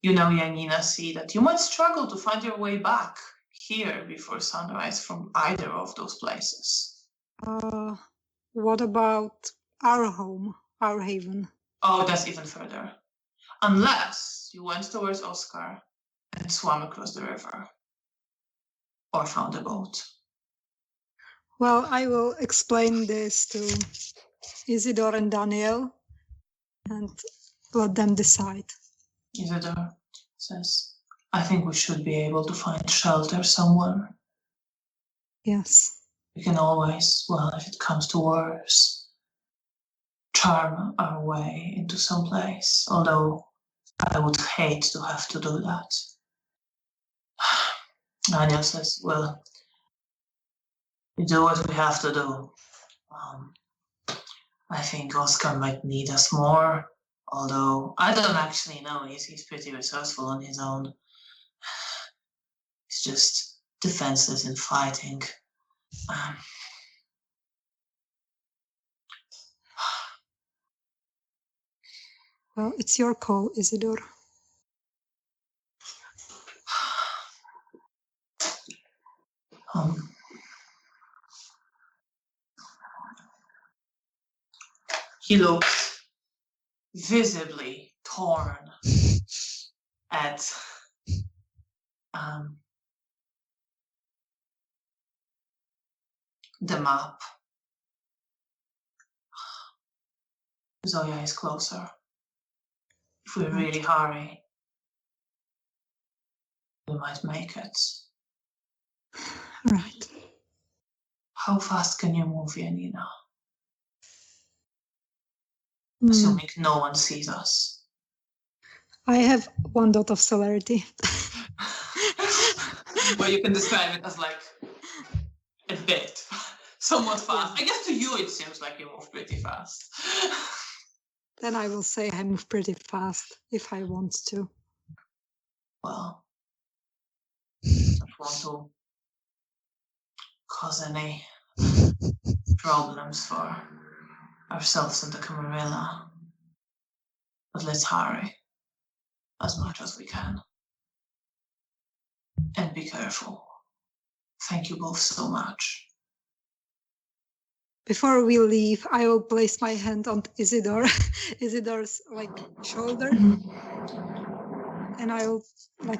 You know, Janina, see that you might struggle to find your way back here before sunrise from either of those places. What about our home, our haven? Oh, that's even further. Unless you went towards Oscar and swam across the river. Or found a boat. Well, I will explain this to Isidore and Daniel and let them decide. Isidore says, I think we should be able to find shelter somewhere. Yes. We can always, well, if it comes to worse, charm our way into some place, although I would hate to have to do that. Daniel says, well, we do what we have to do. I think Oscar might need us more, although I don't actually know. He's pretty resourceful on his own. He's just defenseless in fighting. Well, it's your call, Isidore. He looks visibly torn at the map. Zoya is closer. If we really hurry, we might make it. Right. How fast can you move, Janina? Assuming no one sees us. I have 1 dot of celerity. Well, you can describe it as like a bit, somewhat fast. I guess to you it seems like you move pretty fast. Then I will say I move pretty fast if I want to. Well, I don't want to cause any problems for ourselves and the Camarilla. But let's hurry as much as we can. And be careful. Thank you both so much. before we leave, I will place my hand on Isidore's shoulder, and I will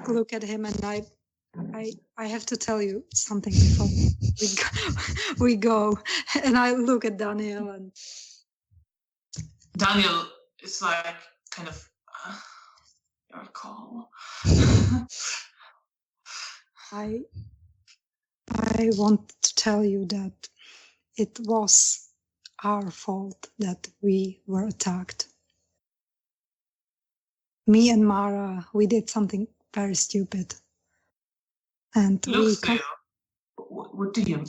look at him, and I have to tell you something before we go. And I look at Daniel, and Daniel is kind of your call. I want to tell you that it was our fault that we were attacked. Me and Mara, we did something very stupid. And Looks to you. What do you...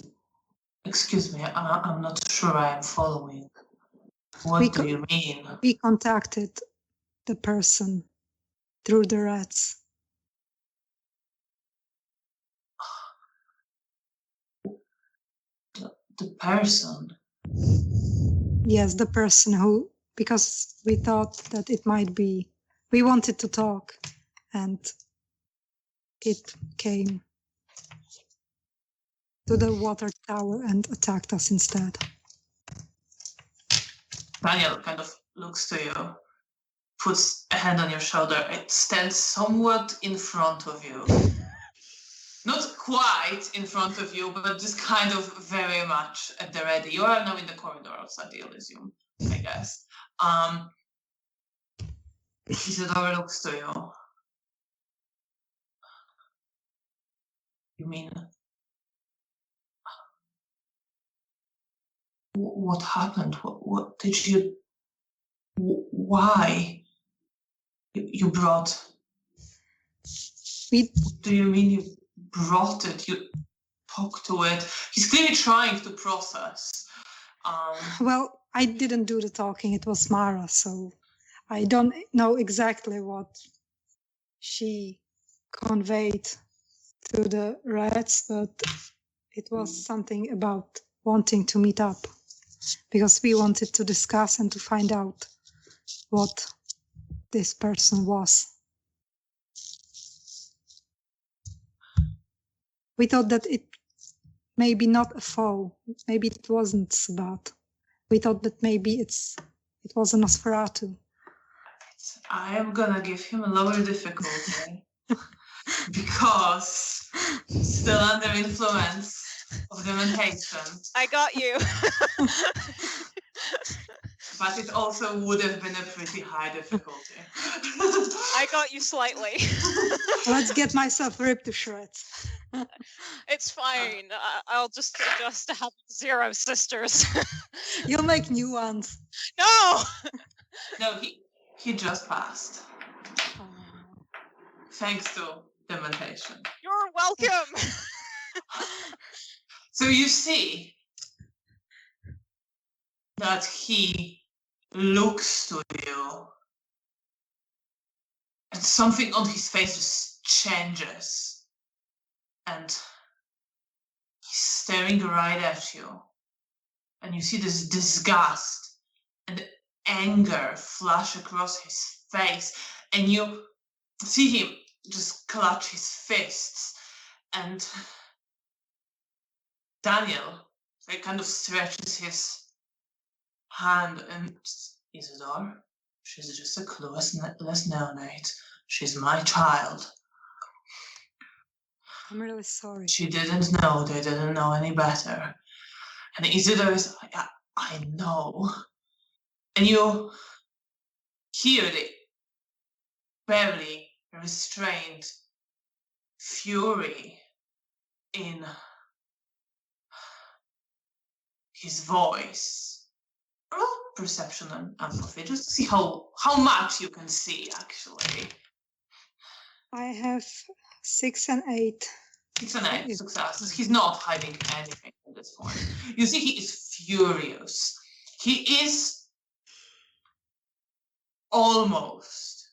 Excuse me, I'm not sure I am following. What do you mean? We contacted the person through the rats. The person? Yes, the person who, because we thought that it might be, we wanted to talk, and it came to the water tower and attacked us instead. Daniel kind of looks to you, puts a hand on your shoulder. It stands somewhat in front of you. Not quite in front of you, but just kind of very much at the ready. You are now in the corridor outside the Elysium, I guess. Isidore looks to you. You mean... What happened? What did you... Why? You brought... What do you mean you brought it? You talked to it? He's clearly trying to process. Well, I didn't do the talking, it was Mara, so I don't know exactly what she conveyed to the rats, but it was something about wanting to meet up, because we wanted to discuss and to find out what this person was. We thought that it maybe not a foe, maybe it wasn't Sabat. We thought that maybe it was a Nosferatu. I am gonna give him a lower difficulty because still under influence of the mentation. I got you. But it also would have been a pretty high difficulty. I got you slightly. Let's get myself ripped to shreds. It's fine. I'll just adjust to have 0 sisters. You'll make new ones. No! No, he just passed. Thanks to the mentation. You're welcome! So you see that he looks to you and something on his face just changes and he's staring right at you and you see this disgust and anger flash across his face and you see him just clutch his fists and Daniel kind of stretches his hand and Isidore, she's just a clueless neonate. She's my child. I'm really sorry. She didn't know, they didn't know any better. And Isidore is like, I know. And you hear the barely restrained fury in his voice. Roll perception and empathy, just to see how much you can see, actually. I have 6 and 8. 6 and 8 successes. He's not hiding anything at this point. You see, he is furious. He is almost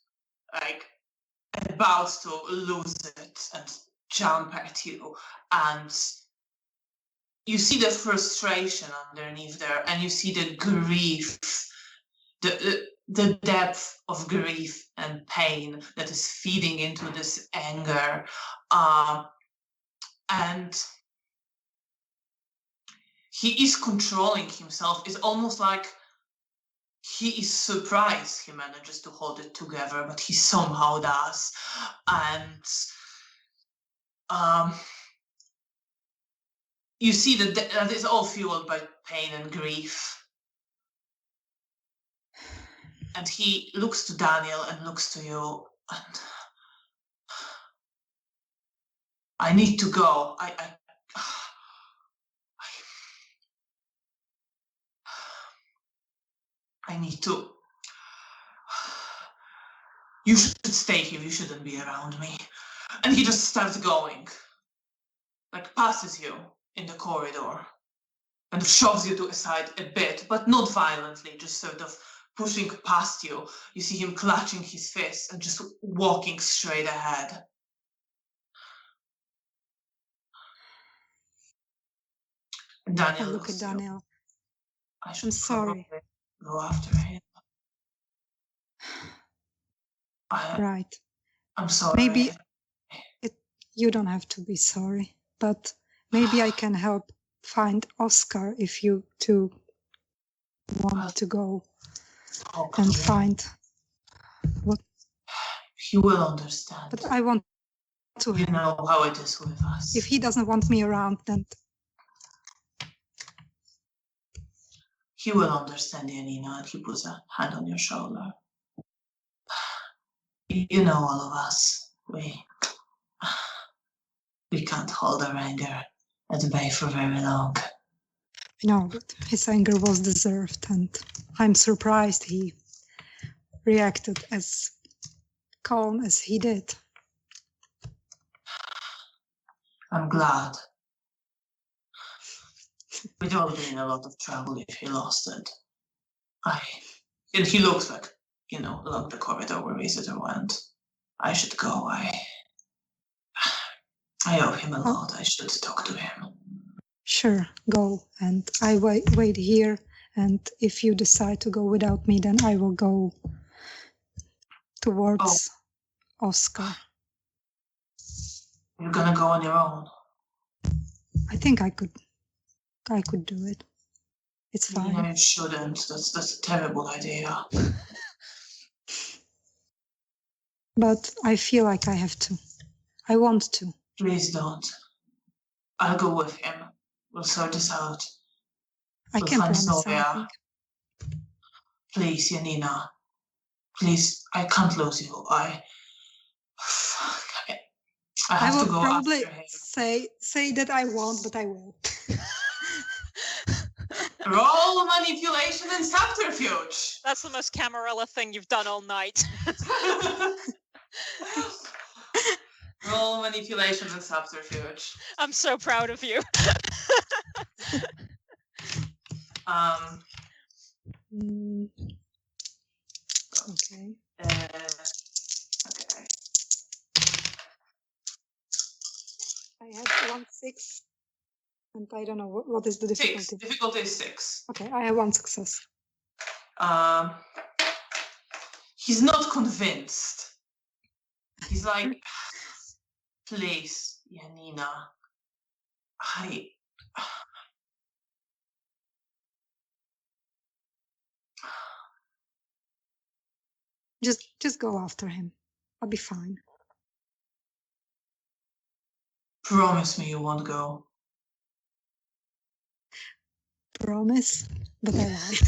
about to lose it and jump at you, and you see the frustration underneath there, and you see the grief, the depth of grief and pain that is feeding into this anger. And he is controlling himself. It's almost like he is surprised he manages to hold it together, but he somehow does. And you see that is all fueled by pain and grief. And he looks to Daniel and looks to you, and I need to go. I need to. You should stay here. You shouldn't be around me. And he just starts going, like passes you in the corridor and shoves you to a side a bit, but not violently, just sort of pushing past you. You see him clutching his fists and just walking straight ahead. And Daniel I look at Daniel. I'm sorry. Go after him. Right. I'm sorry. Maybe you don't have to be sorry, but maybe I can help find Oscar if you two want to go and find what he will understand. But I want to You know how it is with us. If he doesn't want me around, then he will understand, Janina, and he puts a hand on your shoulder. You know, all of us, we can't hold our anger at bay for very long. No, but his anger was deserved, and I'm surprised he reacted as calm as he did. I'm glad. We'd all be in a lot of trouble if he lost it. And he looks like, along the corridor where Visitor went. I should go. I owe him a lot. I should talk to him. Sure, go, and I wait here, and if you decide to go without me, then I will go towards Oscar. You're gonna go on your own? I think I could do it. It's fine. No, you shouldn't. That's a terrible idea. But I feel like I have to. I want to. Please don't. I'll go with him. We'll sort this out. I can't promise anything. Please, Janina. Please, I can't lose you. I have to go probably after him. say that I won't, but I will. Roll manipulation and subterfuge. That's the most Camarilla thing you've done all night. Roll manipulation and subterfuge. I'm so proud of you. Okay. Okay. I have 1 6, and I don't know what is the difficulty. 6. Difficulty is 6. Okay, I have 1 success. He's not convinced. He's like, please, Janina, Just go after him. I'll be fine. Promise me you won't go. Promise, but I won't.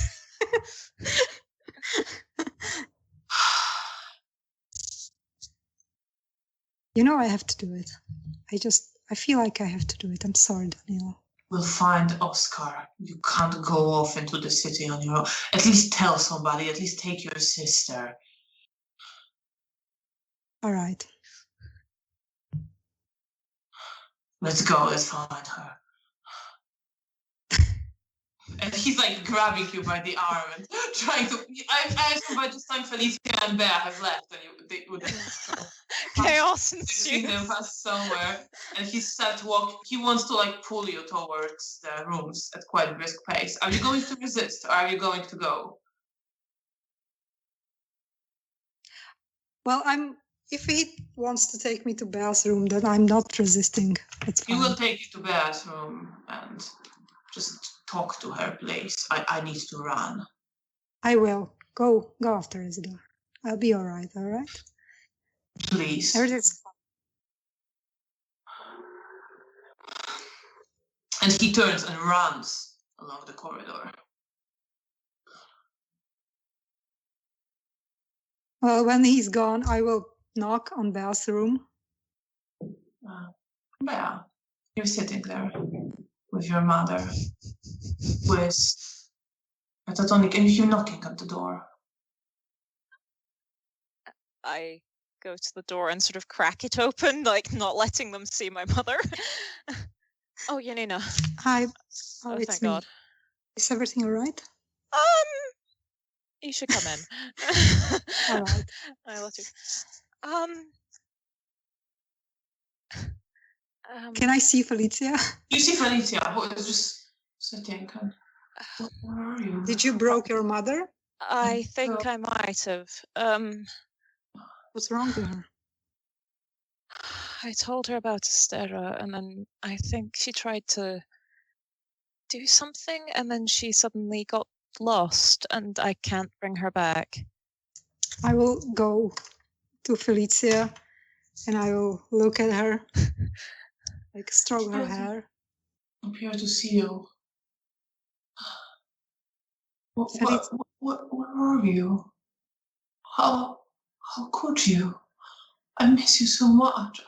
You know I have to do it. I feel like I have to do it. I'm sorry, Daniel. We'll find Oscar. You can't go off into the city on your own. At least tell somebody. At least take your sister. All right. Let's go. Let's find her. And he's like grabbing you by the arm and trying to. I assume by this time Felicia and Bea have left, and they would chaos see ensues. them pass somewhere. And he starts walking. He wants to like pull you towards the rooms at quite a brisk pace. Are you going to resist, or are you going to go? Well, if he wants to take me to Bea's room, then I'm not resisting. It's fine. He will take you to Bea's room, and just talk to her, please. I need to run. I will. Go after Isidore. I'll be all right, Please. Everything's fine. And he turns and runs along the corridor. Well, when he's gone, I will knock on Bea's room. Bea, you're sitting there with your mother, with Metatonic, and you're knocking at the door. I go to the door and sort of crack it open, like not letting them see my mother. Oh, Janina. Hi. Oh, it's thank me. God. Is everything all right? You should come in. All right. I let you. Can I see Felicia? You see Felicia, who is just sitting. Where are you? Did you broke your mother? I think I might have. What's wrong with her? I told her about Estera, and then I think she tried to do something, and then she suddenly got lost, and I can't bring her back. I will go to Felicia and I will look at her, like stroke her hair. I'm here to see you. Where are you? How could you? I miss you so much.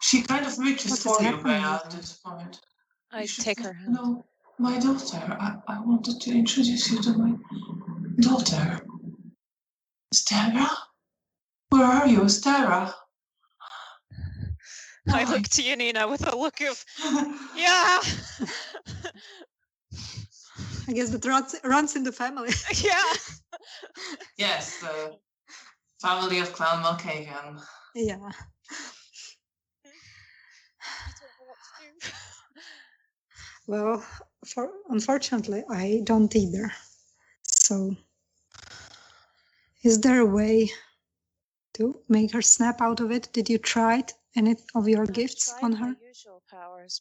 She kind of reaches for you, Bea, at this point. I take her hand. No, my daughter. I wanted to introduce you to my daughter. Estera? Where are you, Estera? I look to Janina with a look of, yeah! I guess that runs in the family. Yeah! Yes, the family of Clan Malkavian. Yeah. I don't know what to do. Well, unfortunately, I don't either. So, is there a way to make her snap out of it? Did you try any of your gifts on her? My usual powers,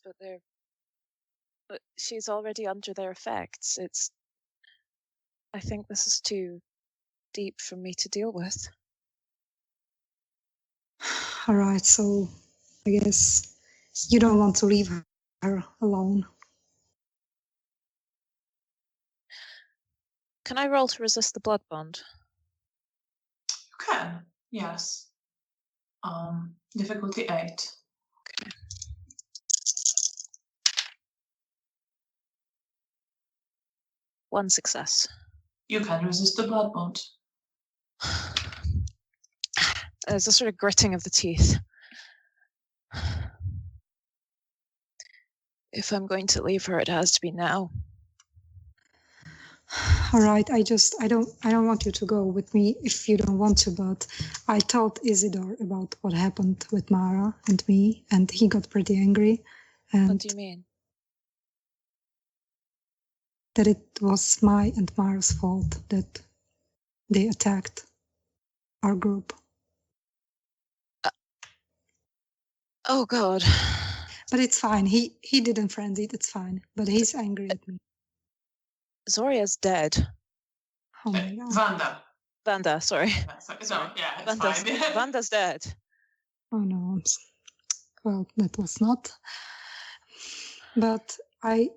but she's already under their effects. I think this is too deep for me to deal with. All right, so I guess you don't want to leave her alone. Can I roll to resist the blood bond? You can, yes. Difficulty 8. Okay. 1 success. You can resist the blood bond. There's a sort of gritting of the teeth. If I'm going to leave her, it has to be now. All right, I don't want you to go with me if you don't want to, but I told Isidore about what happened with Mara and me, and he got pretty angry. And What do you mean? that it was my and Mara's fault that they attacked our group. Oh God. But it's fine. He didn't frenzy it. It's fine. But he's angry at me. Zoria's dead. Oh my God. Vanda, sorry. Sorry. Yeah, it's fine. Vanda's dead. Oh no. Well, that was not. But I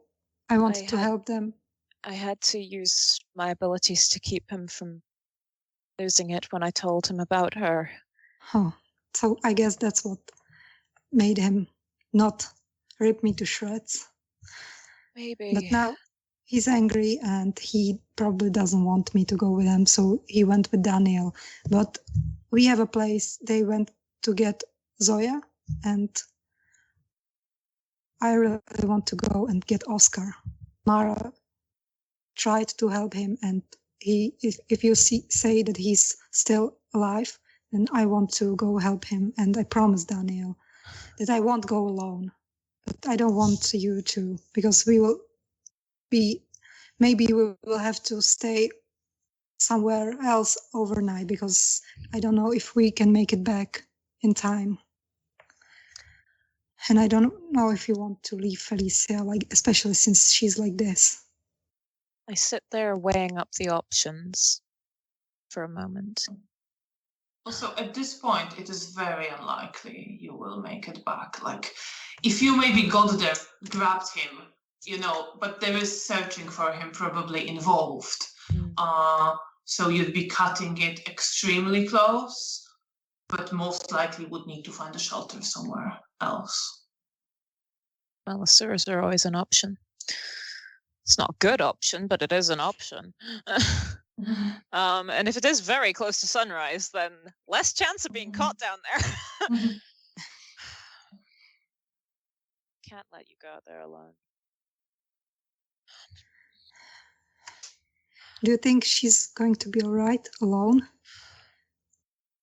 wanted to help them. I had to use my abilities to keep him from losing it when I told him about her. Oh, so I guess that's what made him not rip me to shreds. Maybe. But now he's angry and he probably doesn't want me to go with him, so he went with Daniel. But we have a place. They went to get Zoya, and I really want to go and get Oscar. Mara tried to help him, and if you say that he's still alive, then I want to go help him. And I promised Daniel that I won't go alone. But I don't want you to, because maybe we will have to stay somewhere else overnight, because I don't know if we can make it back in time. And I don't know if you want to leave Felicia, like, especially since she's like this. I sit there weighing up the options for a moment. Also, at this point, it is very unlikely you will make it back. Like, if you maybe got there, grabbed him, but there is searching for him probably involved. So you'd be cutting it extremely close, but most likely would need to find a shelter somewhere else. Well, the sewers are always an option. It's not a good option, but it is an option. And if it is very close to sunrise, then less chance of being caught down there. Can't let you go out there alone. Do you think she's going to be all right alone?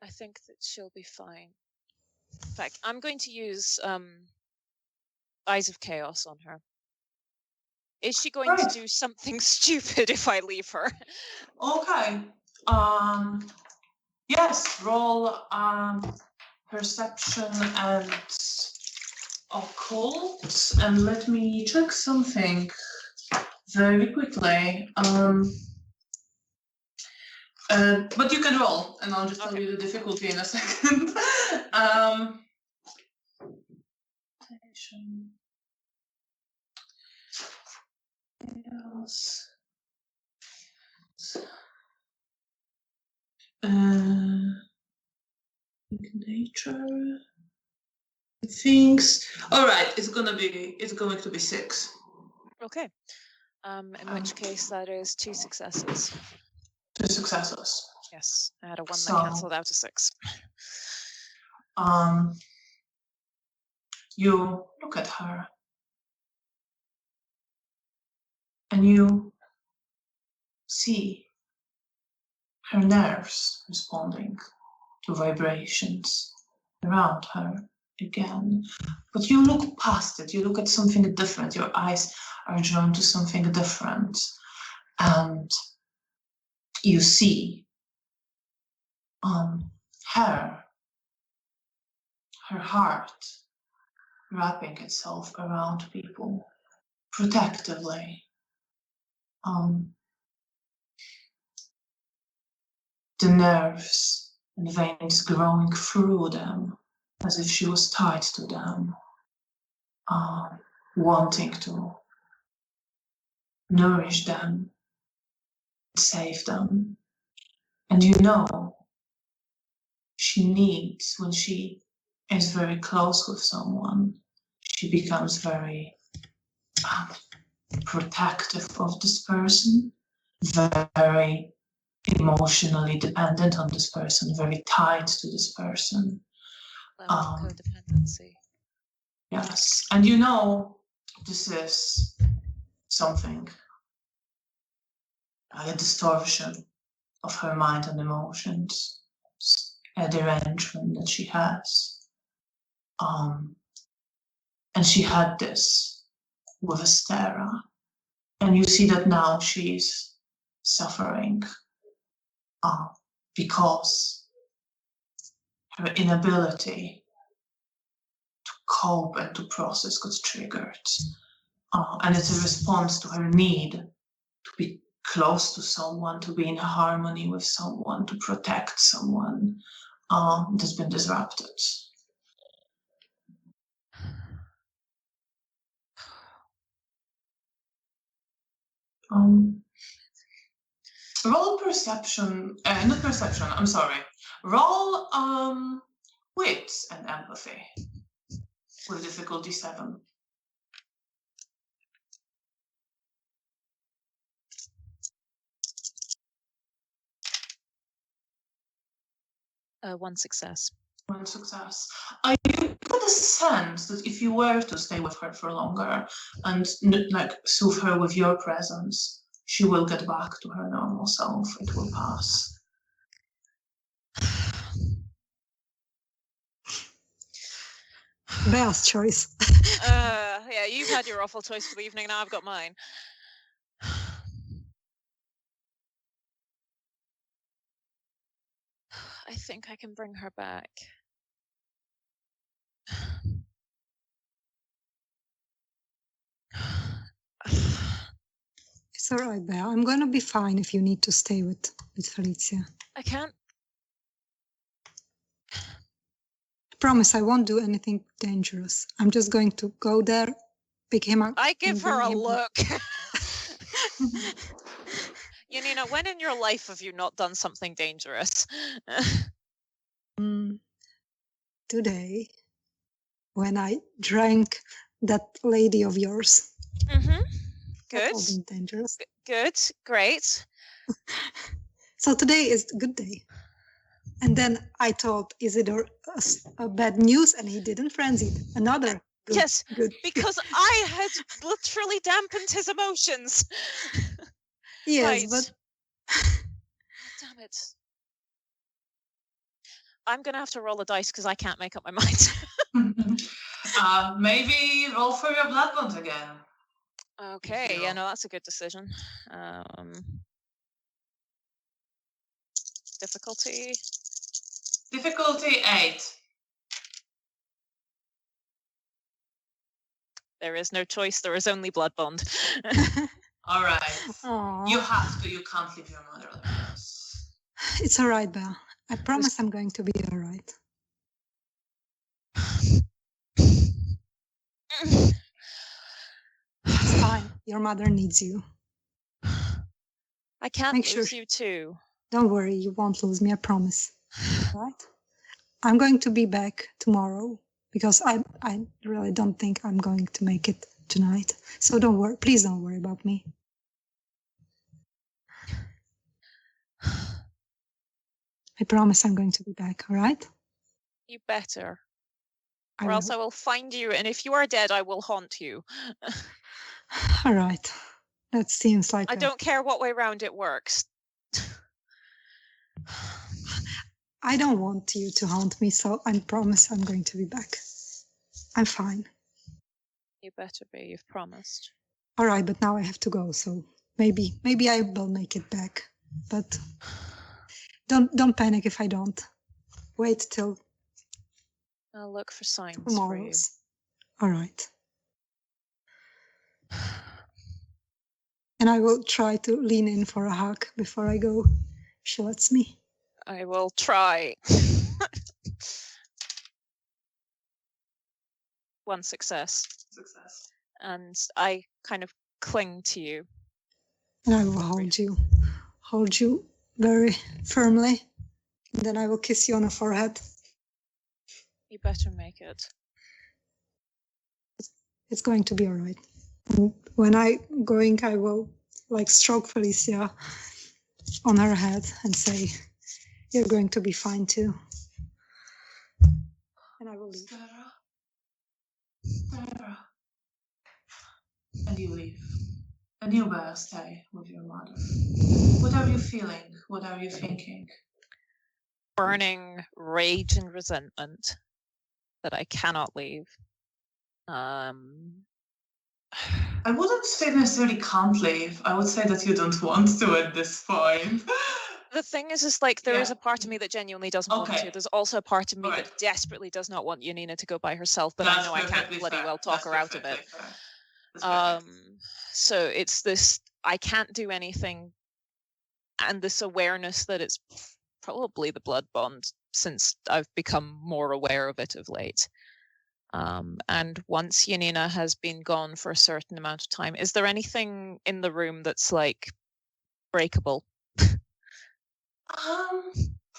I think that she'll be fine. In fact, I'm going to use Eyes of Chaos on her. Is she going to do something stupid if I leave her? Okay. Yes, roll perception and occult, and let me check something very quickly. But you can roll, and I'll just tell you the difficulty in a second. Yes. Nature. Things. All right, it's going to be 6. Okay. In which case, that is 2 successes. 2 successes. Yes, I had a 1 that cancelled out a 6. You look at her, and you see her nerves responding to vibrations around her again. But you look past it, you look at something different, your eyes are drawn to something different, and you see her heart wrapping itself around people protectively. The nerves and veins growing through them as if she was tied to them, wanting to nourish them, save them. And she needs, when she is very close with someone, she becomes very protective of this person, very emotionally dependent on this person, very tied to this person. Codependency. Yes, and this is something, a distortion of her mind and emotions, a derangement that she has. And she had this with Astera. And you see that now she's suffering because her inability to cope and to process got triggered. And it's a response to her need to be close to someone, to be in harmony with someone, to protect someone that's been disrupted. Roll perception, not perception, I'm sorry. Roll wit and empathy with difficulty 7. One success. 1 success. I got a sense that if you were to stay with her for longer and soothe her with your presence, she will get back to her normal self. It will pass. Bea's choice. Yeah, you've had your awful choice for the evening, now I've got mine. I think I can bring her back. It's all right, Bea. I'm going to be fine if you need to stay with Felicia. I can't. I promise I won't do anything dangerous. I'm just going to go there, pick him up. I give and her bring a him back. look. Janina, when in your life have you not done something dangerous? Today, when I drank that lady of yours. Mm-hmm. That Good. wasn't dangerous. Good. Great. So today is a good day. And then I thought, is it a bad news? And he didn't frenzy. Another good, Yes, good. because I had literally dampened his emotions. Yes, Right. but Damn it. I'm going to have to roll a dice because I can't make up my mind. Maybe roll for your blood bond again. Okay, yeah, no, that's a good decision. Difficulty. Difficulty 8. There is no choice, there is only blood bond. All right. Aw. You have to. You can't leave your mother like this. It's all right, Belle. I promise I'm going to be all right. It's fine. Your mother needs you. I can't Make lose sure- you too. Don't worry, you won't lose me, I promise. All right? I'm going to be back tomorrow because I really don't think I'm going to make it tonight. So don't worry. Please don't worry about me. I promise I'm going to be back, all right? You better. I Or else will. I will find you, and if you are dead, I will haunt you. All right. That seems like I don't care what way round it works. I don't want you to haunt me, so I promise I'm going to be back. I'm fine. You better be, you've promised. All right, but now I have to go, so maybe I will make it back. But don't panic if I don't. Wait till I'll look for signs for you. tomorrow's. All right. And I will try to lean in for a hug before I go. She lets me. I will try. One success. Success. And I kind of cling to you. And I will hold you very firmly. And then I will kiss you on the forehead. You better make it. It's going to be all right. And when I'm going, I will stroke Felicia on her head and say, you're going to be fine too. And I will leave. Sarah. And you leave. And you will stay with your mother. What are you feeling? What are you thinking? Burning rage and resentment that I cannot leave. I wouldn't say necessarily can't leave. I would say that you don't want to at this point. The thing is there is a part of me that genuinely doesn't want to. There's also a part of me that desperately does not want Janina to go by herself, but I know I can't bloody well talk her out of it. So it's this, I can't do anything, and this awareness that it's probably the blood bond since I've become more aware of it of late. And once Janina has been gone for a certain amount of time, is there anything in the room that's breakable?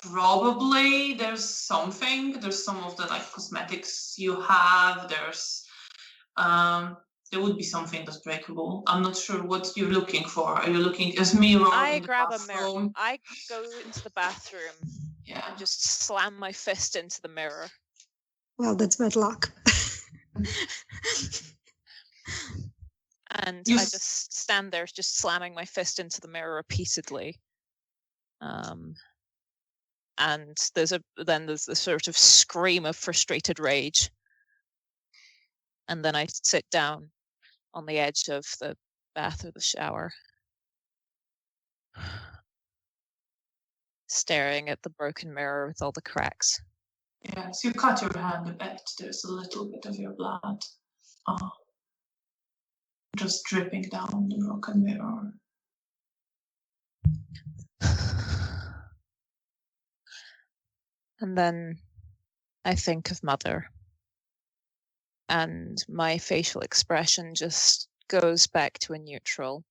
Probably there's something. There's some of the cosmetics you have. There's there would be something that's breakable. I'm not sure what you're looking for. Are you looking as mirror? I grab a mirror. I go into the bathroom and just slam my fist into the mirror. Well, that's bad luck. And I just stand there just slamming my fist into the mirror repeatedly. And there's this sort of scream of frustrated rage. And then I sit down on the edge of the bath or the shower. staring at the broken mirror with all the cracks. Yes, you cut your hand a bit. There's a little bit of your blood. Just dripping down the broken mirror. And then I think of Mother. And my facial expression just goes back to a neutral.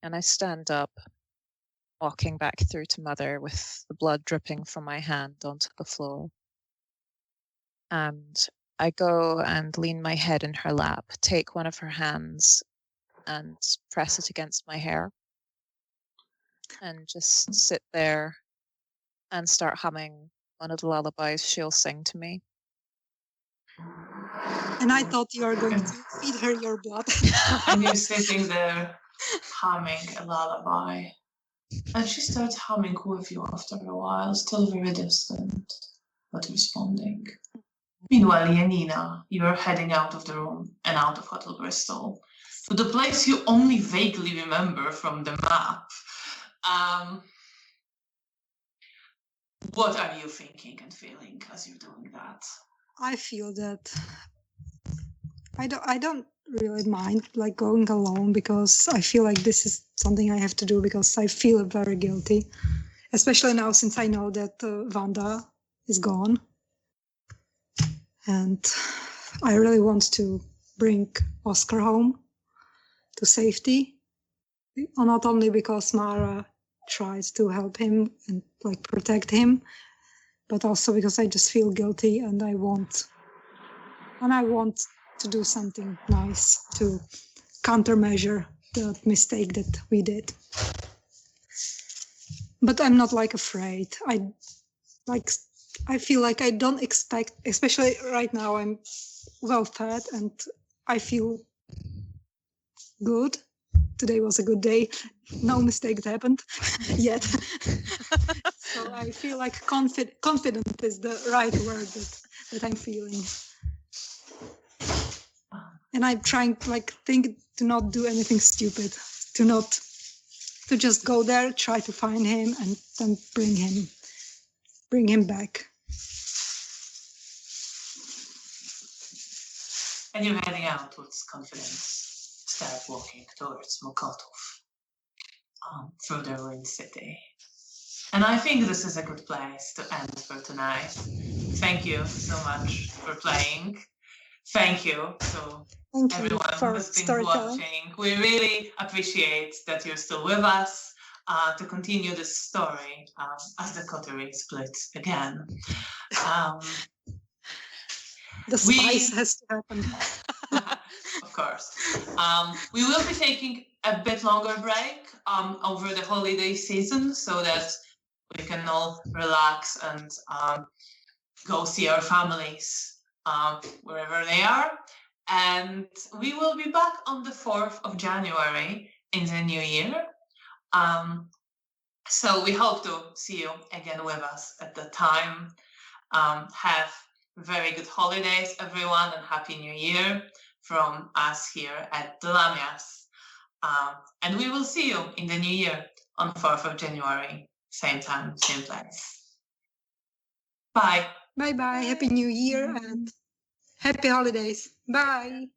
And I stand up, walking back through to Mother with the blood dripping from my hand onto the floor. And I go and lean my head in her lap, take one of her hands and press it against my hair. And just sit there and start humming one of the lullabies she'll sing to me. And I thought you were going to feed her your blood. And you're sitting there humming a lullaby. And she starts humming with you after a while, still very distant, but responding. Meanwhile, Janina, you're heading out of the room and out of Hotel Bristol to the place you only vaguely remember from the map. What are you thinking and feeling as you're doing that? I feel that I don't really mind like going alone, because I feel like this is something I have to do because I feel very guilty, especially now since I know that Wanda is gone. And I really want to bring Oscar home to safety, not only because Mara tries to help him and like protect him, but also because I just feel guilty and I want to do something nice to countermeasure the mistake that we did. But I'm not like afraid. I feel like I don't expect, especially right now, I'm well fed and I feel good. Today was a good day. No mistakes happened yet. So I feel like confident is the right word that I'm feeling. And I'm trying to not do anything stupid, to just go there, try to find him and then bring him back. And you're heading out with confidence, start walking towards Mokotów, through the ruined city. And I think this is a good place to end for tonight. Thank you so much for playing. Thank you to everyone who has been watching. We really appreciate that you're still with us to continue this story as the coterie splits again. The spice has to happen. Of course. We will be taking a bit longer break over the holiday season so that we can all relax and go see our families wherever they are. And we will be back on the 4th of January in the new year. So we hope to see you again with us at the time. Have very good holidays, everyone, and Happy New Year from us here at the Lamias. And we will see you in the new year on 4th of January, same time, same place. Bye. Bye-bye. Happy New Year and happy holidays. Bye.